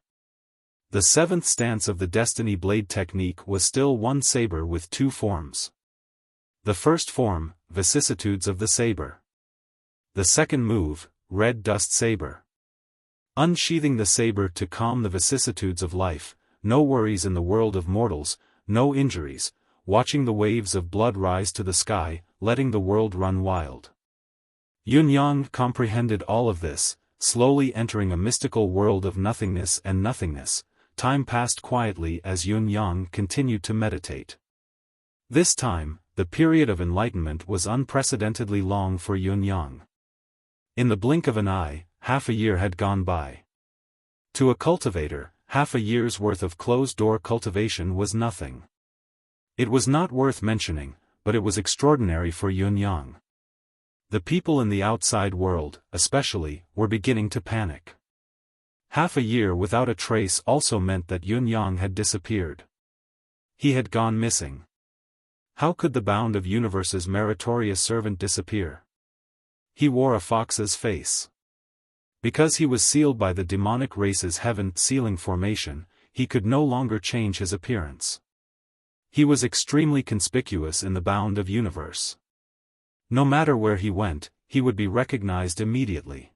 The 7th stance of the Destiny Blade Technique was still one saber with 2 forms. The first form, Vicissitudes of the Saber. The second move, Red Dust Saber. Unsheathing the saber to calm the vicissitudes of life, no worries in the world of mortals, no injuries, watching the waves of blood rise to the sky, letting the world run wild. Yun-Yang comprehended all of this, slowly entering a mystical world of nothingness and nothingness. Time passed quietly as Yun-Yang continued to meditate. This time, the period of enlightenment was unprecedentedly long for Yun-Yang. In the blink of an eye, half a year had gone by. To a cultivator, half a year's worth of closed-door cultivation was nothing. It was not worth mentioning, but it was extraordinary for Yun-Yang. The people in the outside world, especially, were beginning to panic. Half a year without a trace also meant that Yun-Yang had disappeared. He had gone missing. How could the bound of universe's meritorious servant disappear? He wore a fox's face. Because he was sealed by the demonic race's heaven-sealing formation, he could no longer change his appearance. He was extremely conspicuous in the bound of universe. No matter where he went, he would be recognized immediately.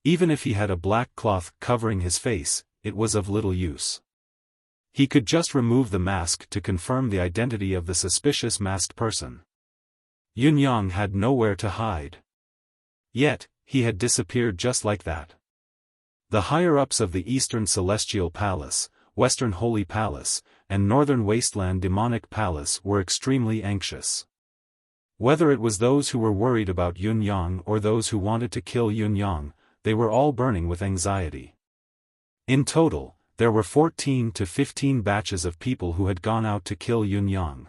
Even if he had a black cloth covering his face, it was of little use. He could just remove the mask to confirm the identity of the suspicious masked person. Yun-Yang had nowhere to hide. Yet, he had disappeared just like that. The higher-ups of the Eastern Celestial Palace, Western Holy Palace, and Northern Wasteland Demonic Palace were extremely anxious. Whether it was those who were worried about Yun-Yang or those who wanted to kill Yun-Yang, they were all burning with anxiety. In total, there were 14 to 15 batches of people who had gone out to kill Yun-Yang.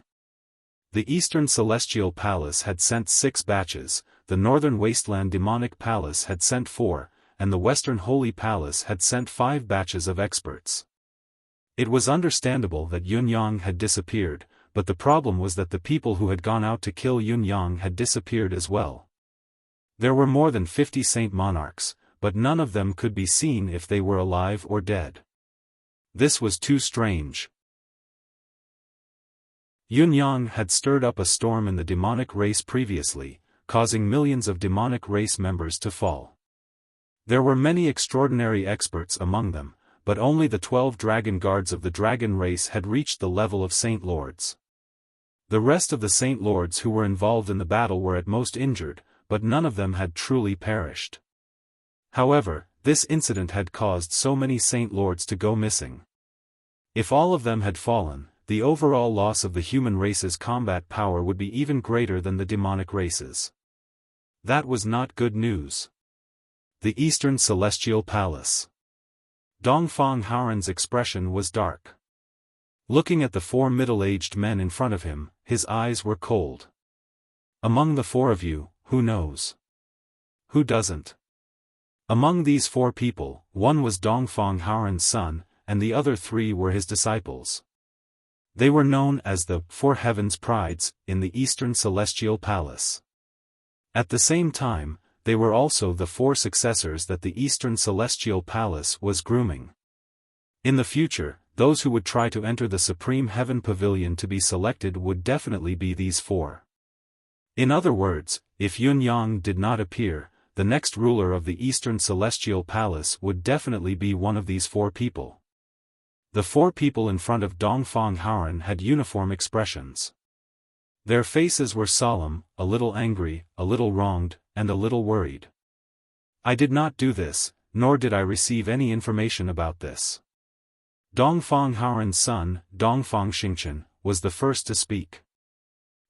The Eastern Celestial Palace had sent 6 batches, the Northern Wasteland Demonic Palace had sent 4, and the Western Holy Palace had sent 5 batches of experts. It was understandable that Yun-Yang had disappeared, but the problem was that the people who had gone out to kill Yun-Yang had disappeared as well. There were more than 50 Saint Monarchs, but none of them could be seen if they were alive or dead. This was too strange. Yun-Yang had stirred up a storm in the demonic race previously, causing millions of demonic race members to fall. There were many extraordinary experts among them, but only the 12 dragon guards of the dragon race had reached the level of Saint Lords. The rest of the Saint Lords who were involved in the battle were at most injured, but none of them had truly perished. However, this incident had caused so many Saint Lords to go missing. If all of them had fallen, the overall loss of the human race's combat power would be even greater than the demonic races. That was not good news. The Eastern Celestial Palace. Dongfang Haoran's expression was dark. Looking at the four middle-aged men in front of him, his eyes were cold. Among the four of you, who knows? Who doesn't? Among these four people, one was Dongfang Haoran's son, and the other three were his disciples. They were known as the Four Heavens Prides in the Eastern Celestial Palace. At the same time, they were also the four successors that the Eastern Celestial Palace was grooming. In the future, those who would try to enter the Supreme Heaven Pavilion to be selected would definitely be these four. In other words, if Yunyang did not appear, the next ruler of the Eastern Celestial Palace would definitely be one of these four people. The four people in front of Dongfang Haoran had uniform expressions. Their faces were solemn, a little angry, a little wronged, and a little worried. I did not do this, nor did I receive any information about this. Dongfang Haoran's son, Dongfang Xingchen, was the first to speak.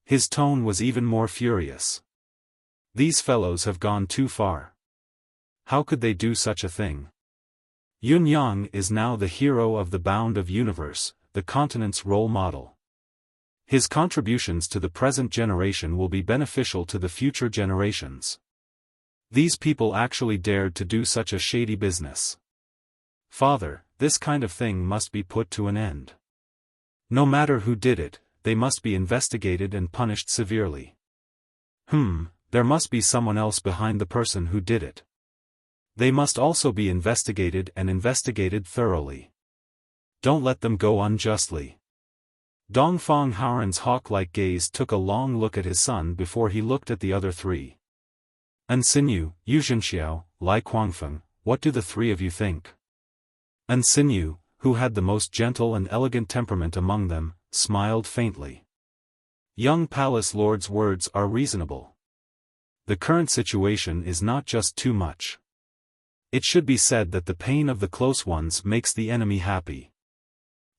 His tone was even more furious. These fellows have gone too far. How could they do such a thing? Yunyang is now the hero of the Bound of Universe, the continent's role model. His contributions to the present generation will be beneficial to the future generations. These people actually dared to do such a shady business. Father, this kind of thing must be put to an end. No matter who did it, they must be investigated and punished severely. There must be someone else behind the person who did it. They must also be investigated and investigated thoroughly. Don't let them go unjustly. Dongfang Haoran's hawk-like gaze took a long look at his son before he looked at the other three. Anxinyu, Yu Zhenxiao, Lai Quangfeng, what do the three of you think? Anxinyu, who had the most gentle and elegant temperament among them, smiled faintly. Young Palace Lord's words are reasonable. The current situation is not just too much. It should be said that the pain of the close ones makes the enemy happy.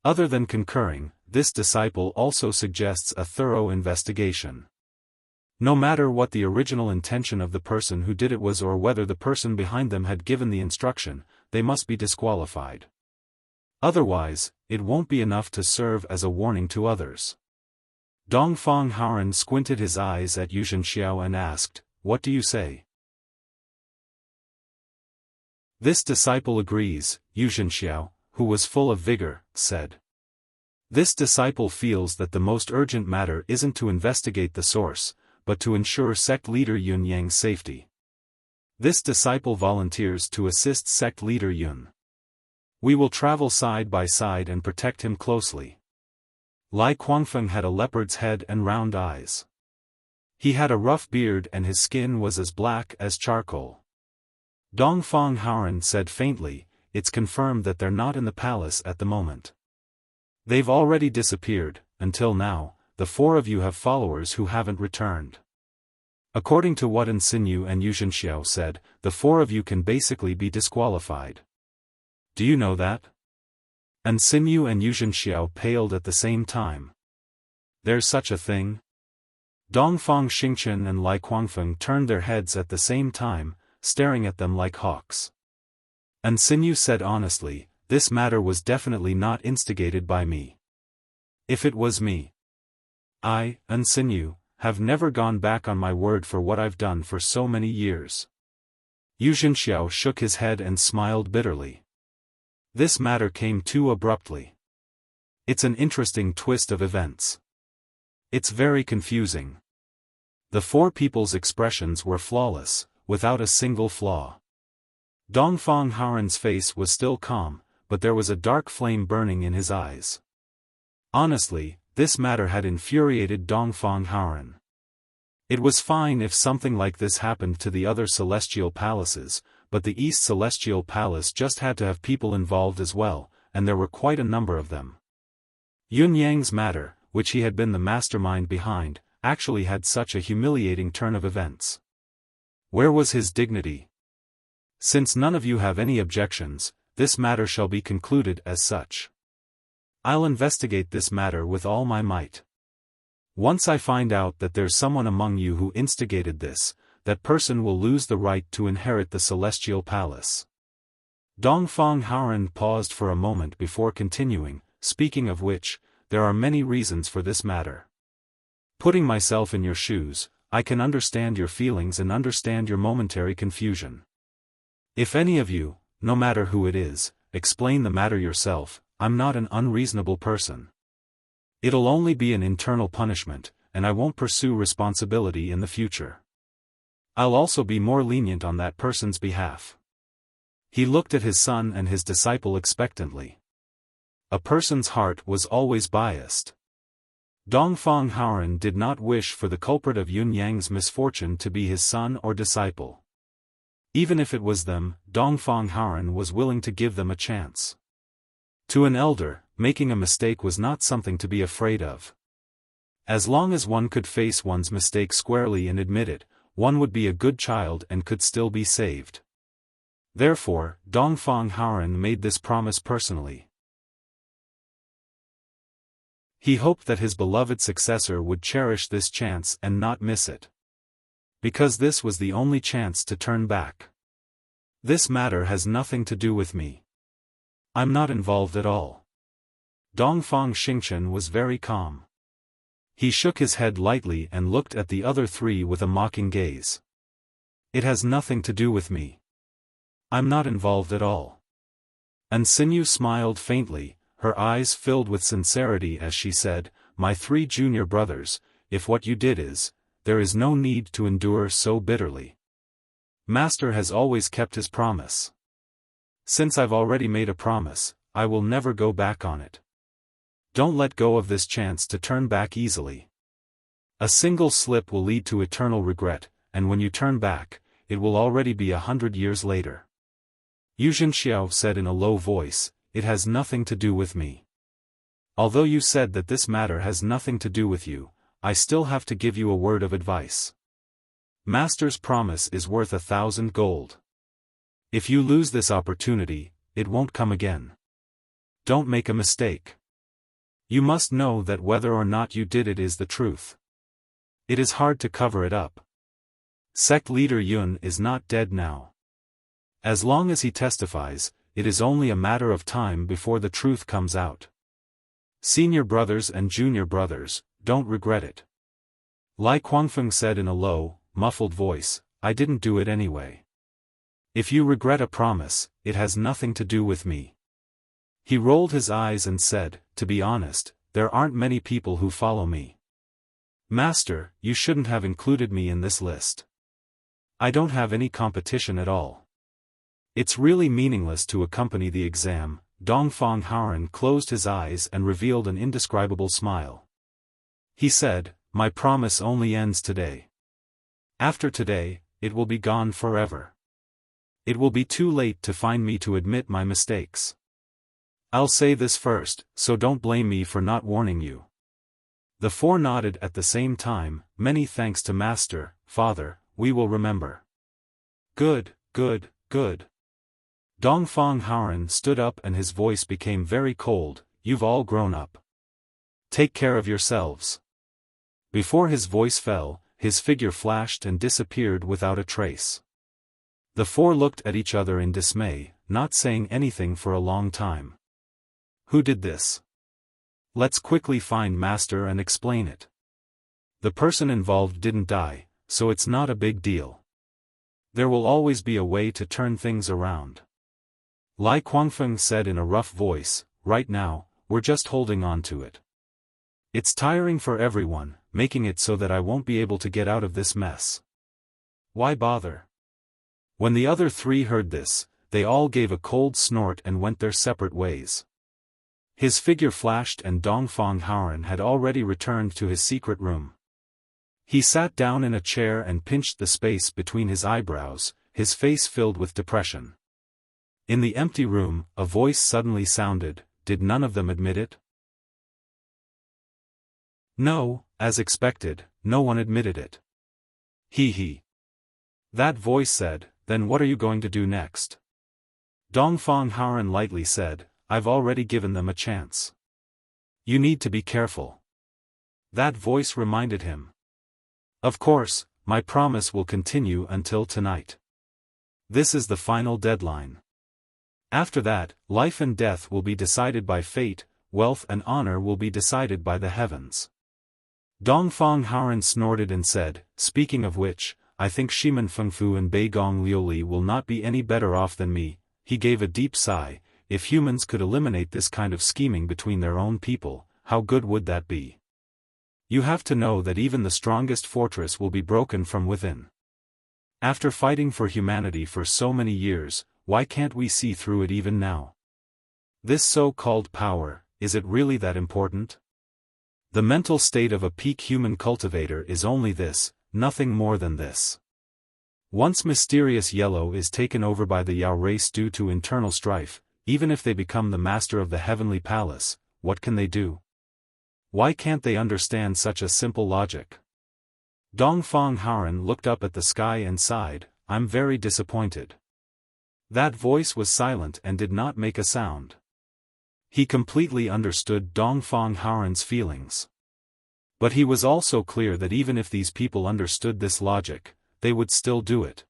Other than concurring, this disciple also suggests a thorough investigation. No matter what the original intention of the person who did it was or whether the person behind them had given the instruction, they must be disqualified. Otherwise, it won't be enough to serve as a warning to others. Dongfang Haoran squinted his eyes at Yu Zhenxiao and asked, "What do you say?" This disciple agrees, Yu Zhenxiao, who was full of vigor, said. This disciple feels that the most urgent matter isn't to investigate the source, but to ensure sect leader Yun Yang's safety. This disciple volunteers to assist sect leader Yun. We will travel side by side and protect him closely. Lai Quangfeng had a leopard's head and round eyes. He had a rough beard and his skin was as black as charcoal. Dongfang Haoran said faintly, "It's confirmed that they're not in the palace at the moment. They've already disappeared. Until now, the four of you have followers who haven't returned. According to what Anxinyu and Yu Zhenxiao said, the four of you can basically be disqualified. Do you know that?" Anxinyu and Yu Zhenxiao paled at the same time. There's such a thing? Dongfang Xingchen and Lai Quangfeng turned their heads at the same time, staring at them like hawks. Anxinyu said honestly, "This matter was definitely not instigated by me. If it was me, I, Anxinyu, have never gone back on my word for what I've done for so many years." Yu Zhenxiao shook his head and smiled bitterly. This matter came too abruptly. It's an interesting twist of events. It's very confusing. The four people's expressions were flawless, without a single flaw. Dongfang Haoran's face was still calm, but there was a dark flame burning in his eyes. Honestly, this matter had infuriated Dongfang Haoran. It was fine if something like this happened to the other celestial palaces, but the East Celestial Palace just had to have people involved as well, and there were quite a number of them. Yun Yang's matter, which he had been the mastermind behind, actually had such a humiliating turn of events? Where was his dignity? Since none of you have any objections, this matter shall be concluded as such. I'll investigate this matter with all my might. Once I find out that there's someone among you who instigated this, that person will lose the right to inherit the celestial palace. Dongfang Haoren paused for a moment before continuing, speaking of which, there are many reasons for this matter. Putting myself in your shoes, I can understand your feelings and understand your momentary confusion. If any of you, no matter who it is, explain the matter yourself, I'm not an unreasonable person. It'll only be an internal punishment, and I won't pursue responsibility in the future. I'll also be more lenient on that person's behalf. He looked at his son and his disciple expectantly. A person's heart was always biased. Dongfang Haoren did not wish for the culprit of Yun Yang's misfortune to be his son or disciple. Even if it was them, Dongfang Haoren was willing to give them a chance. To an elder, making a mistake was not something to be afraid of. As long as one could face one's mistake squarely and admit it, one would be a good child and could still be saved. Therefore, Dongfang Haoren made this promise personally. He hoped that his beloved successor would cherish this chance and not miss it. Because this was the only chance to turn back. This matter has nothing to do with me. I'm not involved at all. Dongfang Xingchen was very calm. He shook his head lightly and looked at the other three with a mocking gaze. It has nothing to do with me. I'm not involved at all. And Sinew smiled faintly, her eyes filled with sincerity as she said, My 3 junior brothers, if what you did is, there is no need to endure so bitterly. Master has always kept his promise. Since I've already made a promise, I will never go back on it. Don't let go of this chance to turn back easily. A single slip will lead to eternal regret, and when you turn back, it will already be 100 years later. Yu Zhenxiao said in a low voice, It has nothing to do with me. Although you said that this matter has nothing to do with you, I still have to give you a word of advice. Master's promise is worth 1,000 gold. If you lose this opportunity, it won't come again. Don't make a mistake. You must know that whether or not you did it is the truth. It is hard to cover it up. Sect leader Yun is not dead now. As long as he testifies, it is only a matter of time before the truth comes out. Senior brothers and junior brothers, don't regret it. Lai Guangfeng said in a low, muffled voice, I didn't do it anyway. If you regret a promise, it has nothing to do with me. He rolled his eyes and said, To be honest, there aren't many people who follow me. Master, you shouldn't have included me in this list. I don't have any competition at all. It's really meaningless to accompany the exam. Dongfang Haoren closed his eyes and revealed an indescribable smile. He said, My promise only ends today. After today, it will be gone forever. It will be too late to find me to admit my mistakes. I'll say this first, so don't blame me for not warning you. The 4 nodded at the same time, Many thanks to Master, Father, we will remember. Good, good, good. Dongfang Haoren stood up and his voice became very cold, You've all grown up. Take care of yourselves. Before his voice fell, his figure flashed and disappeared without a trace. The 4 looked at each other in dismay, not saying anything for a long time. Who did this? Let's quickly find Master and explain it. The person involved didn't die, so it's not a big deal. There will always be a way to turn things around. Lai Guangfeng said in a rough voice, Right now, we're just holding on to it. It's tiring for everyone, making it so that I won't be able to get out of this mess. Why bother? When the other 3 heard this, they all gave a cold snort and went their separate ways. His figure flashed and Dongfang Haoren had already returned to his secret room. He sat down in a chair and pinched the space between his eyebrows, his face filled with depression. In the empty room, a voice suddenly sounded, Did none of them admit it? No, as expected, no one admitted it. He. That voice said, then what are you going to do next? Dongfang Haran lightly said, I've already given them a chance. You need to be careful. That voice reminded him. Of course, my promise will continue until tonight. This is the final deadline. After that, life and death will be decided by fate, wealth and honor will be decided by the heavens. Dongfang Haran snorted and said, speaking of which, I think Shimen Fengfu and Beigong Liuli will not be any better off than me. He gave a deep sigh. If humans could eliminate this kind of scheming between their own people, how good would that be? You have to know that even the strongest fortress will be broken from within. After fighting for humanity for so many years, why can't we see through it even now? This so-called power, is it really that important? The mental state of a peak human cultivator is only this, nothing more than this. Once mysterious yellow is taken over by the Yao race due to internal strife, even if they become the master of the heavenly palace, what can they do? Why can't they understand such a simple logic? Dongfang Haran looked up at the sky and sighed, I'm very disappointed. That voice was silent and did not make a sound. He completely understood Dongfang Haran's feelings. But he was also clear that even if these people understood this logic, they would still do it.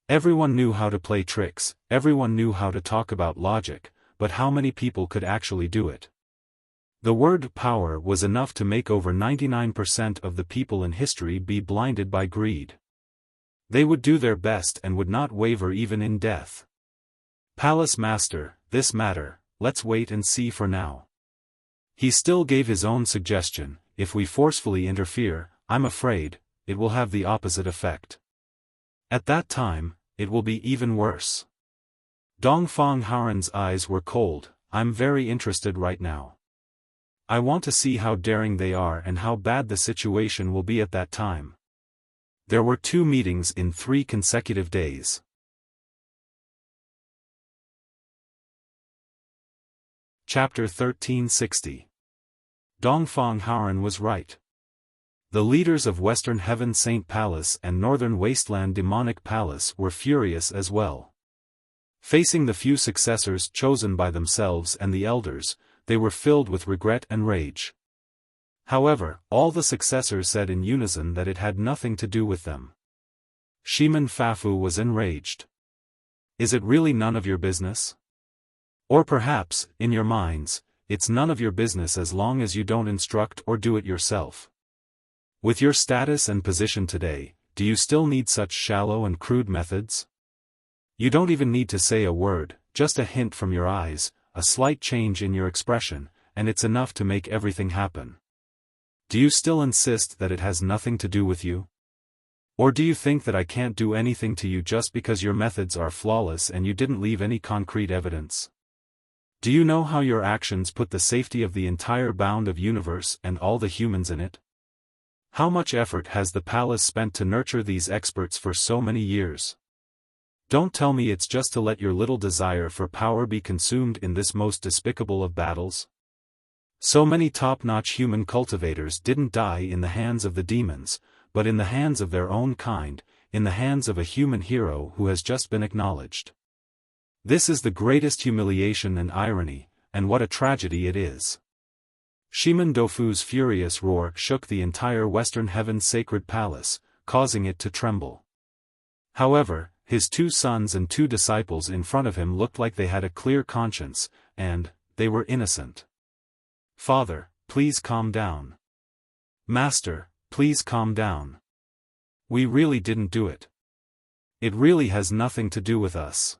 Everyone knew how to play tricks, everyone knew how to talk about logic, but how many people could actually do it? The word power was enough to make over 99% of the people in history be blinded by greed. They would do their best and would not waver even in death. Palace Master, this matter, let's wait and see for now. He still gave his own suggestion, if we forcefully interfere, I'm afraid, it will have the opposite effect. At that time, it will be even worse. Dongfang Haran's eyes were cold, I'm very interested right now. I want to see how daring they are and how bad the situation will be at that time. There were 2 meetings in 3 consecutive days. Chapter 1360. Dongfang Haran was right. The leaders of Western Heaven Saint Palace and Northern Wasteland Demonic Palace were furious as well. Facing the few successors chosen by themselves and the elders, they were filled with regret and rage. However, all the successors said in unison that it had nothing to do with them. Shimen Fafu was enraged. Is it really none of your business? Or perhaps, in your minds, it's none of your business as long as you don't instruct or do it yourself. With your status and position today, do you still need such shallow and crude methods? You don't even need to say a word, just a hint from your eyes, a slight change in your expression, and it's enough to make everything happen. Do you still insist that it has nothing to do with you? Or do you think that I can't do anything to you just because your methods are flawless and you didn't leave any concrete evidence? Do you know how your actions put the safety of the entire bound of universe and all the humans in it? How much effort has the palace spent to nurture these experts for so many years? Don't tell me it's just to let your little desire for power be consumed in this most despicable of battles. So many top-notch human cultivators didn't die in the hands of the demons, but in the hands of their own kind, in the hands of a human hero who has just been acknowledged. This is the greatest humiliation and irony, and what a tragedy it is. Shimen Dofu's furious roar shook the entire Western Heaven Sacred Palace, causing it to tremble. However, his 2 sons and 2 disciples in front of him looked like they had a clear conscience, and they were innocent. Father, please calm down. Master, please calm down. We really didn't do it. It really has nothing to do with us.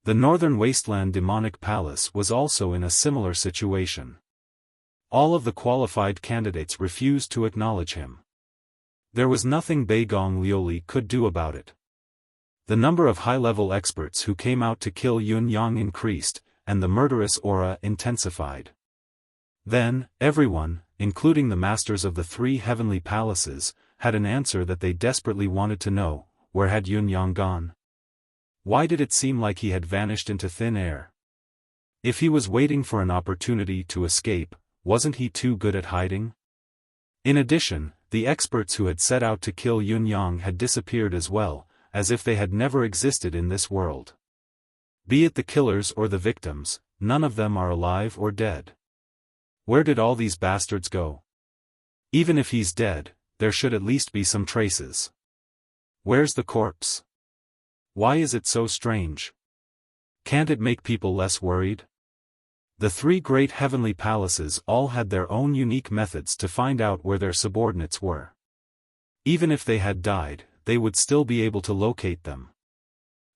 The Northern Wasteland Demonic Palace was also in a similar situation. All of the qualified candidates refused to acknowledge him. There was nothing Beigong Liuli could do about it. The number of high-level experts who came out to kill Yun Yang increased, and the murderous aura intensified. Then, everyone, including the masters of the 3 heavenly palaces, had an answer that they desperately wanted to know: where had Yun Yang gone? Why did it seem like he had vanished into thin air? If he was waiting for an opportunity to escape, wasn't he too good at hiding? In addition, the experts who had set out to kill Yun Yang had disappeared as well, as if they had never existed in this world. Be it the killers or the victims, none of them are alive or dead. Where did all these bastards go? Even if he's dead, there should at least be some traces. Where's the corpse? Why is it so strange? Can't it make people less worried? The three great heavenly palaces all had their own unique methods to find out where their subordinates were. Even if they had died, they would still be able to locate them.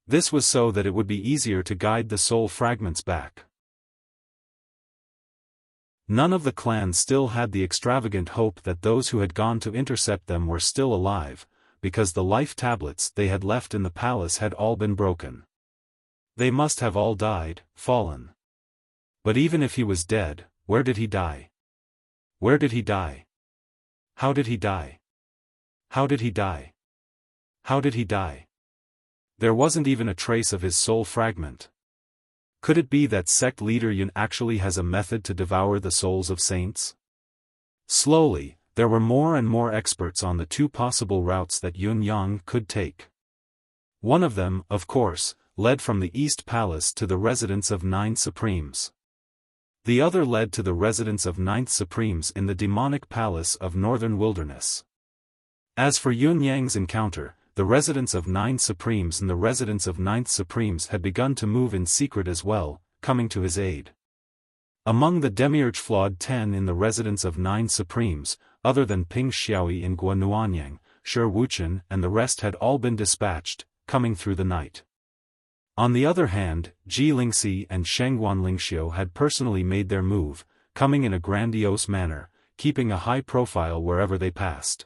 This was so that it would be easier to guide the soul fragments back. None of the clans still had the extravagant hope that those who had gone to intercept them were still alive, because the life tablets they had left in the palace had all been broken. They must have all died, fallen. But even if he was dead, where did he die? Where did he die? How did he die? How did he die? How did he die? There wasn't even a trace of his soul fragment. Could it be that sect leader Yun actually has a method to devour the souls of saints? Slowly, there were more and more experts on the two possible routes that Yun Yang could take. One of them, of course, led from the East Palace to the residence of 9 Supremes. The other led to the residence of 9th Supremes in the demonic palace of Northern Wilderness. As for Yun Yang's encounter, the residence of 9 Supremes and the residence of 9th Supremes had begun to move in secret as well, coming to his aid. Among the Demiurge Flawed 10 in the residence of 9 Supremes, other than Ping Xiaoyi and Guo Nuanyang, Shi Wuchen and the rest had all been dispatched, coming through the night. On the other hand, Ji Lingxi and Shengguan Lingxiu had personally made their move, coming in a grandiose manner, keeping a high profile wherever they passed.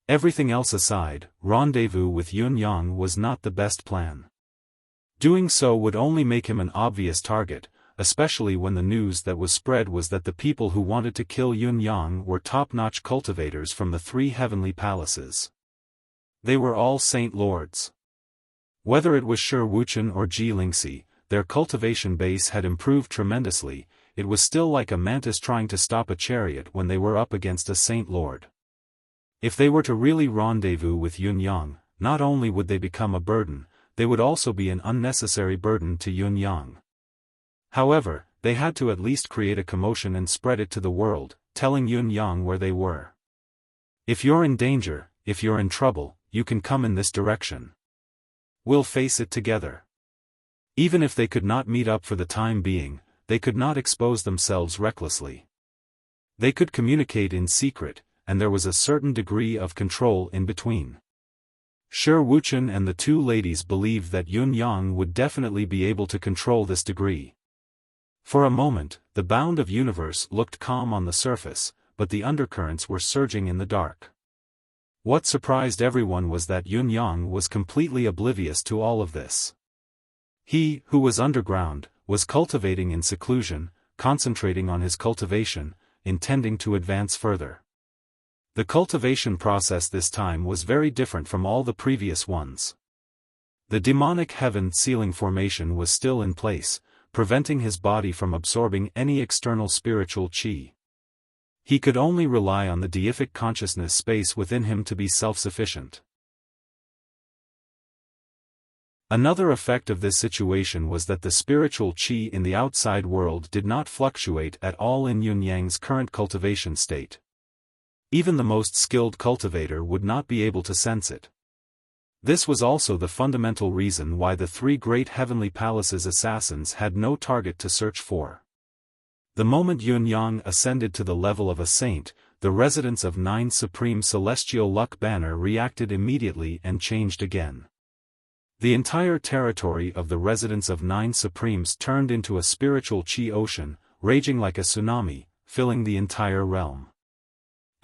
Everything else aside, rendezvous with Yun Yang was not the best plan. Doing so would only make him an obvious target, especially when the news that was spread was that the people who wanted to kill Yun Yang were top-notch cultivators from the 3 heavenly palaces. They were all saint lords. Whether it was Shi Wuchen or Ji Lingxi, their cultivation base had improved tremendously. It was still like a mantis trying to stop a chariot when they were up against a saint lord. If they were to really rendezvous with Yun Yang, not only would they become a burden, they would also be an unnecessary burden to Yun Yang. However, they had to at least create a commotion and spread it to the world, telling Yun Yang where they were. If you're in danger, if you're in trouble, you can come in this direction. We'll face it together. Even if they could not meet up for the time being, they could not expose themselves recklessly. They could communicate in secret, and there was a certain degree of control in between. Shi Wuchen and the 2 ladies believed that Yun Yang would definitely be able to control this degree. For a moment, the bound of universe looked calm on the surface, but the undercurrents were surging in the dark. What surprised everyone was that Yun Yang was completely oblivious to all of this. He, who was underground, was cultivating in seclusion, concentrating on his cultivation, intending to advance further. The cultivation process this time was very different from all the previous ones. The demonic heaven ceiling formation was still in place, preventing his body from absorbing any external spiritual qi. He could only rely on the deific consciousness space within him to be self-sufficient. Another effect of this situation was that the spiritual qi in the outside world did not fluctuate at all in Yun Yang's current cultivation state. Even the most skilled cultivator would not be able to sense it. This was also the fundamental reason why the 3 great heavenly palaces' assassins had no target to search for. The moment Yun Yang ascended to the level of a saint, the residence of 9 Supreme Celestial Luck Banner reacted immediately and changed again. The entire territory of the residence of 9 Supremes turned into a spiritual qi ocean, raging like a tsunami, filling the entire realm.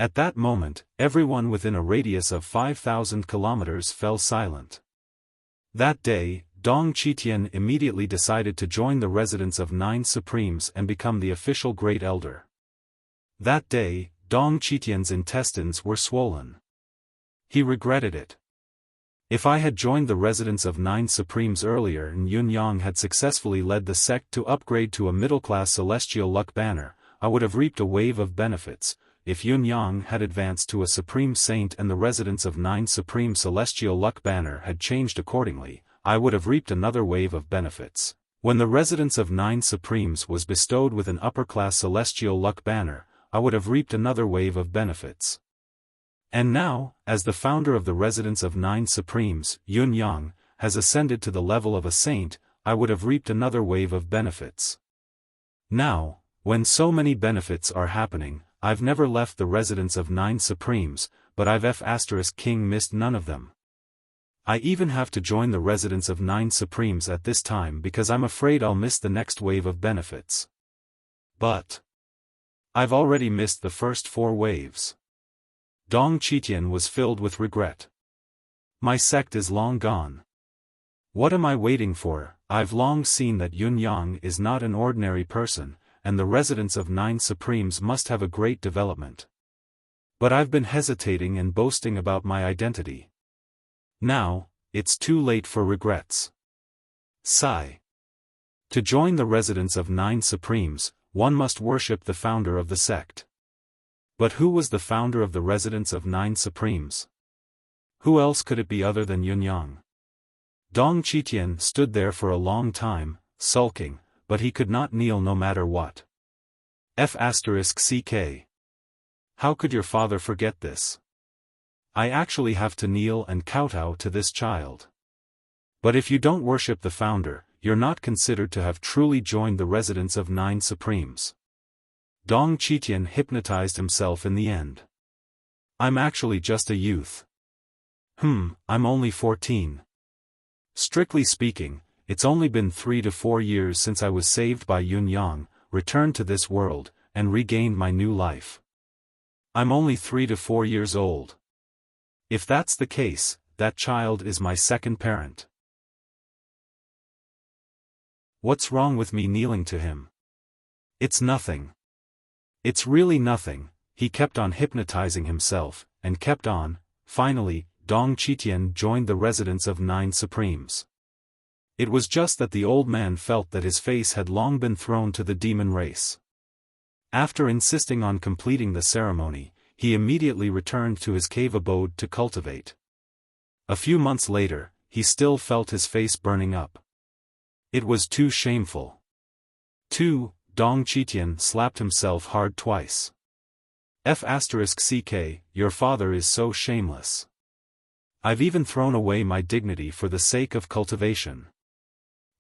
At that moment, everyone within a radius of 5,000 kilometers fell silent. That day, Dong Qitian immediately decided to join the residence of 9 Supremes and become the official Great Elder. That day, Dong Qitian's intestines were swollen. He regretted it. If I had joined the residence of 9 Supremes earlier and Yun Yang had successfully led the sect to upgrade to a middle-class celestial luck banner, I would have reaped a wave of benefits. if Yun Yang had advanced to a supreme saint and the residence of 9 supreme celestial luck banner had changed accordingly, I would have reaped another wave of benefits. When the residence of 9 supremes was bestowed with an upper-class celestial luck banner, I would have reaped another wave of benefits. And now, as the founder of the residence of 9 supremes, Yun Yang, has ascended to the level of a saint, I would have reaped another wave of benefits. Now, when so many benefits are happening, I've never left the residence of 9 supremes, but I've King missed none of them. I even have to join the residence of 9 supremes at this time because I'm afraid I'll miss the next wave of benefits. But I've already missed the first 4 waves. Dong Qitian was filled with regret. My sect is long gone. What am I waiting for? I've long seen that Yun Yang is not an ordinary person, and the residence of 9 supremes must have a great development. But I've been hesitating and boasting about my identity. Now, it's too late for regrets. Sigh. To join the residence of 9 supremes, one must worship the founder of the sect. But who was the founder of the residence of 9 supremes? Who else could it be other than Yun Yang? Dong Qitian stood there for a long time, sulking, but he could not kneel no matter what. F***ck. How could your father forget this? I actually have to kneel and kowtow to this child. But if you don't worship the founder, you're not considered to have truly joined the residence of 9 supremes. Dong Qitian hypnotized himself in the end. I'm actually just a youth. I'm only 14. Strictly speaking, it's only been 3 to 4 years since I was saved by Yun Yang, returned to this world, and regained my new life. I'm only 3 to 4 years old. If that's the case, that child is my second parent. What's wrong with me kneeling to him? It's nothing. It's really nothing. He kept on hypnotizing himself, and kept on. Finally, Dong Qitian joined the residence of 9 supremes. It was just that the old man felt that his face had long been thrown to the demon race. After insisting on completing the ceremony, he immediately returned to his cave abode to cultivate. A few months later, he still felt his face burning up. It was too shameful. Dong Qitian slapped himself hard twice. F***ck, your father is so shameless. I've even thrown away my dignity for the sake of cultivation.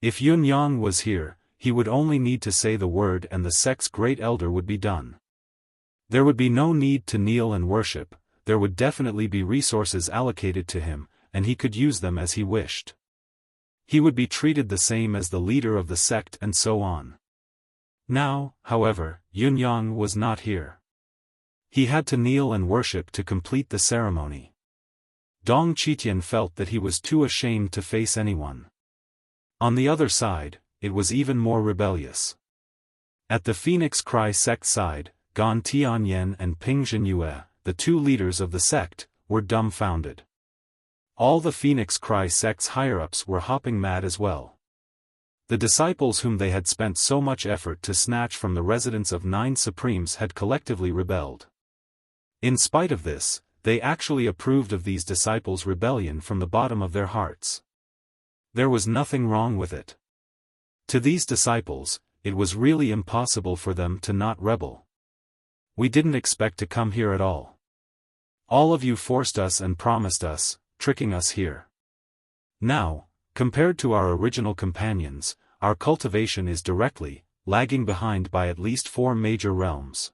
If Yun Yang was here, he would only need to say the word and the sect's great elder would be done. There would be no need to kneel and worship, there would definitely be resources allocated to him, and he could use them as he wished. He would be treated the same as the leader of the sect and so on. Now, however, Yun Yang was not here. He had to kneel and worship to complete the ceremony. Dong Qitian felt that he was too ashamed to face anyone. On the other side, it was even more rebellious. At the Phoenix Cry sect side, Gan Tianyan and Ping Zhenyue, the 2 leaders of the sect, were dumbfounded. All the Phoenix Cry sect's higher-ups were hopping mad as well. The disciples whom they had spent so much effort to snatch from the residence of 9 supremes had collectively rebelled. In spite of this, they actually approved of these disciples' rebellion from the bottom of their hearts. There was nothing wrong with it. To these disciples, it was really impossible for them to not rebel. We didn't expect to come here at all. All of you forced us and promised us, tricking us here. Now, compared to our original companions, our cultivation is directly lagging behind by at least 4 major realms.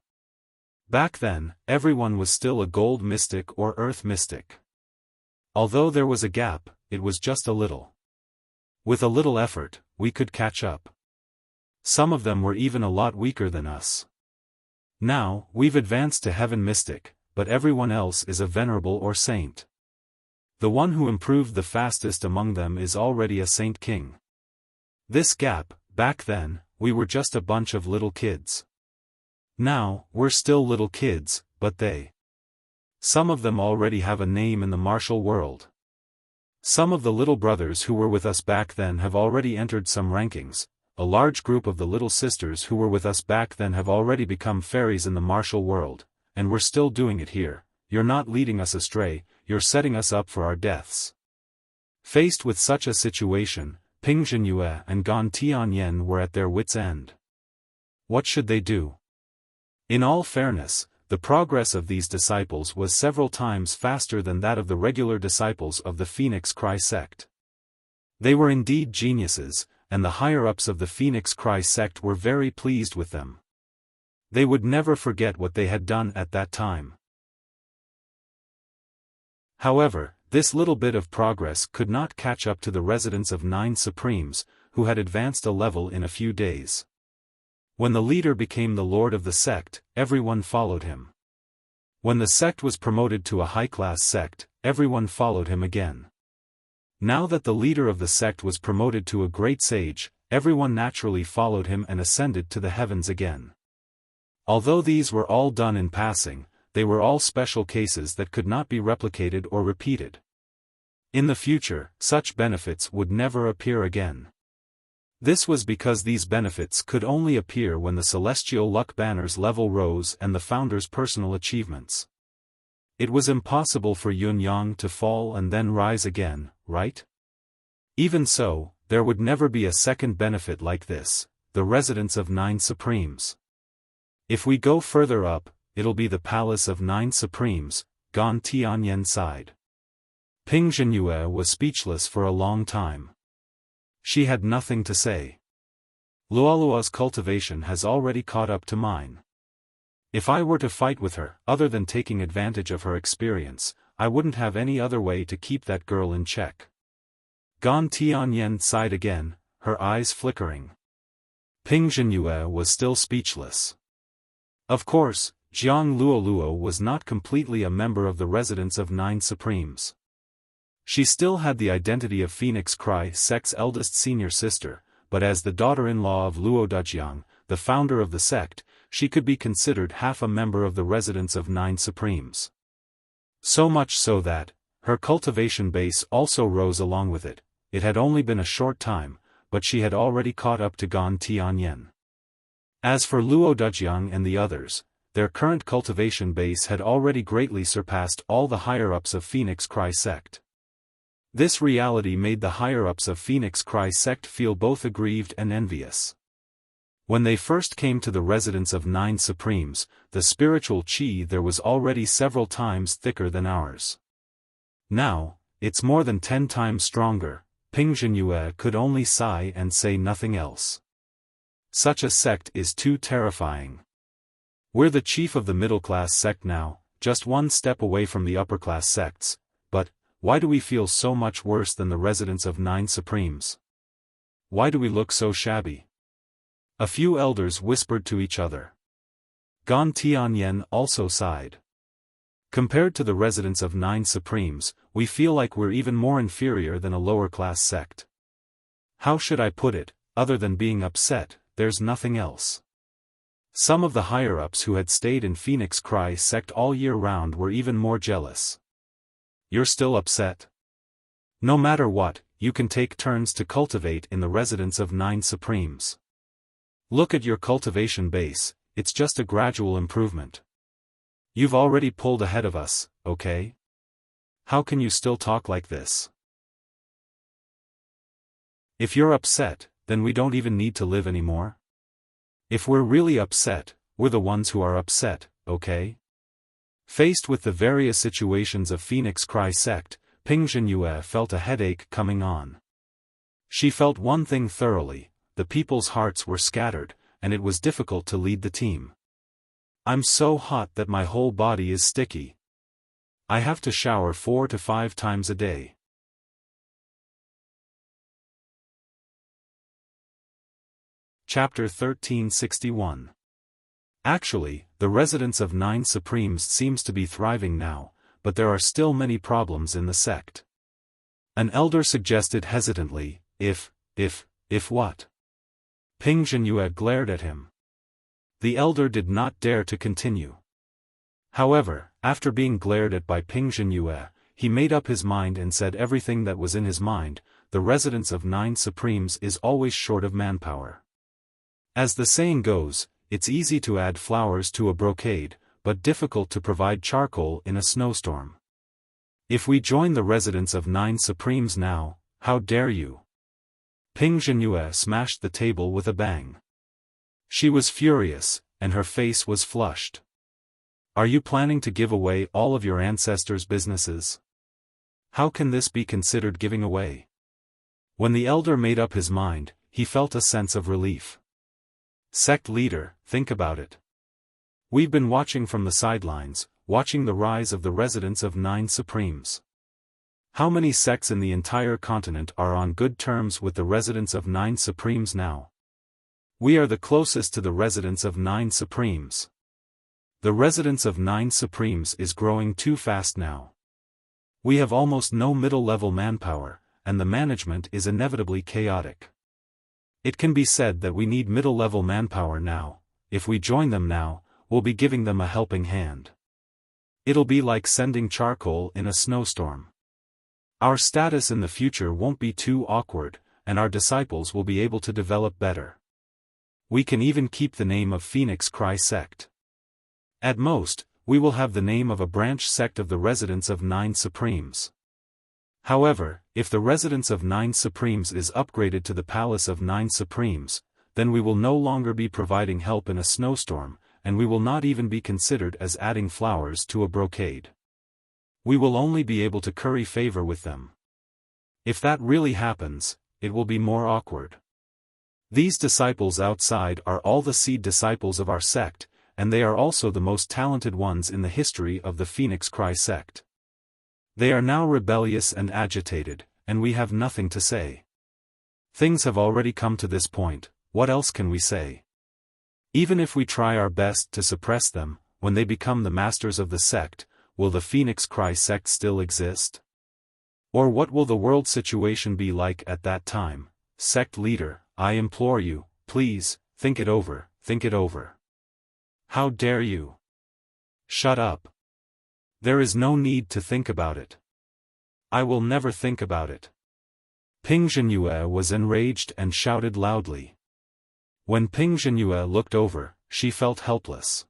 Back then, everyone was still a gold mystic or earth mystic. Although there was a gap, it was just a little. With a little effort, we could catch up. Some of them were even a lot weaker than us. Now, we've advanced to heaven mystic, but everyone else is a venerable or saint. The one who improved the fastest among them is already a saint king. This gap, back then, we were just a bunch of little kids. Now, we're still little kids, but some of them already have a name in the martial world. Some of the little brothers who were with us back then have already entered some rankings, a large group of the little sisters who were with us back then have already become fairies in the martial world, and we're still doing it here. You're not leading us astray, you're setting us up for our deaths. Faced with such a situation, Ping Zhenyue and Gan Tianyan were at their wits' end. What should they do? In all fairness, the progress of these disciples was several times faster than that of the regular disciples of the Phoenix Cry sect. They were indeed geniuses, and the higher-ups of the Phoenix Cry sect were very pleased with them. They would never forget what they had done at that time. However, this little bit of progress could not catch up to the residents of 9 Supremes, who had advanced a level in a few days. When the leader became the lord of the sect, everyone followed him. When the sect was promoted to a high-class sect, everyone followed him again. Now that the leader of the sect was promoted to a great sage, everyone naturally followed him and ascended to the heavens again. Although these were all done in passing, they were all special cases that could not be replicated or repeated. In the future, such benefits would never appear again. This was because these benefits could only appear when the celestial luck banner's level rose and the founder's personal achievements. It was impossible for Yun Yang to fall and then rise again, right? Even so, there would never be a second benefit like this, the residence of 9 Supremes. If we go further up, it'll be the palace of 9 Supremes, Gan Tianyan sighed. Ping Zhenyue was speechless for a long time. She had nothing to say. Luolua's cultivation has already caught up to mine. If I were to fight with her, other than taking advantage of her experience, I wouldn't have any other way to keep that girl in check. Gan Tianyan sighed again, her eyes flickering. Ping Zhenyue was still speechless. Of course, Jiang Luoluo was not completely a member of the residence of 9 Supremes. She still had the identity of Phoenix Cry sect's eldest senior sister, but as the daughter-in-law of Luo Dajiang, the founder of the sect, she could be considered half a member of the residence of 9 Supremes. So much so that, her cultivation base also rose along with it. It had only been a short time, but she had already caught up to Gan Tianyan. As for Luo Dajiang and the others, their current cultivation base had already greatly surpassed all the higher-ups of Phoenix Cry sect. This reality made the higher-ups of Phoenix Cry sect feel both aggrieved and envious. When they first came to the residence of 9 Supremes, the spiritual qi there was already several times thicker than ours. Now, it's more than 10 times stronger. Ping Zhenyue could only sigh and say nothing else. Such a sect is too terrifying. We're the chief of the middle-class sect now, just one step away from the upper-class sects, but why do we feel so much worse than the residents of 9 Supremes? Why do we look so shabby? A few elders whispered to each other. Gan Tianyan also sighed. Compared to the residents of 9 Supremes, we feel like we're even more inferior than a lower-class sect. How should I put it, other than being upset, there's nothing else. Some of the higher-ups who had stayed in Phoenix Cry sect all year round were even more jealous. You're still upset? No matter what, you can take turns to cultivate in the residence of 9 Supremes. Look at your cultivation base, it's just a gradual improvement. You've already pulled ahead of us, okay? How can you still talk like this? If you're upset, then we don't even need to live anymore. If we're really upset, we're the ones who are upset, okay? Faced with the various situations of Phoenix Cry sect, Ping Zhenyue felt a headache coming on. She felt one thing thoroughly: the people's hearts were scattered, and it was difficult to lead the team. I'm so hot that my whole body is sticky. I have to shower 4 to 5 times a day. Chapter 1361. Actually, the residence of 9 Supremes seems to be thriving now, but there are still many problems in the sect. An elder suggested hesitantly, if what? Ping Zhenyue glared at him. The elder did not dare to continue. However, after being glared at by Ping Zhenyue, he made up his mind and said everything that was in his mind: the residence of 9 Supremes is always short of manpower. As the saying goes, it's easy to add flowers to a brocade, but difficult to provide charcoal in a snowstorm. If we join the residents of 9 Supremes now, how dare you? Ping Zhenyue smashed the table with a bang. She was furious, and her face was flushed. Are you planning to give away all of your ancestors' businesses? How can this be considered giving away? When the elder made up his mind, he felt a sense of relief. Sect leader, think about it. We've been watching from the sidelines, watching the rise of the residents of 9 Supremes. How many sects in the entire continent are on good terms with the residents of 9 Supremes now? We are the closest to the residents of 9 Supremes. The residents of 9 Supremes is growing too fast now. We have almost no middle-level manpower, and the management is inevitably chaotic. It can be said that we need middle-level manpower now. If we join them now, we'll be giving them a helping hand. It'll be like sending charcoal in a snowstorm. Our status in the future won't be too awkward, and our disciples will be able to develop better. We can even keep the name of Phoenix Cry Sect. At most, we will have the name of a branch sect of the residents of 9 Supremes. However, if the residents of 9 Supremes is upgraded to the Palace of 9 Supremes, then we will no longer be providing help in a snowstorm, and we will not even be considered as adding flowers to a brocade. We will only be able to curry favor with them. If that really happens, it will be more awkward. These disciples outside are all the seed disciples of our sect, and they are also the most talented ones in the history of the Phoenix Cry sect. They are now rebellious and agitated, and we have nothing to say. Things have already come to this point, what else can we say? Even if we try our best to suppress them, when they become the masters of the sect, will the Phoenix Cry sect still exist? Or what will the world situation be like at that time? Sect leader, I implore you, please, think it over, think it over. How dare you? Shut up. There is no need to think about it. I will never think about it. Ping Zhenyue was enraged and shouted loudly. When Ping Zhenyue looked over, she felt helpless.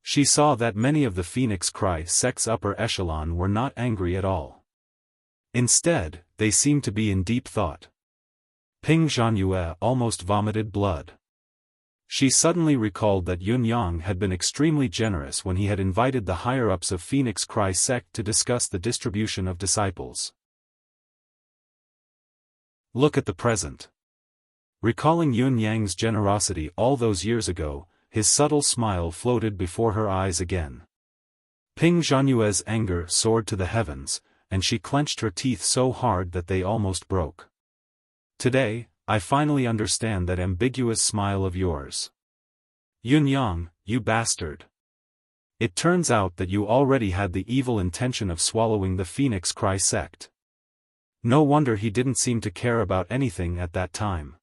She saw that many of the Phoenix Cry sect's upper echelon were not angry at all. Instead, they seemed to be in deep thought. Ping Zhenyue almost vomited blood. She suddenly recalled that Yun Yang had been extremely generous when he had invited the higher-ups of Phoenix Cry sect to discuss the distribution of disciples. Look at the present. Recalling Yun Yang's generosity all those years ago, his subtle smile floated before her eyes again. Ping Zhenyue's anger soared to the heavens, and she clenched her teeth so hard that they almost broke. Today, I finally understand that ambiguous smile of yours. Yun Yang, you bastard. It turns out that you already had the evil intention of swallowing the Phoenix Cry sect. No wonder he didn't seem to care about anything at that time.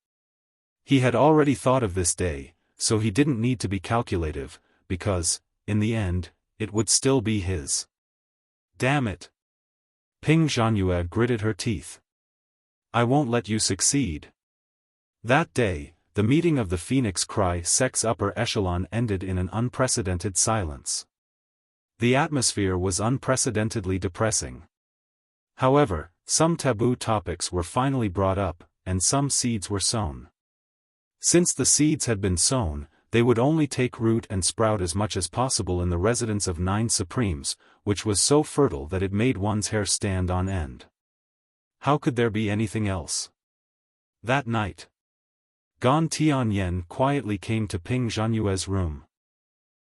He had already thought of this day, so he didn't need to be calculative, because, in the end, it would still be his. Damn it. Ping Zhenyue gritted her teeth. I won't let you succeed. That day, the meeting of the Phoenix Cry sect's upper echelon ended in an unprecedented silence. The atmosphere was unprecedentedly depressing. However, some taboo topics were finally brought up, and some seeds were sown. Since the seeds had been sown, they would only take root and sprout as much as possible in the residence of 9 Supremes, which was so fertile that it made one's hair stand on end. How could there be anything else? That night, Gan Tianyan quietly came to Ping Zhenyue's room.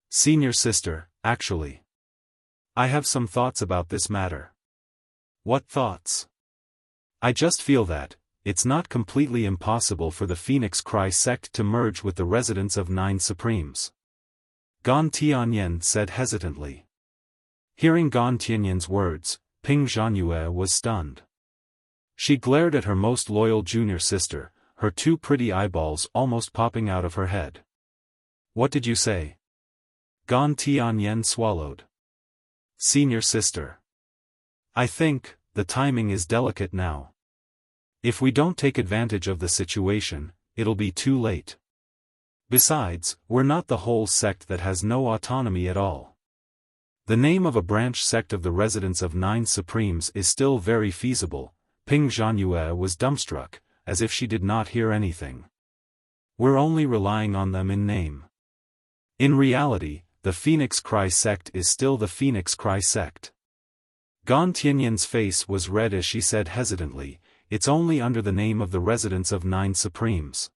Senior sister, actually, I have some thoughts about this matter. What thoughts? I just feel that, it's not completely impossible for the Phoenix Cry sect to merge with the residents of 9 Supremes. Gan Tianyan said hesitantly. Hearing Gan Tianyan's words, Ping Zhenyue was stunned. She glared at her most loyal junior sister, her two pretty eyeballs almost popping out of her head. What did you say? Gan Tianyan swallowed. Senior sister. I think, the timing is delicate now. If we don't take advantage of the situation, it'll be too late. Besides, we're not the whole sect that has no autonomy at all. The name of a branch sect of the Residence of Nine Supremes is still very feasible. Ping Zhanyue was dumbstruck, as if she did not hear anything. We're only relying on them in name. In reality, the Phoenix Cry sect is still the Phoenix Cry sect. Gan Tianyan's face was red as she said hesitantly, it's only under the name of the Residence of Nine Supremes.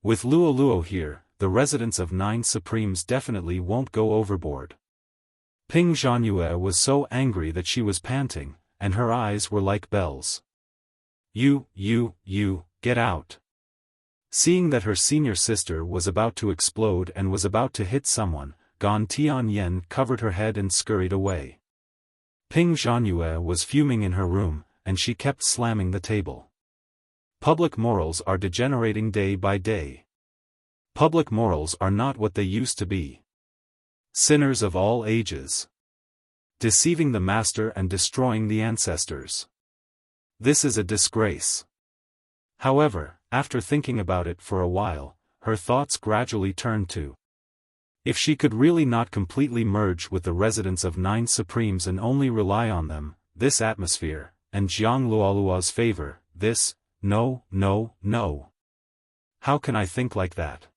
With Luo Luo here, the Residence of Nine Supremes definitely won't go overboard. Ping Zhanyue was so angry that she was panting, and her eyes were like bells. You, get out. Seeing that her senior sister was about to explode and was about to hit someone, Gan Tianyan covered her head and scurried away. Ping Zhanyue was fuming in her room, and she kept slamming the table. Public morals are degenerating day by day. Public morals are not what they used to be. Sinners of all ages. Deceiving the master and destroying the ancestors. This is a disgrace. However, after thinking about it for a while, her thoughts gradually turned to, if she could really not completely merge with the Residence of Nine Supremes and only rely on them, this atmosphere, and Jiang Luoluo's favor, no. How can I think like that?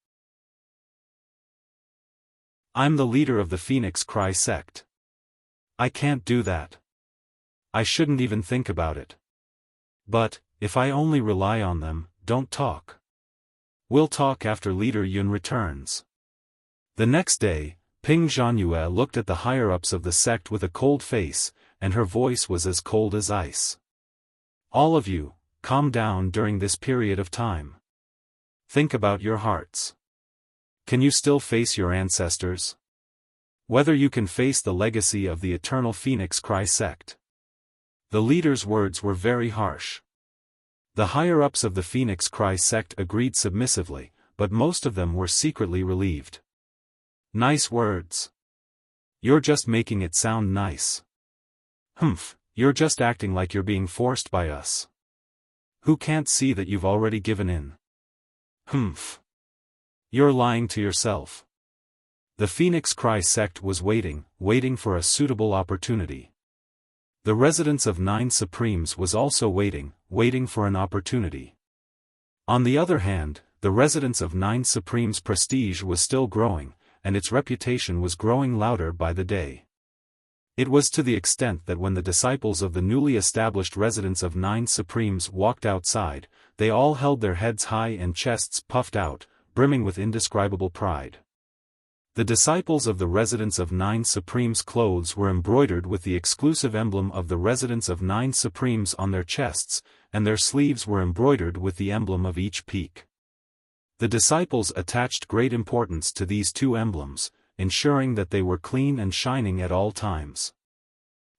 I'm the leader of the Phoenix Cry sect. I can't do that. I shouldn't even think about it. But, if I only rely on them, don't talk. We'll talk after Leader Yun returns. The next day, Ping Zhanyue looked at the higher-ups of the sect with a cold face, and her voice was as cold as ice. All of you, calm down during this period of time. Think about your hearts. Can you still face your ancestors? Whether you can face the legacy of the eternal Phoenix Cry sect. The leader's words were very harsh. The higher-ups of the Phoenix Cry sect agreed submissively, but most of them were secretly relieved. Nice words. You're just making it sound nice. You're just acting like you're being forced by us. Who can't see that you've already given in? You're lying to yourself. The Phoenix Cry sect was waiting for a suitable opportunity. The Residence of Nine Supremes was also waiting for an opportunity. On the other hand, the Residence of Nine Supremes' prestige was still growing, and its reputation was growing louder by the day. It was to the extent that when the disciples of the newly established Residence of Nine Supremes walked outside, they all held their heads high and chests puffed out, brimming with indescribable pride. The disciples of the Residence of Nine Supremes' clothes were embroidered with the exclusive emblem of the Residence of Nine Supremes on their chests, and their sleeves were embroidered with the emblem of each peak. The disciples attached great importance to these two emblems, ensuring that they were clean and shining at all times.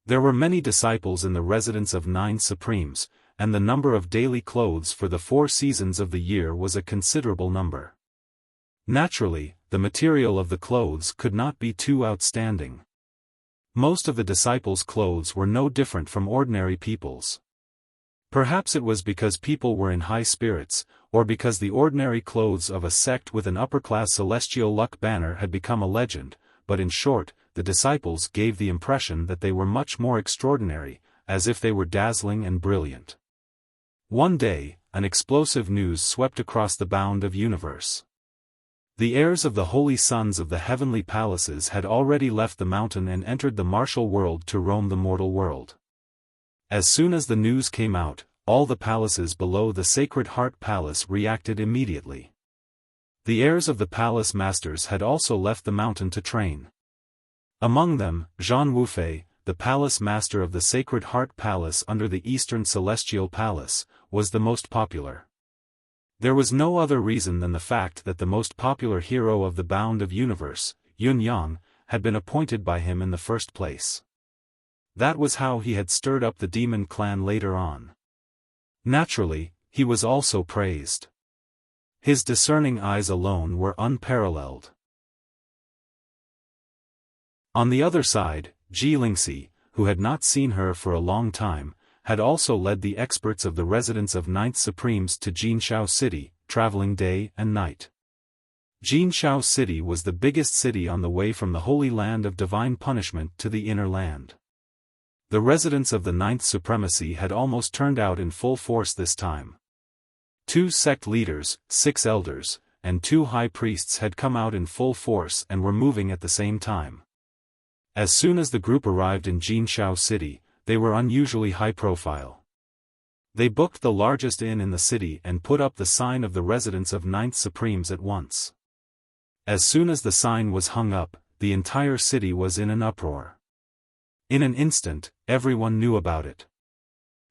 There were many disciples in the Residence of Nine Supremes, and the number of daily clothes for the 4 seasons of the year was a considerable number. Naturally, the material of the clothes could not be too outstanding. Most of the disciples' clothes were no different from ordinary people's. Perhaps it was because people were in high spirits, or because the ordinary clothes of a sect with an upper-class celestial luck banner had become a legend, but in short, the disciples gave the impression that they were much more extraordinary, as if they were dazzling and brilliant. One day, an explosive news swept across the bound of universe. The heirs of the holy sons of the heavenly palaces had already left the mountain and entered the martial world to roam the mortal world. As soon as the news came out, all the palaces below the Sacred Heart Palace reacted immediately. The heirs of the palace masters had also left the mountain to train. Among them, Zhan Wufei, the palace master of the Sacred Heart Palace under the Eastern Celestial Palace, was the most popular. There was no other reason than the fact that the most popular hero of the bound of universe, Yun Yang, had been appointed by him in the first place. That was how he had stirred up the demon clan later on. Naturally, he was also praised. His discerning eyes alone were unparalleled. On the other side, Ji Lingxi, who had not seen her for a long time, had also led the experts of the Residence of Ninth Supremes to Jinshao City, traveling day and night. Jinshao City was the biggest city on the way from the Holy Land of Divine Punishment to the Inner Land. The residents of the Ninth Supremacy had almost turned out in full force this time. 2 sect leaders, 6 elders, and 2 high priests had come out in full force and were moving at the same time. As soon as the group arrived in Jinshao City, they were unusually high profile. They booked the largest inn in the city and put up the sign of the residence of Ninth Supremes at once. As soon as the sign was hung up, the entire city was in an uproar. In an instant, everyone knew about it.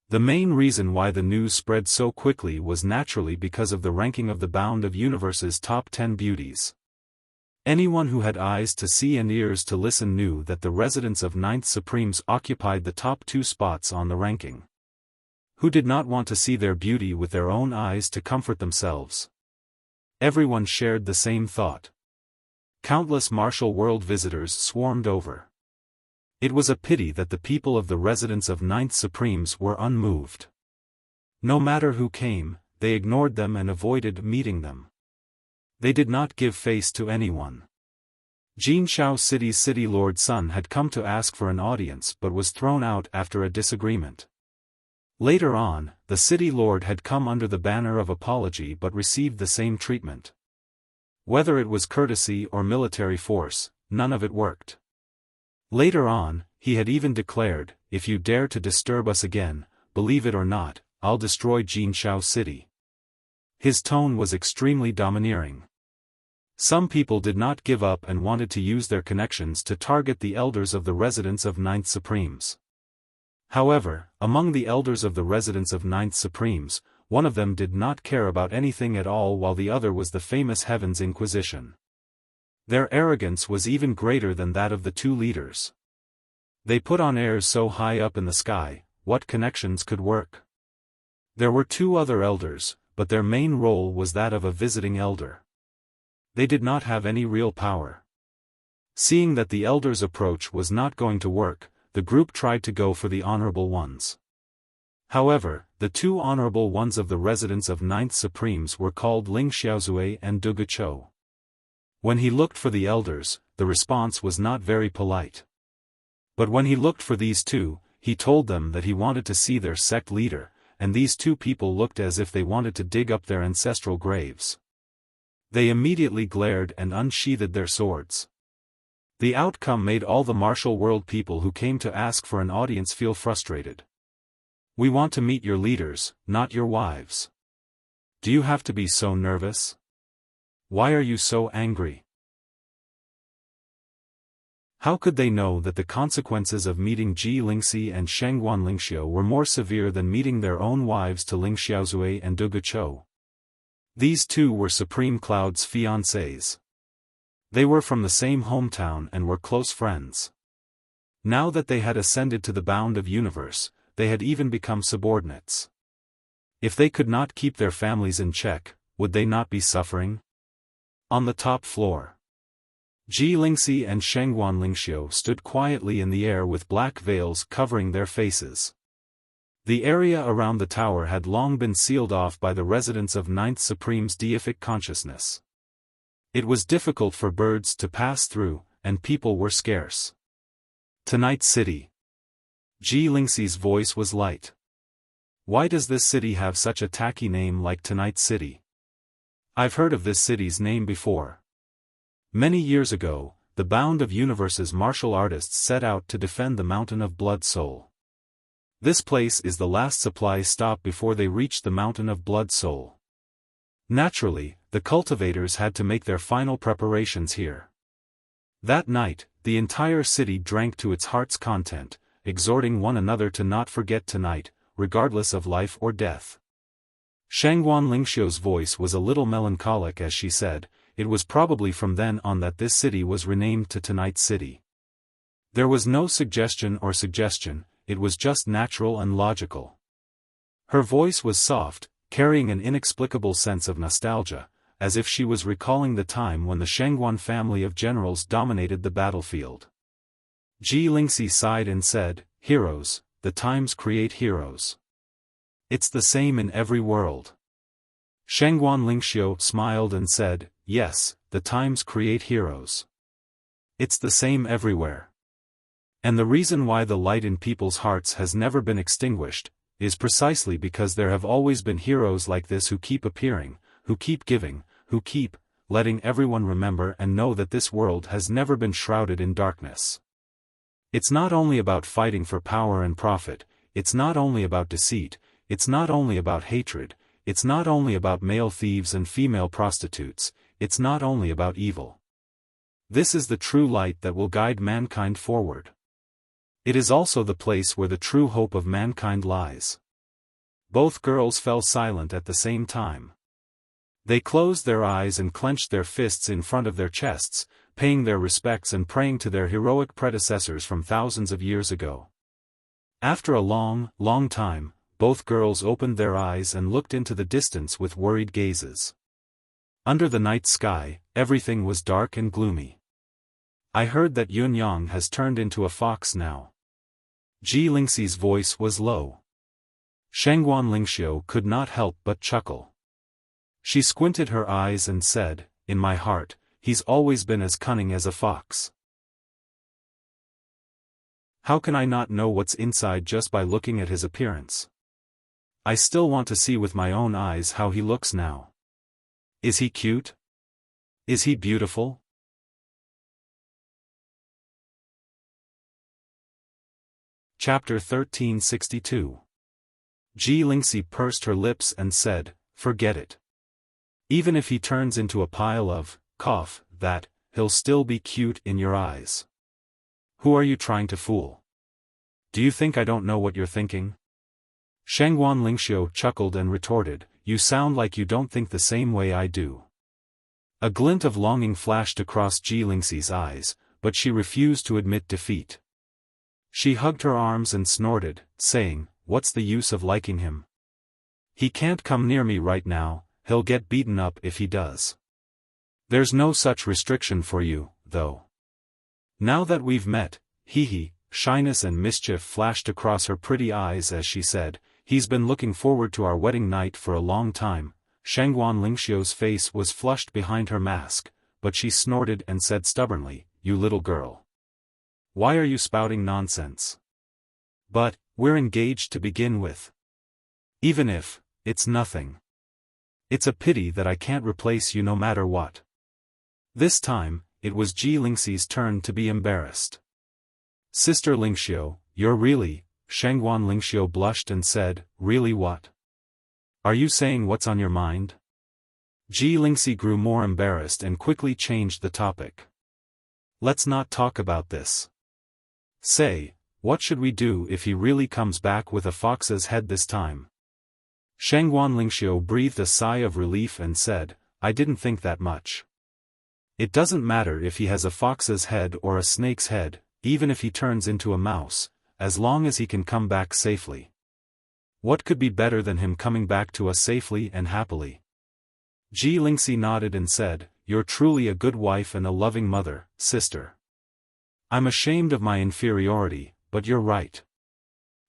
The main reason why the news spread so quickly was naturally because of the ranking of the Bound of Universe's top 10 beauties. Anyone who had eyes to see and ears to listen knew that the residents of Ninth Supremes occupied the top 2 spots on the ranking. Who did not want to see their beauty with their own eyes to comfort themselves? Everyone shared the same thought. Countless martial world visitors swarmed over. It was a pity that the people of the residence of Ninth Supremes were unmoved. No matter who came, they ignored them and avoided meeting them. They did not give face to anyone. Jinshao City's city lord Sun had come to ask for an audience but was thrown out after a disagreement. Later on, the city lord had come under the banner of apology but received the same treatment. Whether it was courtesy or military force, none of it worked. Later on, he had even declared, "If you dare to disturb us again, believe it or not, I'll destroy Jinshao City." His tone was extremely domineering. Some people did not give up and wanted to use their connections to target the elders of the residents of Ninth Supremes. However, among the elders of the residents of Ninth Supremes, one of them did not care about anything at all while the other was the famous Heaven's Inquisition. Their arrogance was even greater than that of the 2 leaders. They put on airs so high up in the sky, what connections could work? There were 2 other elders, but their main role was that of a visiting elder. They did not have any real power. Seeing that the elders' approach was not going to work, the group tried to go for the honorable ones. However, the 2 honorable ones of the residents of Ninth Supremes were called Ling Xiaozue and Duguchou. When he looked for the elders, the response was not very polite. But when he looked for these 2, he told them that he wanted to see their sect leader, and these 2 people looked as if they wanted to dig up their ancestral graves. They immediately glared and unsheathed their swords. The outcome made all the martial world people who came to ask for an audience feel frustrated. "We want to meet your leaders, not your wives. Do you have to be so nervous? Why are you so angry?" How could they know that the consequences of meeting Ji Lingxi and Shengguan Lingxiu were more severe than meeting their own wives to Ling Xiaozue and Duguchou? These 2 were Supreme Cloud's fiancés. They were from the same hometown and were close friends. Now that they had ascended to the Bound of Universe, they had even become subordinates. If they could not keep their families in check, would they not be suffering? On the top floor, Ji Lingxi and Shengguan Lingxiu stood quietly in the air with black veils covering their faces. The area around the tower had long been sealed off by the residents of Ninth Supreme's deific consciousness. It was difficult for birds to pass through, and people were scarce. "Tonight City." Ji Lingxi's voice was light. "Why does this city have such a tacky name like Tonight City? I've heard of this city's name before. Many years ago, the Bound of Universe's martial artists set out to defend the Mountain of Blood Soul. This place is the last supply stop before they reach the Mountain of Blood Soul. Naturally, the cultivators had to make their final preparations here. That night, the entire city drank to its heart's content, exhorting one another to not forget tonight, regardless of life or death." Shengguan Lingxiu's voice was a little melancholic as she said, "It was probably from then on that this city was renamed to Tonight City." There was no suggestion, it was just natural and logical. Her voice was soft, carrying an inexplicable sense of nostalgia, as if she was recalling the time when the Shengguan family of generals dominated the battlefield. Ji Lingxi sighed and said, "Heroes, the times create heroes. It's the same in every world." Shengguan Lingxiu smiled and said, yes, the times create heroes. It's the same everywhere. And the reason why the light in people's hearts has never been extinguished, is precisely because there have always been heroes like this who keep appearing, who keep giving, who keep letting everyone remember and know that this world has never been shrouded in darkness. It's not only about fighting for power and profit, it's not only about deceit, it's not only about hatred, it's not only about male thieves and female prostitutes, it's not only about evil. This is the true light that will guide mankind forward. It is also the place where the true hope of mankind lies. Both girls fell silent at the same time. They closed their eyes and clenched their fists in front of their chests, paying their respects and praying to their heroic predecessors from thousands of years ago. After a long, long time, both girls opened their eyes and looked into the distance with worried gazes. Under the night sky, everything was dark and gloomy. I heard that Yunyang has turned into a fox now. Ji Lingxi's voice was low. Shangguan Lingxiu could not help but chuckle. She squinted her eyes and said, "In my heart, he's always been as cunning as a fox. How can I not know what's inside just by looking at his appearance? I still want to see with my own eyes how he looks now. Is he cute? Is he beautiful?" Chapter 1362. Ji Lingxi pursed her lips and said, "Forget it. Even if he turns into a pile of that, he'll still be cute in your eyes. Who are you trying to fool? Do you think I don't know what you're thinking?" Shangguan Lingxiu chuckled and retorted, "You sound like you don't think the same way I do." A glint of longing flashed across Ji Lingxi's eyes, but she refused to admit defeat. She hugged her arms and snorted, saying, "What's the use of liking him? He can't come near me right now, he'll get beaten up if he does. There's no such restriction for you, though. Now that we've met, hee." Shyness and mischief flashed across her pretty eyes as she said, "He's been looking forward to our wedding night for a long time." Shangguan Lingxiu's face was flushed behind her mask, but she snorted and said stubbornly, "You little girl. Why are you spouting nonsense? But, we're engaged to begin with. Even if, it's nothing. It's a pity that I can't replace you no matter what." This time, it was Ji Lingxi's turn to be embarrassed. "Sister Lingxiu, you're really..." Shangguan Lingxiu blushed and said, "Really what? Are you saying what's on your mind?" Ji Lingxi grew more embarrassed and quickly changed the topic. "Let's not talk about this. Say, what should we do if he really comes back with a fox's head this time?" Shangguan Lingxiu breathed a sigh of relief and said, "I didn't think that much. It doesn't matter if he has a fox's head or a snake's head, even if he turns into a mouse, as long as he can come back safely. What could be better than him coming back to us safely and happily?" Ji Lingxi nodded and said, "You're truly a good wife and a loving mother, sister. I'm ashamed of my inferiority, but you're right.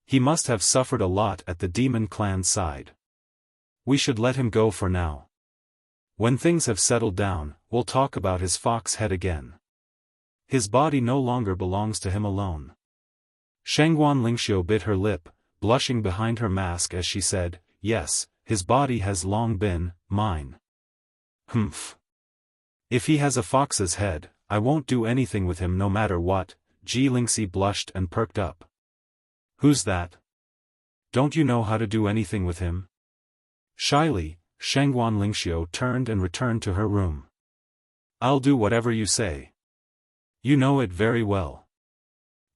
He must have suffered a lot at the demon clan side. We should let him go for now. When things have settled down, we'll talk about his fox head again. His body no longer belongs to him alone." Shangguan Lingxiu bit her lip, blushing behind her mask as she said, "Yes, his body has long been mine." "Humph. If he has a fox's head, I won't do anything with him no matter what." Ji Lingxi blushed and perked up. "Who's that? Don't you know how to do anything with him?" Shyly, Shangguan Lingxiu turned and returned to her room. "I'll do whatever you say. You know it very well.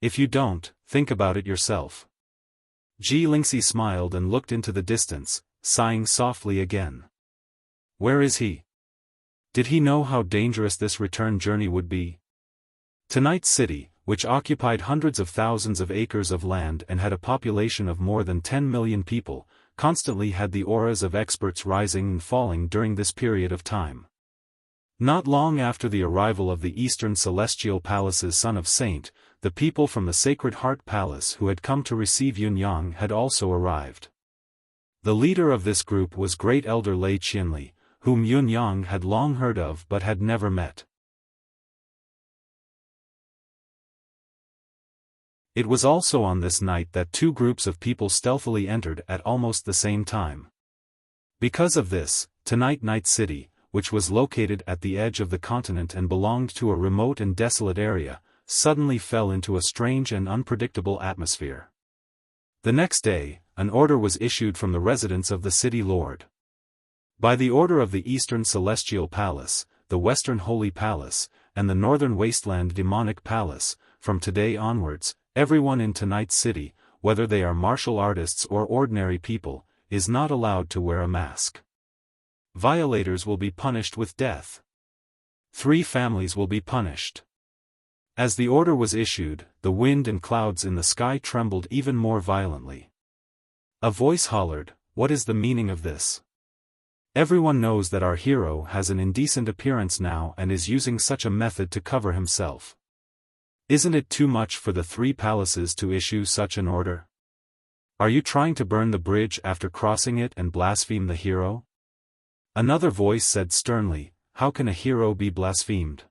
If you don't, think about it yourself." Ji Lingxi smiled and looked into the distance, sighing softly again. Where is he? Did he know how dangerous this return journey would be? Tonight's city, which occupied hundreds of thousands of acres of land and had a population of more than 10 million people, constantly had the auras of experts rising and falling during this period of time. Not long after the arrival of the Eastern Celestial Palace's son of Saint, the people from the Sacred Heart Palace who had come to receive Yunyang had also arrived. The leader of this group was Great Elder Lei Qianli, whom Yun Yang had long heard of but had never met. It was also on this night that two groups of people stealthily entered at almost the same time. Because of this, tonight Night City, which was located at the edge of the continent and belonged to a remote and desolate area, suddenly fell into a strange and unpredictable atmosphere. The next day, an order was issued from the residence of the city lord. By the order of the Eastern Celestial Palace, the Western Holy Palace, and the Northern Wasteland Demonic Palace, from today onwards, everyone in tonight's city, whether they are martial artists or ordinary people, is not allowed to wear a mask. Violators will be punished with death. 3 families will be punished. As the order was issued, the wind and clouds in the sky trembled even more violently. A voice hollered, "What is the meaning of this? Everyone knows that our hero has an indecent appearance now and is using such a method to cover himself. Isn't it too much for the 3 palaces to issue such an order? Are you trying to burn the bridge after crossing it and blaspheme the hero?" Another voice said sternly, "How can a hero be blasphemed?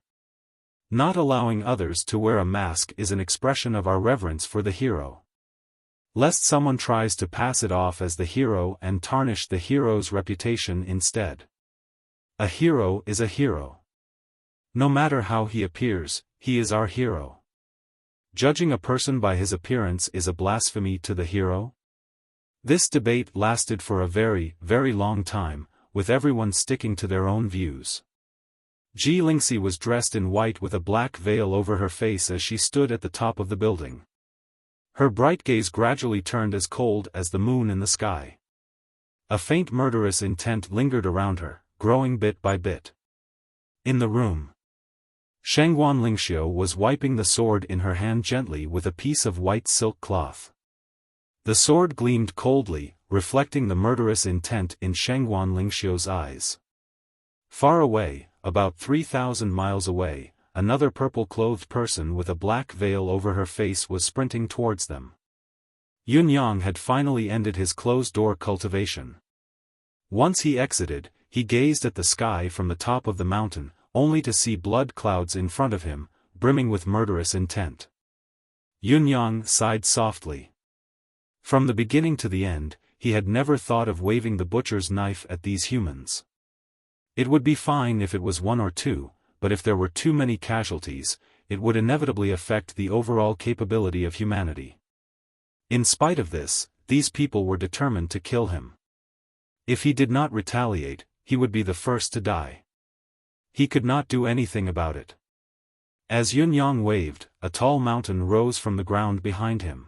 Not allowing others to wear a mask is an expression of our reverence for the hero. Lest someone tries to pass it off as the hero and tarnish the hero's reputation instead. A hero is a hero. No matter how he appears, he is our hero. Judging a person by his appearance is a blasphemy to the hero?" This debate lasted for a very, very long time, with everyone sticking to their own views. Ji Lingxi was dressed in white with a black veil over her face as she stood at the top of the building. Her bright gaze gradually turned as cold as the moon in the sky. A faint murderous intent lingered around her, growing bit by bit. In the room, Shangguan Lingxiu was wiping the sword in her hand gently with a piece of white silk cloth. The sword gleamed coldly, reflecting the murderous intent in Shangguan Lingxiu's eyes. Far away, about 3,000 miles away, another purple-clothed person with a black veil over her face was sprinting towards them. Yun Yang had finally ended his closed-door cultivation. Once he exited, he gazed at the sky from the top of the mountain, only to see blood clouds in front of him, brimming with murderous intent. Yun Yang sighed softly. From the beginning to the end, he had never thought of waving the butcher's knife at these humans. It would be fine if it was 1 or 2, but if there were too many casualties, it would inevitably affect the overall capability of humanity. In spite of this, these people were determined to kill him. If he did not retaliate, he would be the first to die. He could not do anything about it. As Yun Yang waved, a tall mountain rose from the ground behind him.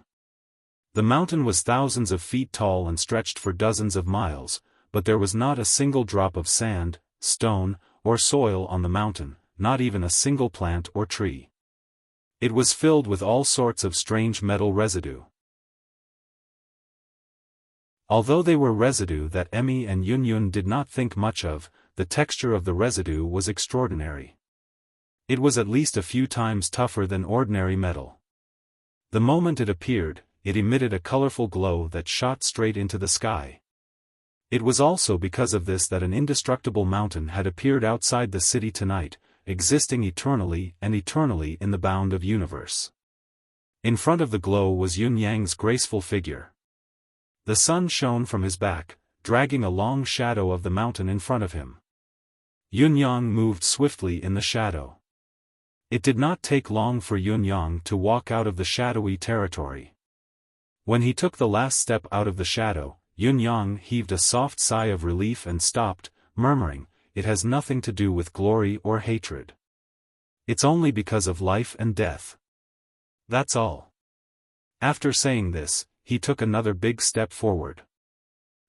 The mountain was thousands of feet tall and stretched for dozens of miles, but there was not a single drop of sand, stone, or soil on the mountain, not even a single plant or tree. It was filled with all sorts of strange metal residue. Although they were residue that Emmy and Yun did not think much of, the texture of the residue was extraordinary. It was at least a few times tougher than ordinary metal. The moment it appeared, it emitted a colorful glow that shot straight into the sky. It was also because of this that an indestructible mountain had appeared outside the city tonight, existing eternally and eternally in the bound of universe. In front of the glow was Yun Yang's graceful figure. The sun shone from his back, dragging a long shadow of the mountain in front of him. Yun Yang moved swiftly in the shadow. It did not take long for Yun Yang to walk out of the shadowy territory. When he took the last step out of the shadow, Yun Yang heaved a soft sigh of relief and stopped, murmuring, "It has nothing to do with glory or hatred. It's only because of life and death. That's all." After saying this, he took another big step forward.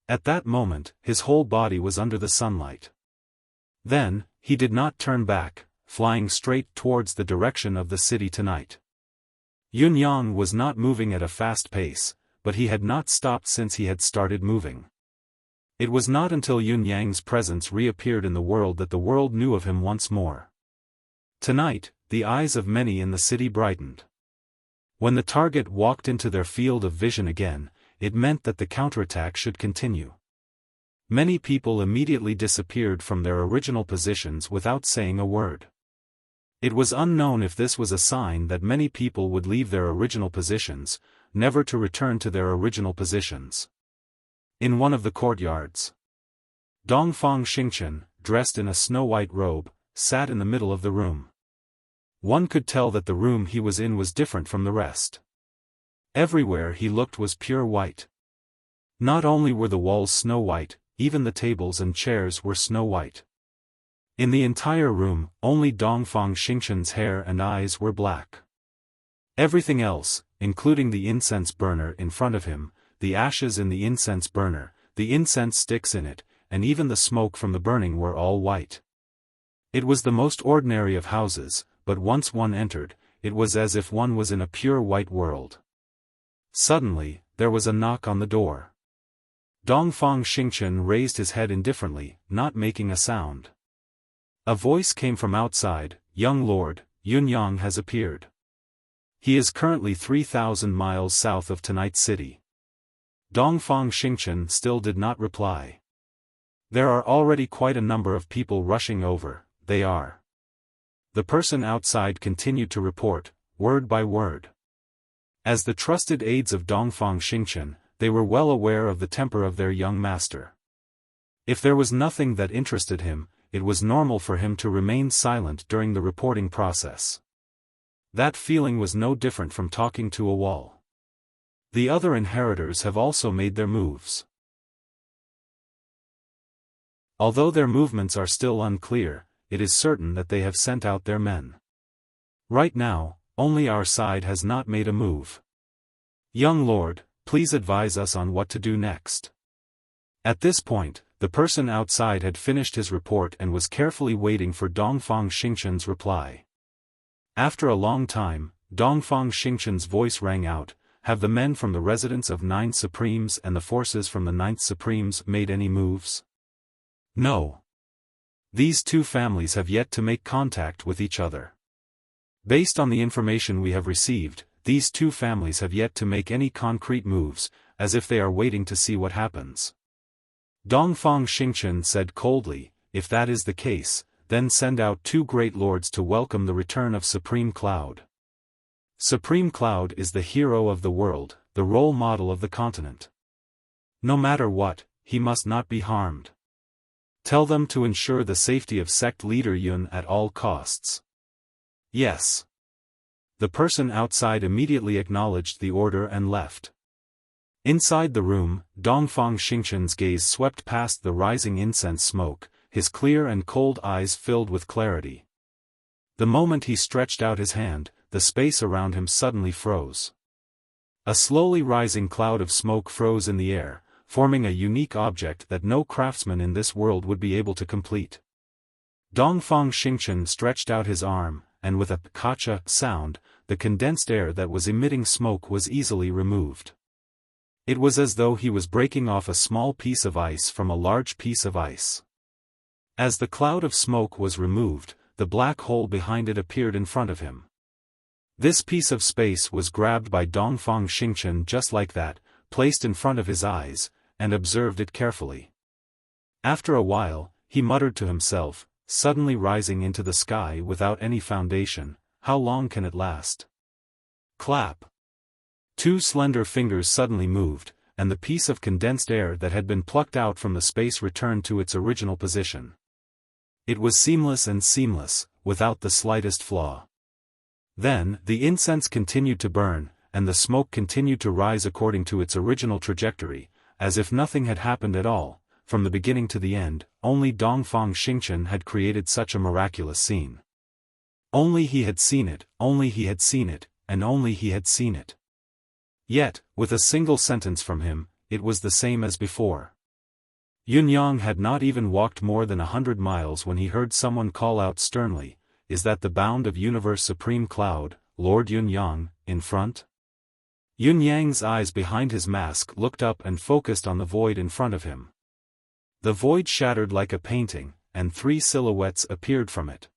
At that moment, his whole body was under the sunlight. Then, he did not turn back, flying straight towards the direction of the city tonight. Yun Yang was not moving at a fast pace, but he had not stopped since he had started moving. It was not until Yun Yang's presence reappeared in the world that the world knew of him once more. Tonight, the eyes of many in the city brightened. When the target walked into their field of vision again, it meant that the counterattack should continue. Many people immediately disappeared from their original positions without saying a word. It was unknown if this was a sign that many people would leave their original positions, never to return to their original positions. In one of the courtyards, Dongfang Xingchen, dressed in a snow-white robe, sat in the middle of the room. One could tell that the room he was in was different from the rest. Everywhere he looked was pure white. Not only were the walls snow-white, even the tables and chairs were snow-white. In the entire room, only Dongfang Xingchen's hair and eyes were black. Everything else, including the incense burner in front of him, the ashes in the incense burner, the incense sticks in it, and even the smoke from the burning were all white. It was the most ordinary of houses, but once one entered, it was as if one was in a pure white world. Suddenly, there was a knock on the door. Dongfang Xingchen raised his head indifferently, not making a sound. A voice came from outside, "Young Lord, Yunyang has appeared. He is currently 3,000 miles south of tonight's city." Dongfang Xingchen still did not reply. "There are already quite a number of people rushing over, they are." The person outside continued to report, word by word. As the trusted aides of Dongfang Xingchen, they were well aware of the temper of their young master. If there was nothing that interested him, it was normal for him to remain silent during the reporting process. That feeling was no different from talking to a wall. The other inheritors have also made their moves. Although their movements are still unclear, it is certain that they have sent out their men. Right now, only our side has not made a move. Young Lord, please advise us on what to do next. At this point, the person outside had finished his report and was carefully waiting for Dongfang Xingchen's reply. After a long time, Dongfang Xingchen's voice rang out, "Have the men from the residence of 9 Supremes and the forces from the 9th Supremes made any moves?" "No. These two families have yet to make contact with each other. Based on the information we have received, these two families have yet to make any concrete moves, as if they are waiting to see what happens." Dongfang Xingchen said coldly, "If that is the case, then send out 2 great lords to welcome the return of Supreme Cloud. Supreme Cloud is the hero of the world, the role model of the continent. No matter what, he must not be harmed. Tell them to ensure the safety of sect leader Yun at all costs." "Yes." The person outside immediately acknowledged the order and left. Inside the room, Dongfang Xingchen's gaze swept past the rising incense smoke, his clear and cold eyes filled with clarity. The moment he stretched out his hand, the space around him suddenly froze. A slowly rising cloud of smoke froze in the air, forming a unique object that no craftsman in this world would be able to complete. Dongfang Xingchen stretched out his arm, and with a "kacha" sound, the condensed air that was emitting smoke was easily removed. It was as though he was breaking off a small piece of ice from a large piece of ice. As the cloud of smoke was removed, the black hole behind it appeared in front of him. This piece of space was grabbed by Dongfang Xingchen just like that, placed in front of his eyes, and observed it carefully. After a while, he muttered to himself, suddenly rising into the sky without any foundation, "How long can it last?" Clap! 2 slender fingers suddenly moved, and the piece of condensed air that had been plucked out from the space returned to its original position. It was seamless, without the slightest flaw. Then, the incense continued to burn, and the smoke continued to rise according to its original trajectory, as if nothing had happened at all. From the beginning to the end, only Dongfang Xingchen had created such a miraculous scene. Only he had seen it, only he had seen it, and only he had seen it. Yet, with a single sentence from him, it was the same as before. Yunyang had not even walked more than 100 miles when he heard someone call out sternly, "Is that the bound of Universe Supreme Cloud, Lord Yunyang, in front?" Yunyang's eyes behind his mask looked up and focused on the void in front of him. The void shattered like a painting, and 3 silhouettes appeared from it.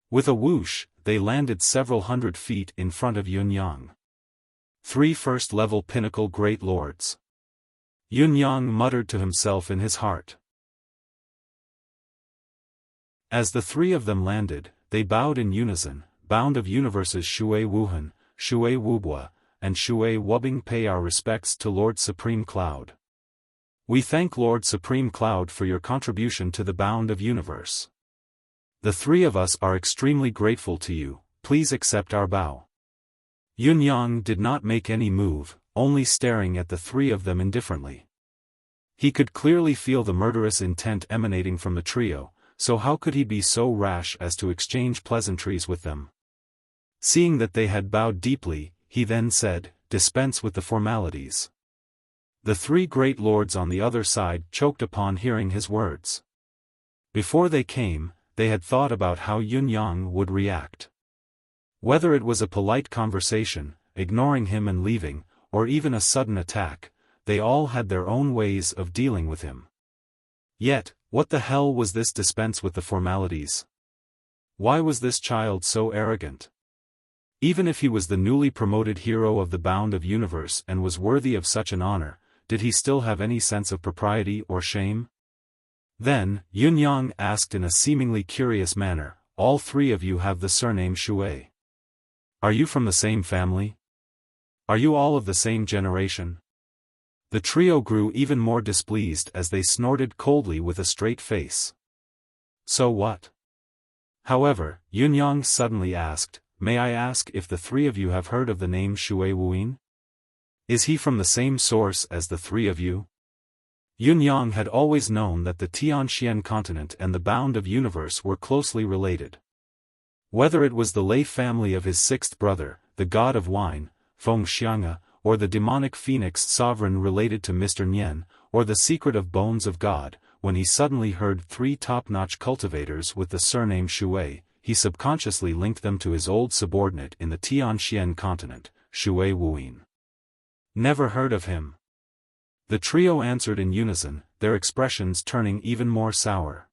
With a whoosh, they landed several hundred feet in front of Yunyang. 3 first-level pinnacle great lords. Yun-yang muttered to himself in his heart. As the three of them landed, they bowed in unison. Bound of Universes Shui Wuhan, Shui Wubua, and Shui Wubing, pay our respects to Lord Supreme Cloud. We thank Lord Supreme Cloud for your contribution to the Bound of Universe. The three of us are extremely grateful to you, please accept our bow. Yun-yang did not make any move, only staring at the three of them indifferently. He could clearly feel the murderous intent emanating from the trio, so how could he be so rash as to exchange pleasantries with them? Seeing that they had bowed deeply, he then said, "Dispense with the formalities." The three great lords on the other side choked upon hearing his words. Before they came, they had thought about how Yun-yang would react. Whether it was a polite conversation, ignoring him and leaving, or even a sudden attack, they all had their own ways of dealing with him. Yet, what the hell was this dispense with the formalities? Why was this child so arrogant? Even if he was the newly promoted hero of the Bound of Universe and was worthy of such an honor, did he still have any sense of propriety or shame? Then, Yun-yang asked in a seemingly curious manner, "All three of you have the surname Shui. Are you from the same family? Are you all of the same generation?" The trio grew even more displeased as they snorted coldly with a straight face. So what? However, Yun-yang suddenly asked, "May I ask if the three of you have heard of the name Shui Wuin? Is he from the same source as the three of you?" Yun-yang had always known that the Tianxian continent and the Bound of Universe were closely related. Whether it was the Lei family of his sixth brother, the god of wine, Feng Xianga, or the demonic phoenix sovereign related to Mr. Nian, or the secret of Bones of God, when he suddenly heard three top-notch cultivators with the surname Shui, he subconsciously linked them to his old subordinate in the Tianxian continent, Shui Wuin. Never heard of him. The trio answered in unison, their expressions turning even more sour.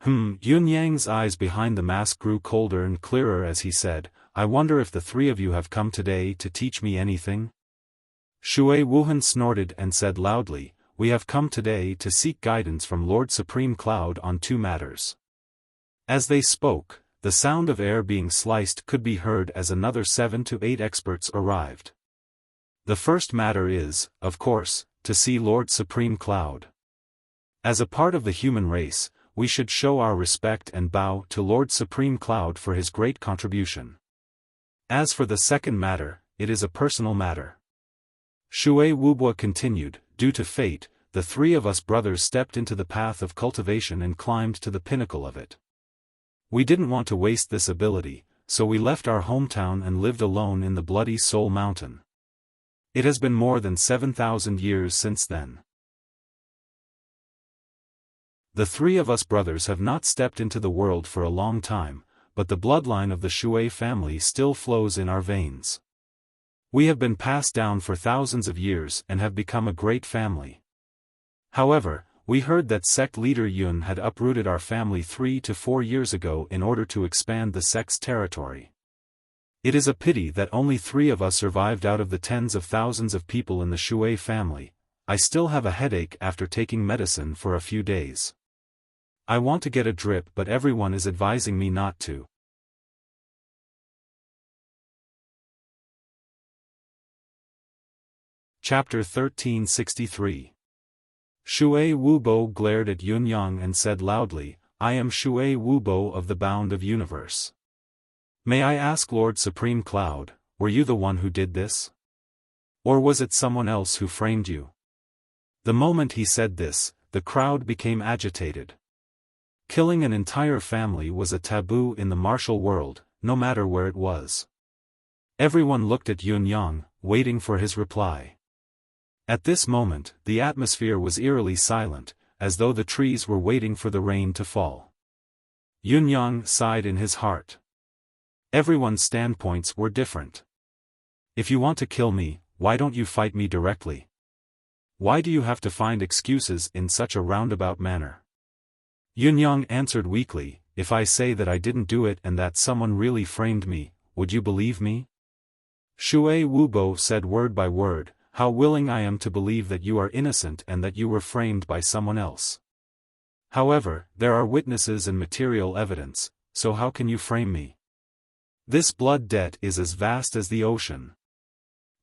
Yun-yang's eyes behind the mask grew colder and clearer as he said, "I wonder if the three of you have come today to teach me anything?" Shui Wuhan snorted and said loudly, "We have come today to seek guidance from Lord Supreme Cloud on two matters." As they spoke, the sound of air being sliced could be heard as another 7 to 8 experts arrived. The first matter is, of course, to see Lord Supreme Cloud. As a part of the human race, we should show our respect and bow to Lord Supreme Cloud for his great contribution. As for the second matter, it is a personal matter. Shui Wubua continued, "Due to fate, the three of us brothers stepped into the path of cultivation and climbed to the pinnacle of it. We didn't want to waste this ability, so we left our hometown and lived alone in the Bloody Soul Mountain. It has been more than 7,000 years since then. The three of us brothers have not stepped into the world for a long time, but the bloodline of the Shui family still flows in our veins. We have been passed down for thousands of years and have become a great family. However, we heard that sect leader Yun had uprooted our family 3 to 4 years ago in order to expand the sect's territory. It is a pity that only 3 of us survived out of the tens of thousands of people in the Shui family. I still have a headache after taking medicine for a few days. I want to get a drip but everyone is advising me not to." Chapter 1363. Shui Wubo glared at Yun-yang and said loudly, "I am Shui Wubo of the Bound of Universe. May I ask Lord Supreme Cloud, were you the one who did this? Or was it someone else who framed you?" The moment he said this, the crowd became agitated. Killing an entire family was a taboo in the martial world, no matter where it was. Everyone looked at Yun-yang, waiting for his reply. At this moment, the atmosphere was eerily silent, as though the trees were waiting for the rain to fall. Yun-yang sighed in his heart. Everyone's standpoints were different. If you want to kill me, why don't you fight me directly? Why do you have to find excuses in such a roundabout manner? Yun-yang answered weakly, "If I say that I didn't do it and that someone really framed me, would you believe me?" Shui Wubo said word by word, how willing I am to believe that you are innocent and that you were framed by someone else. However, there are witnesses and material evidence, so how can you frame me? This blood debt is as vast as the ocean.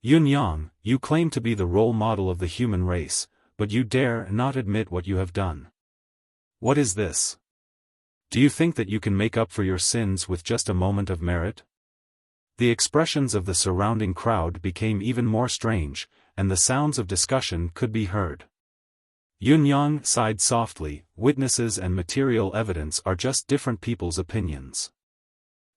Yunyang, you claim to be the role model of the human race, but you dare not admit what you have done. What is this? Do you think that you can make up for your sins with just a moment of merit? The expressions of the surrounding crowd became even more strange, and the sounds of discussion could be heard. Yunyang sighed softly. Witnesses and material evidence are just different people's opinions.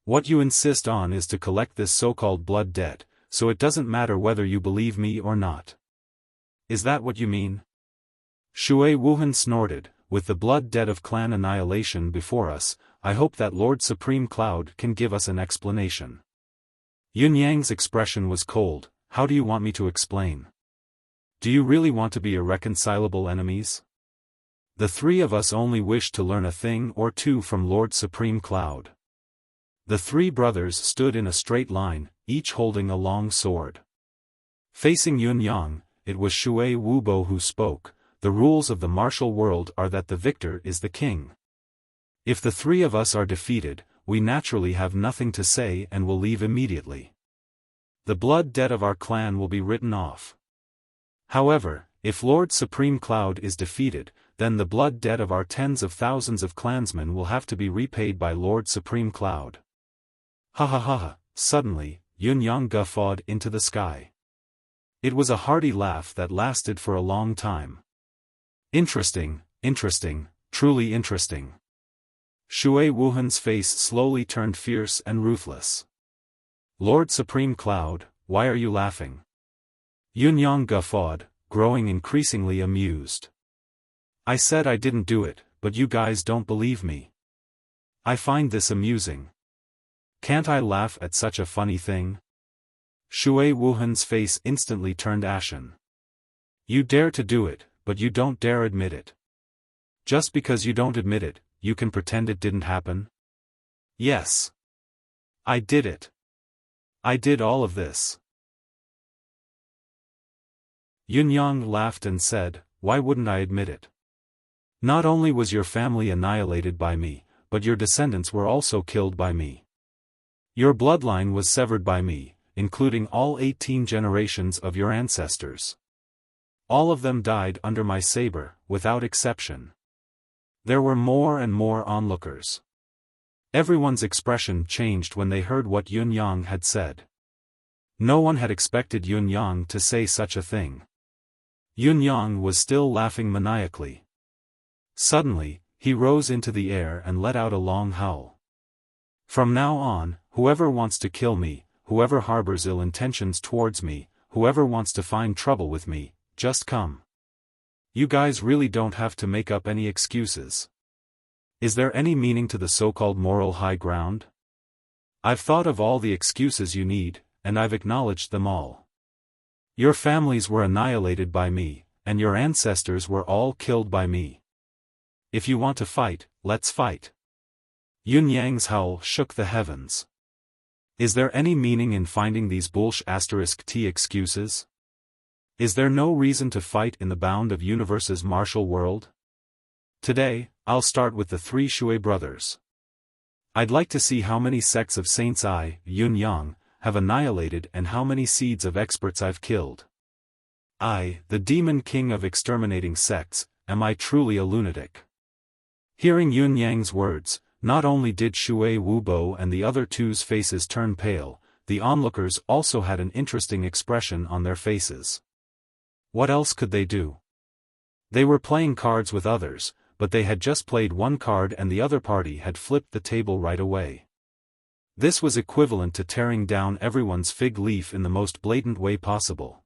What you insist on is to collect this so-called blood debt, so it doesn't matter whether you believe me or not. Is that what you mean? Shui Wuhan snorted. With the blood debt of clan annihilation before us, I hope that Lord Supreme Cloud can give us an explanation. Yunyang's expression was cold. How do you want me to explain? Do you really want to be irreconcilable enemies? The three of us only wish to learn a thing or two from Lord Supreme Cloud. The three brothers stood in a straight line, each holding a long sword. Facing Yunyang, it was Shui Wubo who spoke. The rules of the martial world are that the victor is the king. If the three of us are defeated, we naturally have nothing to say and will leave immediately. The blood debt of our clan will be written off. However, if Lord Supreme Cloud is defeated, then the blood debt of our tens of thousands of clansmen will have to be repaid by Lord Supreme Cloud. Ha ha ha ha. Suddenly, Yunyang guffawed into the sky. It was a hearty laugh that lasted for a long time. Interesting, interesting, truly interesting. Shui Wuhan's face slowly turned fierce and ruthless. Lord Supreme Cloud, why are you laughing? Yunyang guffawed, growing increasingly amused. I said I didn't do it, but you guys don't believe me. I find this amusing. Can't I laugh at such a funny thing? Shui Wuhan's face instantly turned ashen. You dare to do it, but you don't dare admit it. Just because you don't admit it, you can pretend it didn't happen? Yes. I did it. I did all of this. Yunyang laughed and said, why wouldn't I admit it? Not only was your family annihilated by me, but your descendants were also killed by me. Your bloodline was severed by me, including all 18 generations of your ancestors. All of them died under my saber, without exception. There were more and more onlookers. Everyone's expression changed when they heard what Yunyang had said. No one had expected Yunyang to say such a thing. Yunyang was still laughing maniacally. Suddenly, he rose into the air and let out a long howl. From now on, whoever wants to kill me, whoever harbors ill intentions towards me, whoever wants to find trouble with me, just come. You guys really don't have to make up any excuses. Is there any meaning to the so-called moral high ground? I've thought of all the excuses you need, and I've acknowledged them all. Your families were annihilated by me, and your ancestors were all killed by me. If you want to fight, let's fight. Yunyang's howl shook the heavens. Is there any meaning in finding these **t excuses? Is there no reason to fight in the bound of universe's martial world? Today, I'll start with the three Shui brothers. I'd like to see how many sects of saints I, Yunyang, have annihilated and how many seeds of experts I've killed. I, the demon king of exterminating sects, am I truly a lunatic? Hearing Yunyang's words, not only did Shui Wubo and the other two's faces turn pale, the onlookers also had an interesting expression on their faces. What else could they do? They were playing cards with others, but they had just played one card and the other party had flipped the table right away. This was equivalent to tearing down everyone's fig leaf in the most blatant way possible.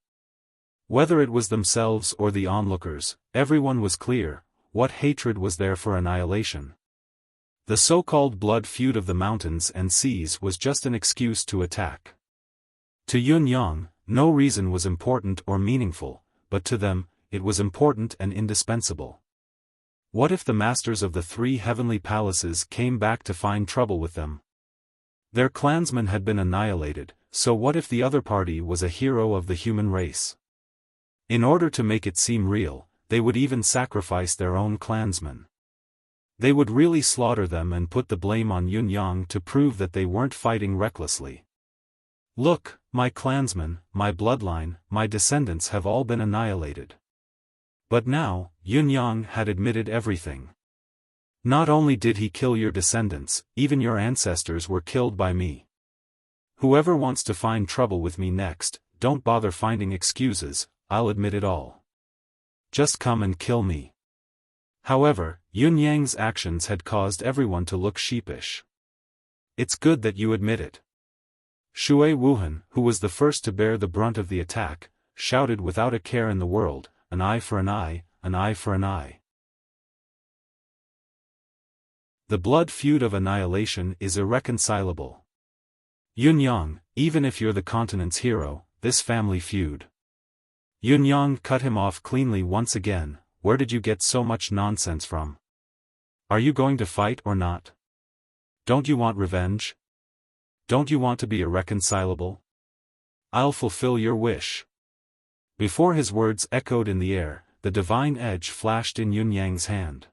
Whether it was themselves or the onlookers, everyone was clear, what hatred was there for annihilation? The so-called blood feud of the mountains and seas was just an excuse to attack. To Yunyang, no reason was important or meaningful, but to them, it was important and indispensable. What if the masters of the three heavenly palaces came back to find trouble with them? Their clansmen had been annihilated, so what if the other party was a hero of the human race? In order to make it seem real, they would even sacrifice their own clansmen. They would really slaughter them and put the blame on Yun Yang to prove that they weren't fighting recklessly. Look, my clansmen, my bloodline, my descendants have all been annihilated. But now, Yun Yang had admitted everything. Not only did he kill your descendants, even your ancestors were killed by me. Whoever wants to find trouble with me next, don't bother finding excuses, I'll admit it all. Just come and kill me. However, Yun Yang's actions had caused everyone to look sheepish. It's good that you admit it. Shui Wuhan, who was the first to bear the brunt of the attack, shouted without a care in the world, an eye for an eye, an eye for an eye. The blood feud of annihilation is irreconcilable. Yun Yang, even if you're the continent's hero, this family feud. Yun Yang cut him off cleanly once again. Where did you get so much nonsense from? Are you going to fight or not? Don't you want revenge? Don't you want to be irreconcilable? I'll fulfill your wish. Before his words echoed in the air, the divine edge flashed in Yun Yang's hand.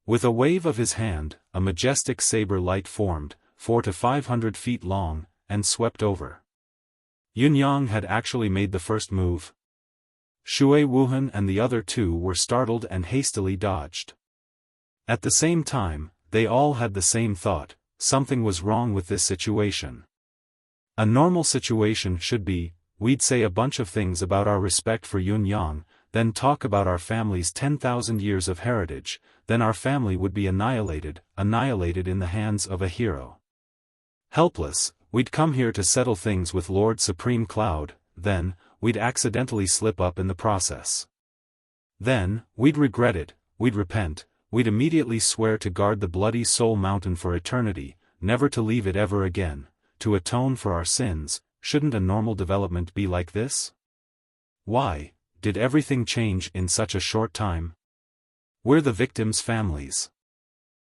With a wave of his hand, a majestic saber light formed, 400 to 500 feet long, and swept over. Yun Yang had actually made the first move. Shui Wuhan and the other two were startled and hastily dodged. At the same time, they all had the same thought: something was wrong with this situation. A normal situation should be, we'd say a bunch of things about our respect for Yun Yang, then talk about our family's 10,000 years of heritage, then our family would be annihilated in the hands of a hero. Helpless, we'd come here to settle things with Lord Supreme Cloud, then, we'd accidentally slip up in the process. Then, we'd regret it, we'd repent, we'd immediately swear to guard the bloody soul mountain for eternity, never to leave it ever again, to atone for our sins. Shouldn't a normal development be like this? Why did everything change in such a short time? We're the victims' families.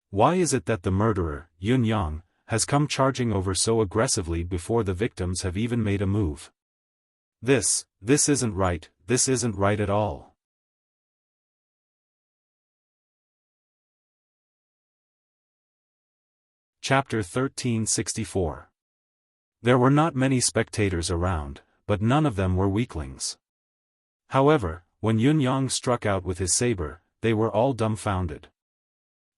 Why is it that the murderer, Yun Yang, has come charging over so aggressively before the victims have even made a move? This isn't right, this isn't right at all. Chapter 1364. There were not many spectators around, but none of them were weaklings. However, when Yun Yang struck out with his saber, they were all dumbfounded.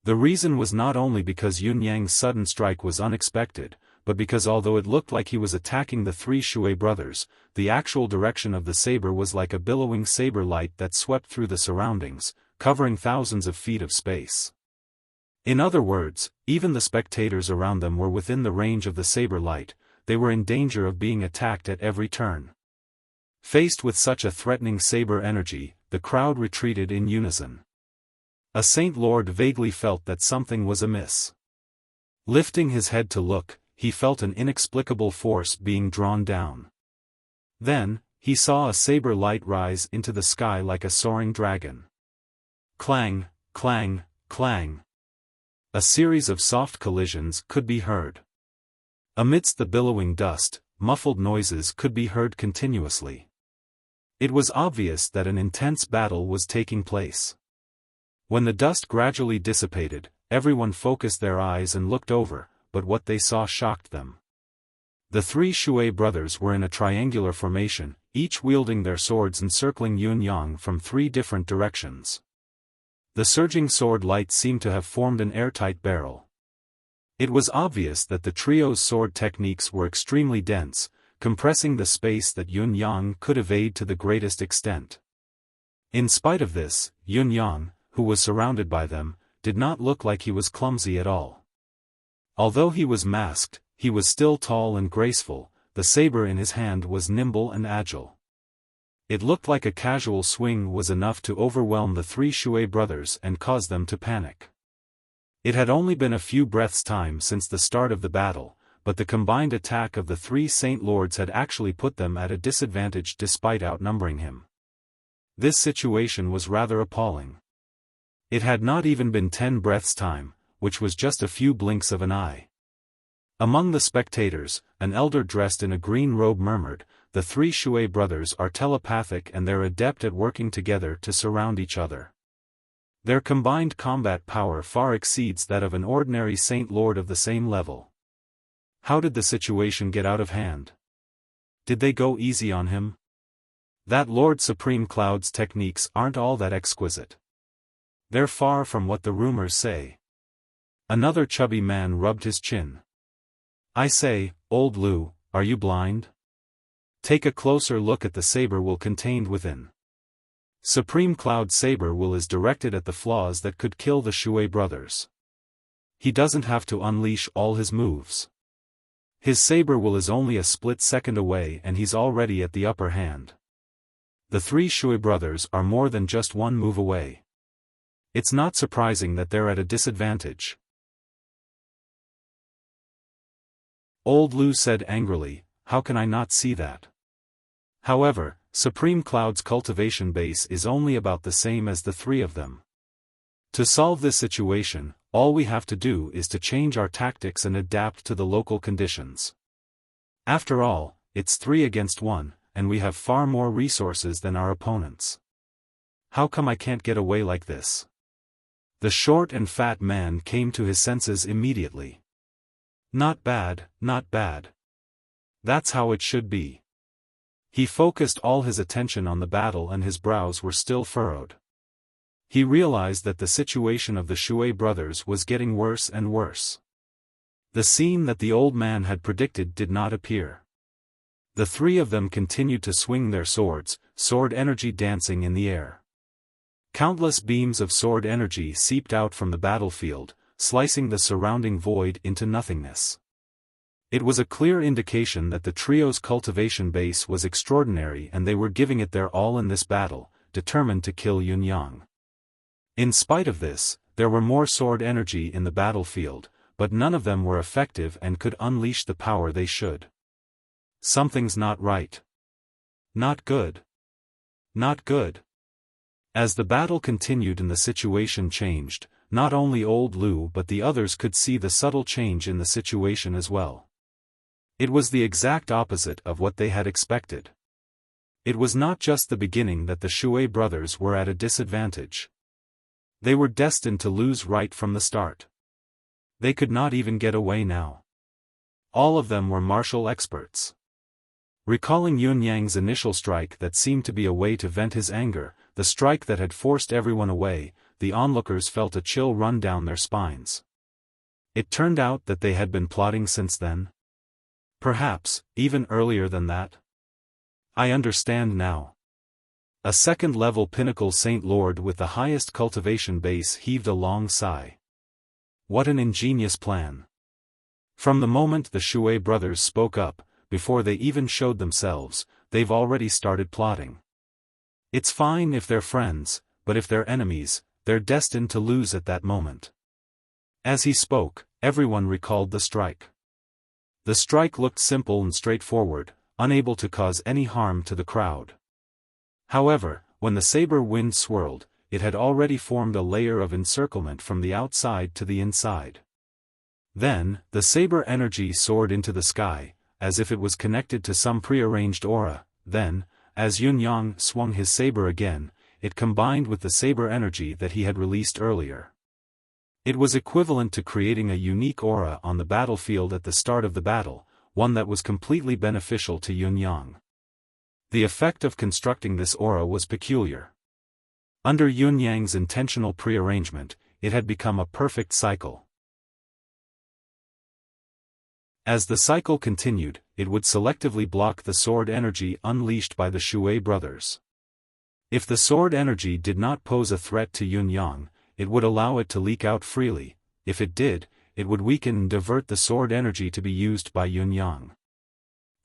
The reason was not only because Yun Yang's sudden strike was unexpected, but because although it looked like he was attacking the three Shui brothers, the actual direction of the saber was like a billowing saber light that swept through the surroundings, covering thousands of feet of space. In other words, even the spectators around them were within the range of the saber light. They were in danger of being attacked at every turn. Faced with such a threatening saber energy, the crowd retreated in unison. A Saint Lord vaguely felt that something was amiss. Lifting his head to look, he felt an inexplicable force being drawn down. Then, he saw a saber light rise into the sky like a soaring dragon. Clang, clang, clang. A series of soft collisions could be heard. Amidst the billowing dust, muffled noises could be heard continuously. It was obvious that an intense battle was taking place. When the dust gradually dissipated, everyone focused their eyes and looked over, but what they saw shocked them. The three Shui brothers were in a triangular formation, each wielding their swords encircling Yun Yang from three different directions. The surging sword light seemed to have formed an airtight barrel. It was obvious that the trio's sword techniques were extremely dense, compressing the space that Yun Yang could evade to the greatest extent. In spite of this, Yun Yang, who was surrounded by them, did not look like he was clumsy at all. Although he was masked, he was still tall and graceful. The saber in his hand was nimble and agile. It looked like a casual swing was enough to overwhelm the three Shui brothers and cause them to panic. It had only been a few breaths' time since the start of the battle, but the combined attack of the three Saint Lords had actually put them at a disadvantage despite outnumbering him. This situation was rather appalling. It had not even been 10 breaths' time, which was just a few blinks of an eye. Among the spectators, an elder dressed in a green robe murmured, "The three Shui brothers are telepathic and they're adept at working together to surround each other. Their combined combat power far exceeds that of an ordinary Saint Lord of the same level. How did the situation get out of hand? Did they go easy on him? That Lord Supreme Cloud's techniques aren't all that exquisite. They're far from what the rumors say." Another chubby man rubbed his chin. "I say, old Lu, are you blind? Take a closer look at the saber will contained within. Supreme Cloud saber will is directed at the flaws that could kill the Shui brothers. He doesn't have to unleash all his moves. His saber will is only a split second away and he's already at the upper hand. The three Shui brothers are more than just one move away. It's not surprising that they're at a disadvantage." Old Lu said angrily, "How can I not see that? However, Supreme Cloud's cultivation base is only about the same as the three of them. To solve this situation, all we have to do is to change our tactics and adapt to the local conditions. After all, it's 3 against 1, and we have far more resources than our opponents. How come I can't get away like this?" The short and fat man came to his senses immediately. Not bad, not bad. That's how it should be. He focused all his attention on the battle and his brows were still furrowed. He realized that the situation of the Shui brothers was getting worse and worse. The scene that the old man had predicted did not appear. The three of them continued to swing their swords, sword energy dancing in the air. Countless beams of sword energy seeped out from the battlefield, slicing the surrounding void into nothingness. It was a clear indication that the trio's cultivation base was extraordinary and they were giving it their all in this battle, determined to kill Yunyang. In spite of this, there were more sword energy in the battlefield, but none of them were effective and could unleash the power they should. Something's not right. Not good. Not good. As the battle continued and the situation changed, not only old Lu but the others could see the subtle change in the situation as well. It was the exact opposite of what they had expected. It was not just the beginning that the Shui brothers were at a disadvantage. They were destined to lose right from the start. They could not even get away now. All of them were martial experts. Recalling Yunyang's initial strike that seemed to be a way to vent his anger, the strike that had forced everyone away, the onlookers felt a chill run down their spines. It turned out that they had been plotting since then. Perhaps, even earlier than that. I understand now. A second-level pinnacle Saint Lord with the highest cultivation base heaved a long sigh. What an ingenious plan. From the moment the Shui brothers spoke up, before they even showed themselves, they've already started plotting. It's fine if they're friends, but if they're enemies, they're destined to lose at that moment. As he spoke, everyone recalled the strike. The strike looked simple and straightforward, unable to cause any harm to the crowd. However, when the saber wind swirled, it had already formed a layer of encirclement from the outside to the inside. Then, the saber energy soared into the sky, as if it was connected to some prearranged aura. Then, as Yunyang swung his saber again, it combined with the saber energy that he had released earlier. It was equivalent to creating a unique aura on the battlefield at the start of the battle, one that was completely beneficial to Yunyang. The effect of constructing this aura was peculiar. Under Yunyang's intentional prearrangement, it had become a perfect cycle. As the cycle continued, it would selectively block the sword energy unleashed by the Shui brothers. If the sword energy did not pose a threat to Yunyang, it would allow it to leak out freely. If it did, it would weaken and divert the sword energy to be used by Yunyang.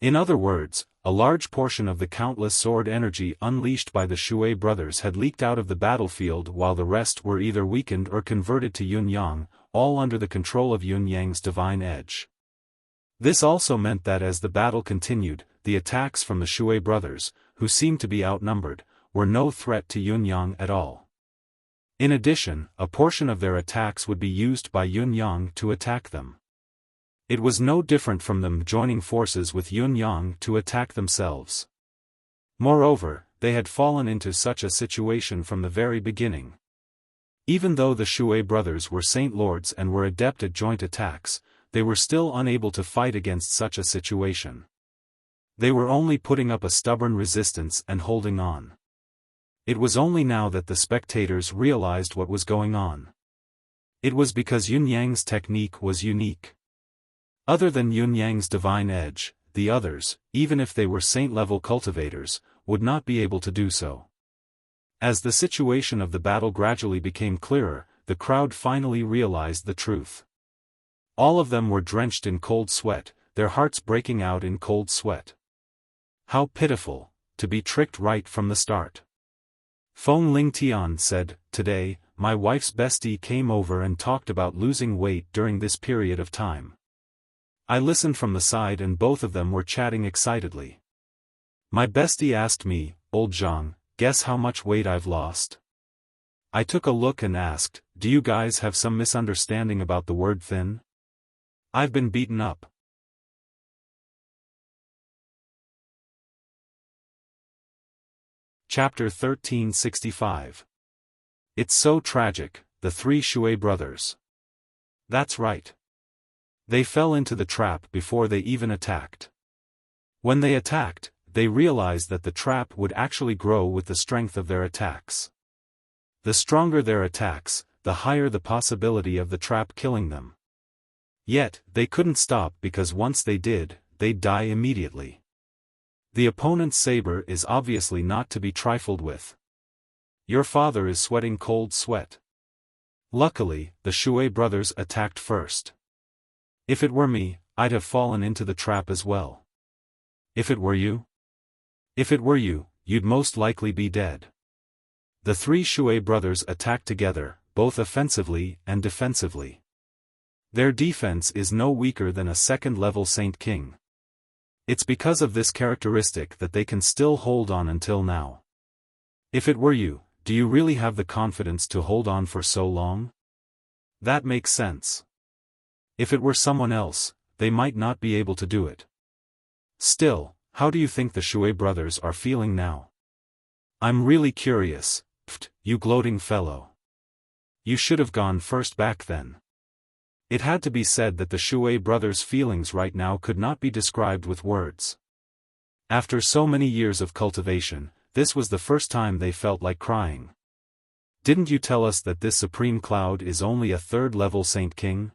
In other words, a large portion of the countless sword energy unleashed by the Shui brothers had leaked out of the battlefield while the rest were either weakened or converted to Yunyang, all under the control of Yunyang's divine edge. This also meant that as the battle continued, the attacks from the Shui brothers, who seemed to be outnumbered, were no threat to Yunyang at all. In addition, a portion of their attacks would be used by Yunyang to attack them. It was no different from them joining forces with Yun Yang to attack themselves. Moreover, they had fallen into such a situation from the very beginning. Even though the Shui brothers were Saint Lords and were adept at joint attacks, they were still unable to fight against such a situation. They were only putting up a stubborn resistance and holding on. It was only now that the spectators realized what was going on. It was because Yun Yang's technique was unique. Other than Yun Yang's divine edge, the others, even if they were saint-level cultivators, would not be able to do so. As the situation of the battle gradually became clearer, the crowd finally realized the truth. All of them were drenched in cold sweat, their hearts breaking out in cold sweat. How pitiful, to be tricked right from the start. Feng Lingtian said, "Today, my wife's bestie came over and talked about losing weight during this period of time. I listened from the side and both of them were chatting excitedly. My bestie asked me, 'Old Zhang, guess how much weight I've lost?' I took a look and asked, 'Do you guys have some misunderstanding about the word thin? I've been beaten up.'" Chapter 1365. It's so tragic, the three Shui brothers. That's right. They fell into the trap before they even attacked. When they attacked, they realized that the trap would actually grow with the strength of their attacks. The stronger their attacks, the higher the possibility of the trap killing them. Yet, they couldn't stop because once they did, they'd die immediately. The opponent's saber is obviously not to be trifled with. Your father is sweating cold sweat. Luckily, the Shui brothers attacked first. If it were me, I'd have fallen into the trap as well. If it were you? If it were you, you'd most likely be dead. The three Shui brothers attacked together, both offensively and defensively. Their defense is no weaker than a second-level Saint King. It's because of this characteristic that they can still hold on until now. If it were you, do you really have the confidence to hold on for so long? That makes sense. If it were someone else, they might not be able to do it. Still, how do you think the Shui brothers are feeling now? I'm really curious, you gloating fellow. You should have gone first back then. It had to be said that the Shui brothers' feelings right now could not be described with words. After so many years of cultivation, this was the first time they felt like crying. Didn't you tell us that this Supreme Cloud is only a third-level Saint King?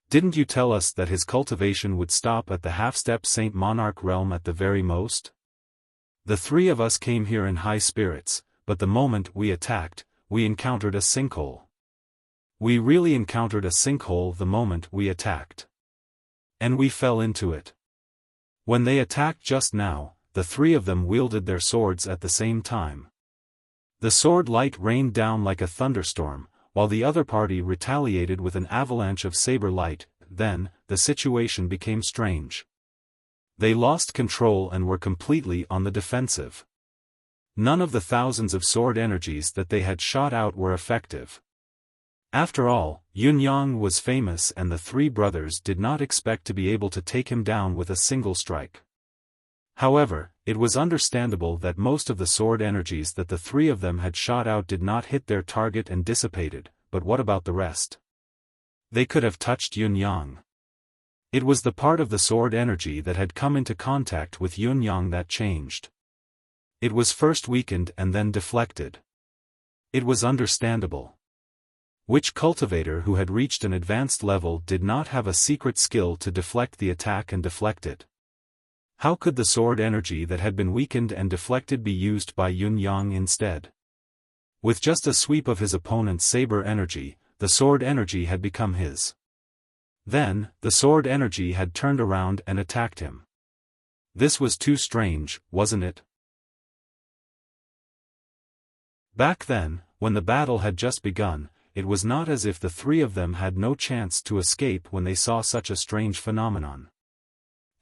Didn't you tell us that his cultivation would stop at the half-step Saint Monarch realm at the very most? The three of us came here in high spirits, but the moment we attacked, we encountered a sinkhole. We really encountered a sinkhole the moment we attacked. And we fell into it. When they attacked just now, the three of them wielded their swords at the same time. The sword light rained down like a thunderstorm, while the other party retaliated with an avalanche of saber light. Then, the situation became strange. They lost control and were completely on the defensive. None of the thousands of sword energies that they had shot out were effective. After all, Yun Yang was famous and the three brothers did not expect to be able to take him down with a single strike. However, it was understandable that most of the sword energies that the three of them had shot out did not hit their target and dissipated, but what about the rest? They could have touched Yun Yang. It was the part of the sword energy that had come into contact with Yun Yang that changed. It was first weakened and then deflected. It was understandable. Which cultivator who had reached an advanced level did not have a secret skill to deflect the attack and deflect it? How could the sword energy that had been weakened and deflected be used by Yun Yang instead? With just a sweep of his opponent's saber energy, the sword energy had become his. Then, the sword energy had turned around and attacked him. This was too strange, wasn't it? Back then, when the battle had just begun, it was not as if the three of them had no chance to escape when they saw such a strange phenomenon.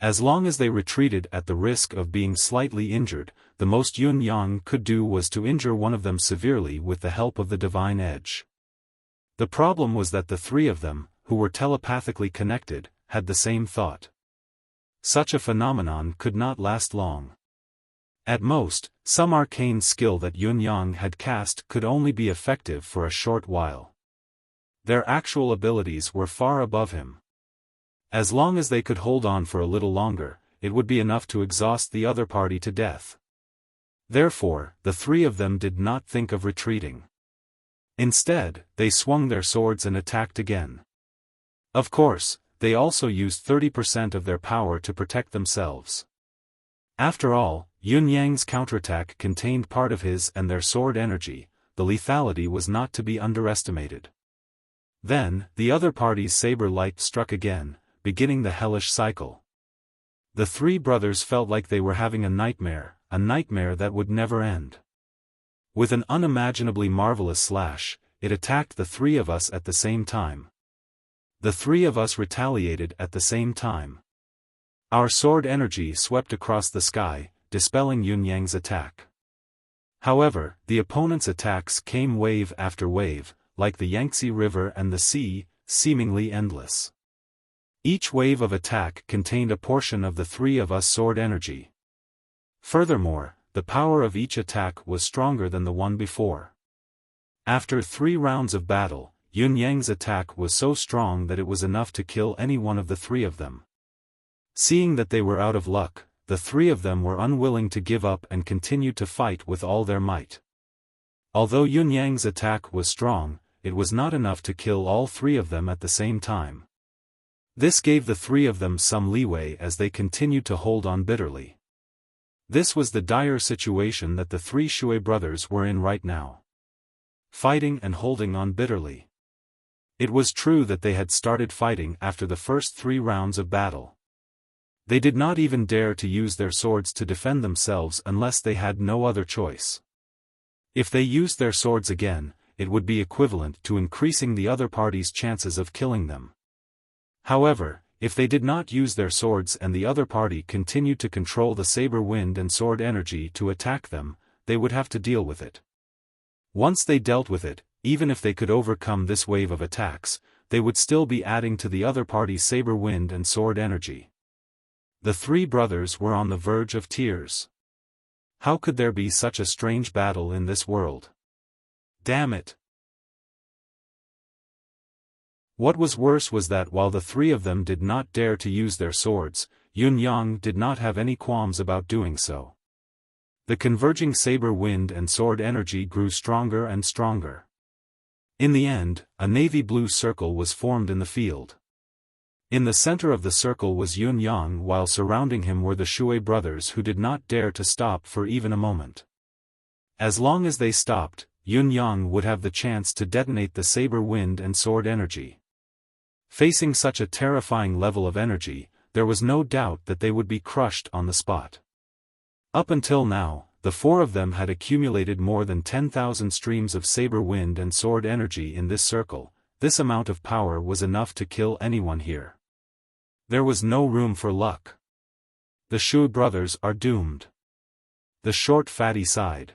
As long as they retreated at the risk of being slightly injured, the most Yun Yang could do was to injure one of them severely with the help of the divine edge. The problem was that the three of them, who were telepathically connected, had the same thought. Such a phenomenon could not last long. At most, some arcane skill that Yun Yang had cast could only be effective for a short while. Their actual abilities were far above him. As long as they could hold on for a little longer, it would be enough to exhaust the other party to death. Therefore, the three of them did not think of retreating. Instead, they swung their swords and attacked again. Of course, they also used 30% of their power to protect themselves. After all, Yun Yang's counterattack contained part of his and their sword energy. The lethality was not to be underestimated. Then, the other party's saber light struck again, beginning the hellish cycle. The three brothers felt like they were having a nightmare that would never end. With an unimaginably marvelous slash, it attacked the three of us at the same time. The three of us retaliated at the same time. Our sword energy swept across the sky, dispelling Yun Yang's attack. However, the opponent's attacks came wave after wave, like the Yangtze River and the sea, seemingly endless. Each wave of attack contained a portion of the three of us sword energy. Furthermore, the power of each attack was stronger than the one before. After 3 rounds of battle, Yun Yang's attack was so strong that it was enough to kill any one of the three of them. Seeing that they were out of luck, the three of them were unwilling to give up and continued to fight with all their might. Although Yun Yang's attack was strong, it was not enough to kill all three of them at the same time. This gave the three of them some leeway as they continued to hold on bitterly. This was the dire situation that the three Shui brothers were in right now. Fighting and holding on bitterly. It was true that they had started fighting after the first 3 rounds of battle. They did not even dare to use their swords to defend themselves unless they had no other choice. If they used their swords again, it would be equivalent to increasing the other party's chances of killing them. However, if they did not use their swords and the other party continued to control the saber wind and sword energy to attack them, they would have to deal with it. Once they dealt with it, even if they could overcome this wave of attacks, they would still be adding to the other party's saber wind and sword energy. The three brothers were on the verge of tears. How could there be such a strange battle in this world? Damn it! What was worse was that while the three of them did not dare to use their swords, Yun Yang did not have any qualms about doing so. The converging saber wind and sword energy grew stronger and stronger. In the end, a navy blue circle was formed in the field. In the center of the circle was Yun Yang, while surrounding him were the Shui brothers who did not dare to stop for even a moment. As long as they stopped, Yun Yang would have the chance to detonate the saber wind and sword energy. Facing such a terrifying level of energy, there was no doubt that they would be crushed on the spot. Up until now, the 4 of them had accumulated more than 10,000 streams of saber wind and sword energy in this circle. This amount of power was enough to kill anyone here. There was no room for luck. The Shui brothers are doomed. The short fatty sighed.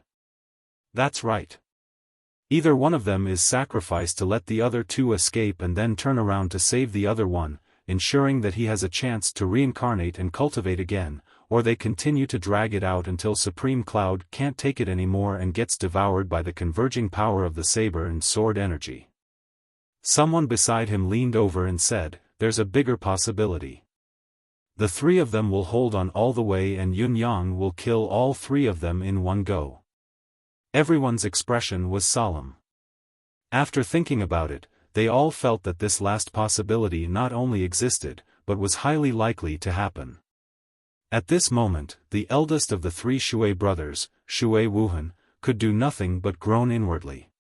That's right. Either one of them is sacrificed to let the other 2 escape and then turn around to save the other one, ensuring that he has a chance to reincarnate and cultivate again, or they continue to drag it out until Supreme Cloud can't take it anymore and gets devoured by the converging power of the saber and sword energy. Someone beside him leaned over and said, "There's a bigger possibility. The 3 of them will hold on all the way and Yun Yang will kill all 3 of them in one go." Everyone's expression was solemn. After thinking about it, they all felt that this last possibility not only existed, but was highly likely to happen. At this moment, the eldest of the 3 Shui brothers, Shui Wuhan, could do nothing but groan inwardly.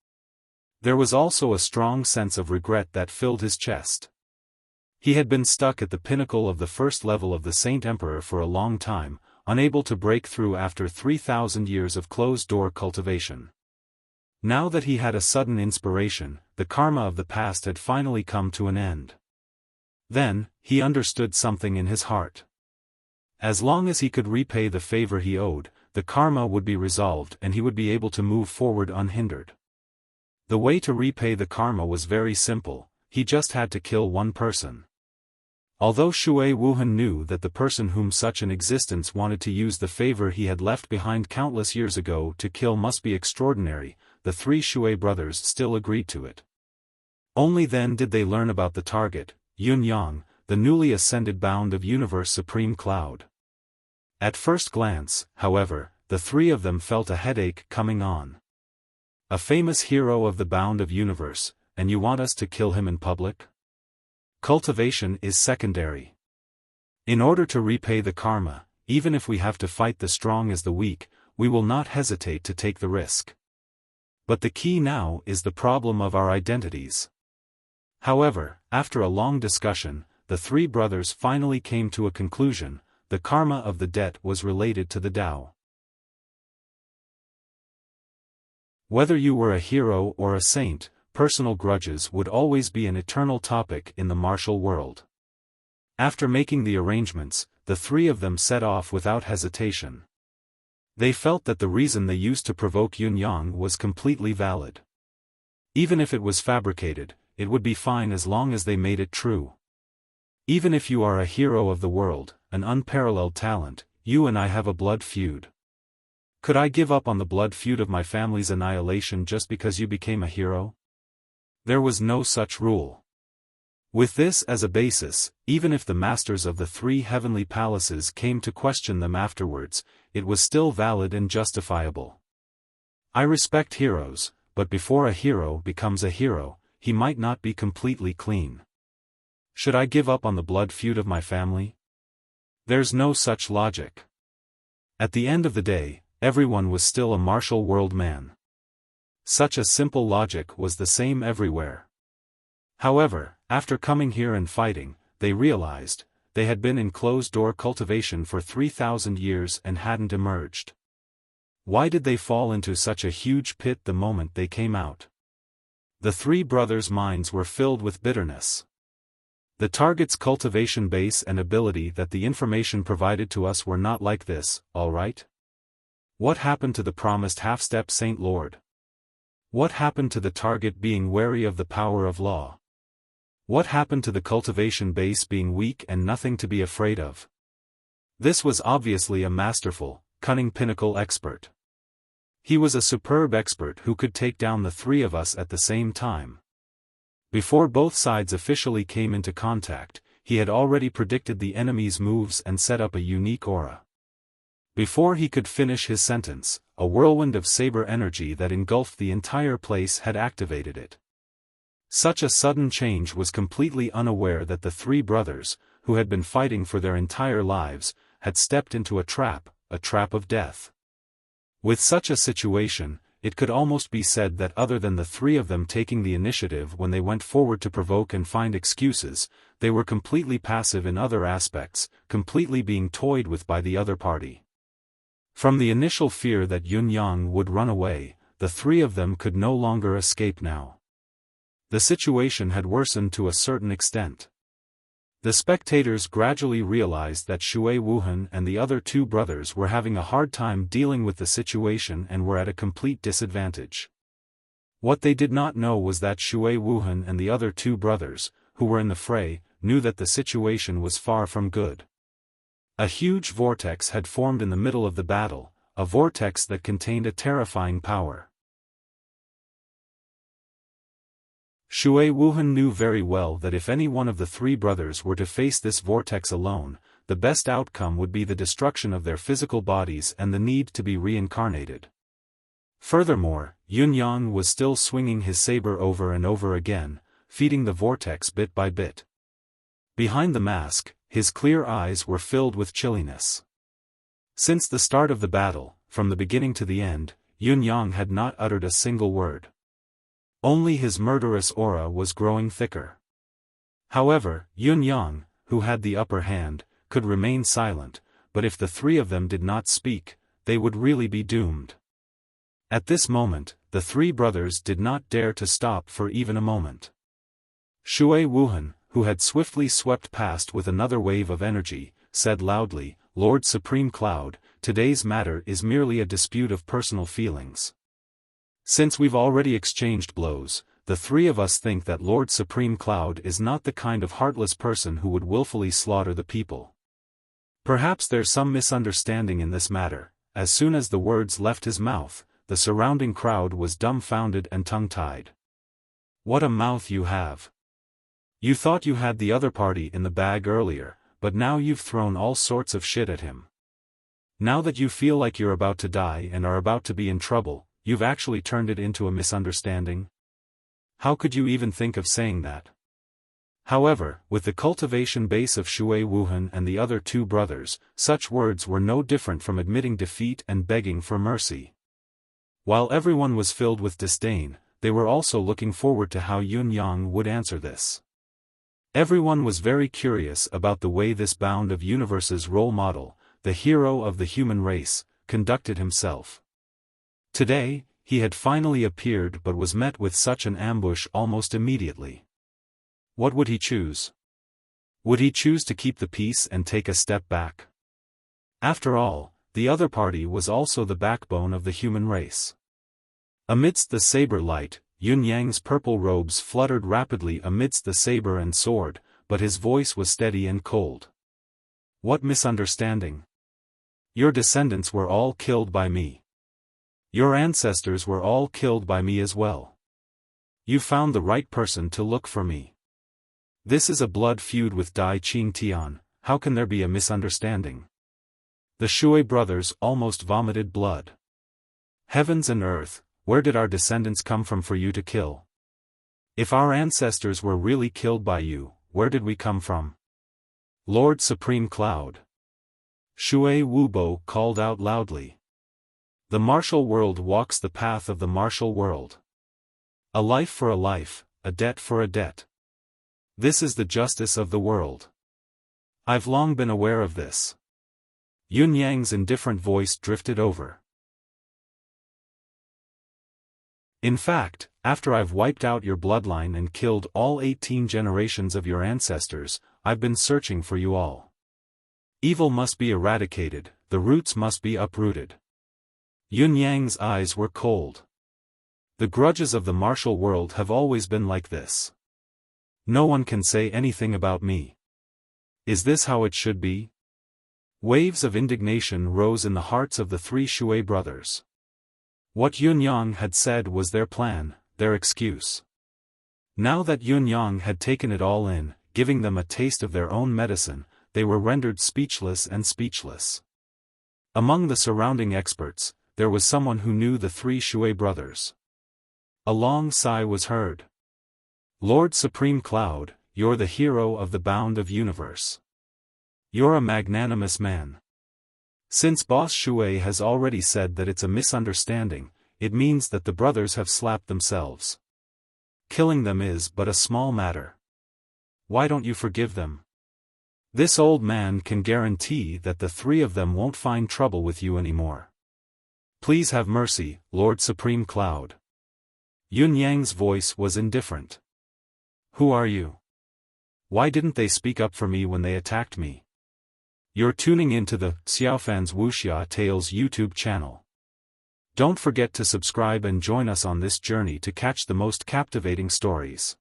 There was also a strong sense of regret that filled his chest. He had been stuck at the pinnacle of the first level of the Saint Emperor for a long time, unable to break through after 3,000 years of closed-door cultivation. Now that he had a sudden inspiration, the karma of the past had finally come to an end. Then, he understood something in his heart. As long as he could repay the favor he owed, the karma would be resolved and he would be able to move forward unhindered. The way to repay the karma was very simple, he just had to kill one person. Although Shui Wuhan knew that the person whom such an existence wanted to use the favor he had left behind countless years ago to kill must be extraordinary, the three Shui brothers still agreed to it. Only then did they learn about the target, Yun Yang, the newly ascended bound of Universe Supreme Cloud. At first glance, however, the three of them felt a headache coming on. A famous hero of the bound of Universe, and you want us to kill him in public? Cultivation is secondary. In order to repay the karma, even if we have to fight the strong as the weak, we will not hesitate to take the risk. But the key now is the problem of our identities. However, after a long discussion, the three brothers finally came to a conclusion: the karma of the debt was related to the Tao. Whether you were a hero or a saint, personal grudges would always be an eternal topic in the martial world. After making the arrangements, the three of them set off without hesitation. They felt that the reason they used to provoke Yun Yang was completely valid. Even if it was fabricated, it would be fine as long as they made it true. Even if you are a hero of the world, an unparalleled talent, you and I have a blood feud. Could I give up on the blood feud of my family's annihilation just because you became a hero? There was no such rule. With this as a basis, even if the masters of the three heavenly palaces came to question them afterwards, it was still valid and justifiable. I respect heroes, but before a hero becomes a hero, he might not be completely clean. Should I give up on the blood feud of my family? There's no such logic. At the end of the day, everyone was still a martial world man. Such a simple logic was the same everywhere. However, after coming here and fighting, they realized, they had been in closed-door cultivation for 3,000 years and hadn't emerged. Why did they fall into such a huge pit the moment they came out? The three brothers' minds were filled with bitterness. The target's cultivation base and ability that the information provided to us were not like this, all right? What happened to the promised half-step Saint Lord? What happened to the target being wary of the power of law? What happened to the cultivation base being weak and nothing to be afraid of? This was obviously a masterful, cunning pinnacle expert. He was a superb expert who could take down the three of us at the same time. Before both sides officially came into contact, he had already predicted the enemy's moves and set up a unique aura. Before he could finish his sentence, a whirlwind of saber energy that engulfed the entire place had activated it. Such a sudden change was completely unaware that the three brothers, who had been fighting for their entire lives, had stepped into a trap of death. With such a situation, it could almost be said that other than the three of them taking the initiative when they went forward to provoke and find excuses, they were completely passive in other aspects, completely being toyed with by the other party. From the initial fear that Yun Yang would run away, the three of them could no longer escape now. The situation had worsened to a certain extent. The spectators gradually realized that Shui Wuhan and the other two brothers were having a hard time dealing with the situation and were at a complete disadvantage. What they did not know was that Shui Wuhan and the other two brothers, who were in the fray, knew that the situation was far from good. A huge vortex had formed in the middle of the battle, a vortex that contained a terrifying power. Shui Wuhan knew very well that if any one of the three brothers were to face this vortex alone, the best outcome would be the destruction of their physical bodies and the need to be reincarnated. Furthermore, Yun Yang was still swinging his saber over and over again, feeding the vortex bit by bit. Behind the mask, his clear eyes were filled with chilliness. Since the start of the battle, from the beginning to the end, Yun Yang had not uttered a single word. Only his murderous aura was growing thicker. However, Yun Yang, who had the upper hand, could remain silent, but if the three of them did not speak, they would really be doomed. At this moment, the three brothers did not dare to stop for even a moment. Shui Wuhan, who had swiftly swept past with another wave of energy, said loudly, "Lord Supreme Cloud, today's matter is merely a dispute of personal feelings. Since we've already exchanged blows, the three of us think that Lord Supreme Cloud is not the kind of heartless person who would willfully slaughter the people. Perhaps there's some misunderstanding in this matter." As soon as the words left his mouth, the surrounding crowd was dumbfounded and tongue-tied. "What a mouth you have! You thought you had the other party in the bag earlier, but now you've thrown all sorts of shit at him. Now that you feel like you're about to die and are about to be in trouble, you've actually turned it into a misunderstanding? How could you even think of saying that?" However, with the cultivation base of Shui Wuhan and the other two brothers, such words were no different from admitting defeat and begging for mercy. While everyone was filled with disdain, they were also looking forward to how Yun Yang would answer this. Everyone was very curious about the way this Bound of Universe's role model, the hero of the human race, conducted himself. Today, he had finally appeared but was met with such an ambush almost immediately. What would he choose? Would he choose to keep the peace and take a step back? After all, the other party was also the backbone of the human race. Amidst the saber light, Yun Yang's purple robes fluttered rapidly amidst the saber and sword, but his voice was steady and cold. "What misunderstanding? Your descendants were all killed by me. Your ancestors were all killed by me as well. You found the right person to look for me. This is a blood feud with Dai Qing Tian. How can there be a misunderstanding?" The Shui brothers almost vomited blood. "Heavens and earth, where did our descendants come from for you to kill? If our ancestors were really killed by you, where did we come from?" "Lord Supreme Cloud!" Shui Wubo called out loudly. "The martial world walks the path of the martial world. A life for a life, a debt for a debt. This is the justice of the world. I've long been aware of this." Yun Yang's indifferent voice drifted over. "In fact, after I've wiped out your bloodline and killed all 18 generations of your ancestors, I've been searching for you all. Evil must be eradicated, the roots must be uprooted." Yun Yang's eyes were cold. "The grudges of the martial world have always been like this. No one can say anything about me. Is this how it should be?" Waves of indignation rose in the hearts of the three Shui brothers. What Yun Yang had said was their plan, their excuse. Now that Yun Yang had taken it all in, giving them a taste of their own medicine, they were rendered speechless and speechless. Among the surrounding experts, there was someone who knew the three Shui brothers. A long sigh was heard. "Lord Supreme Cloud, you're the hero of the Bound of Universe. You're a magnanimous man. Since Boss Shui has already said that it's a misunderstanding, it means that the brothers have slapped themselves. Killing them is but a small matter. Why don't you forgive them? This old man can guarantee that the three of them won't find trouble with you anymore. Please have mercy, Lord Supreme Cloud." Yun Yang's voice was indifferent. "Who are you? Why didn't they speak up for me when they attacked me?" You're tuning into the Xiaofan's Wuxia Tales YouTube channel. Don't forget to subscribe and join us on this journey to catch the most captivating stories.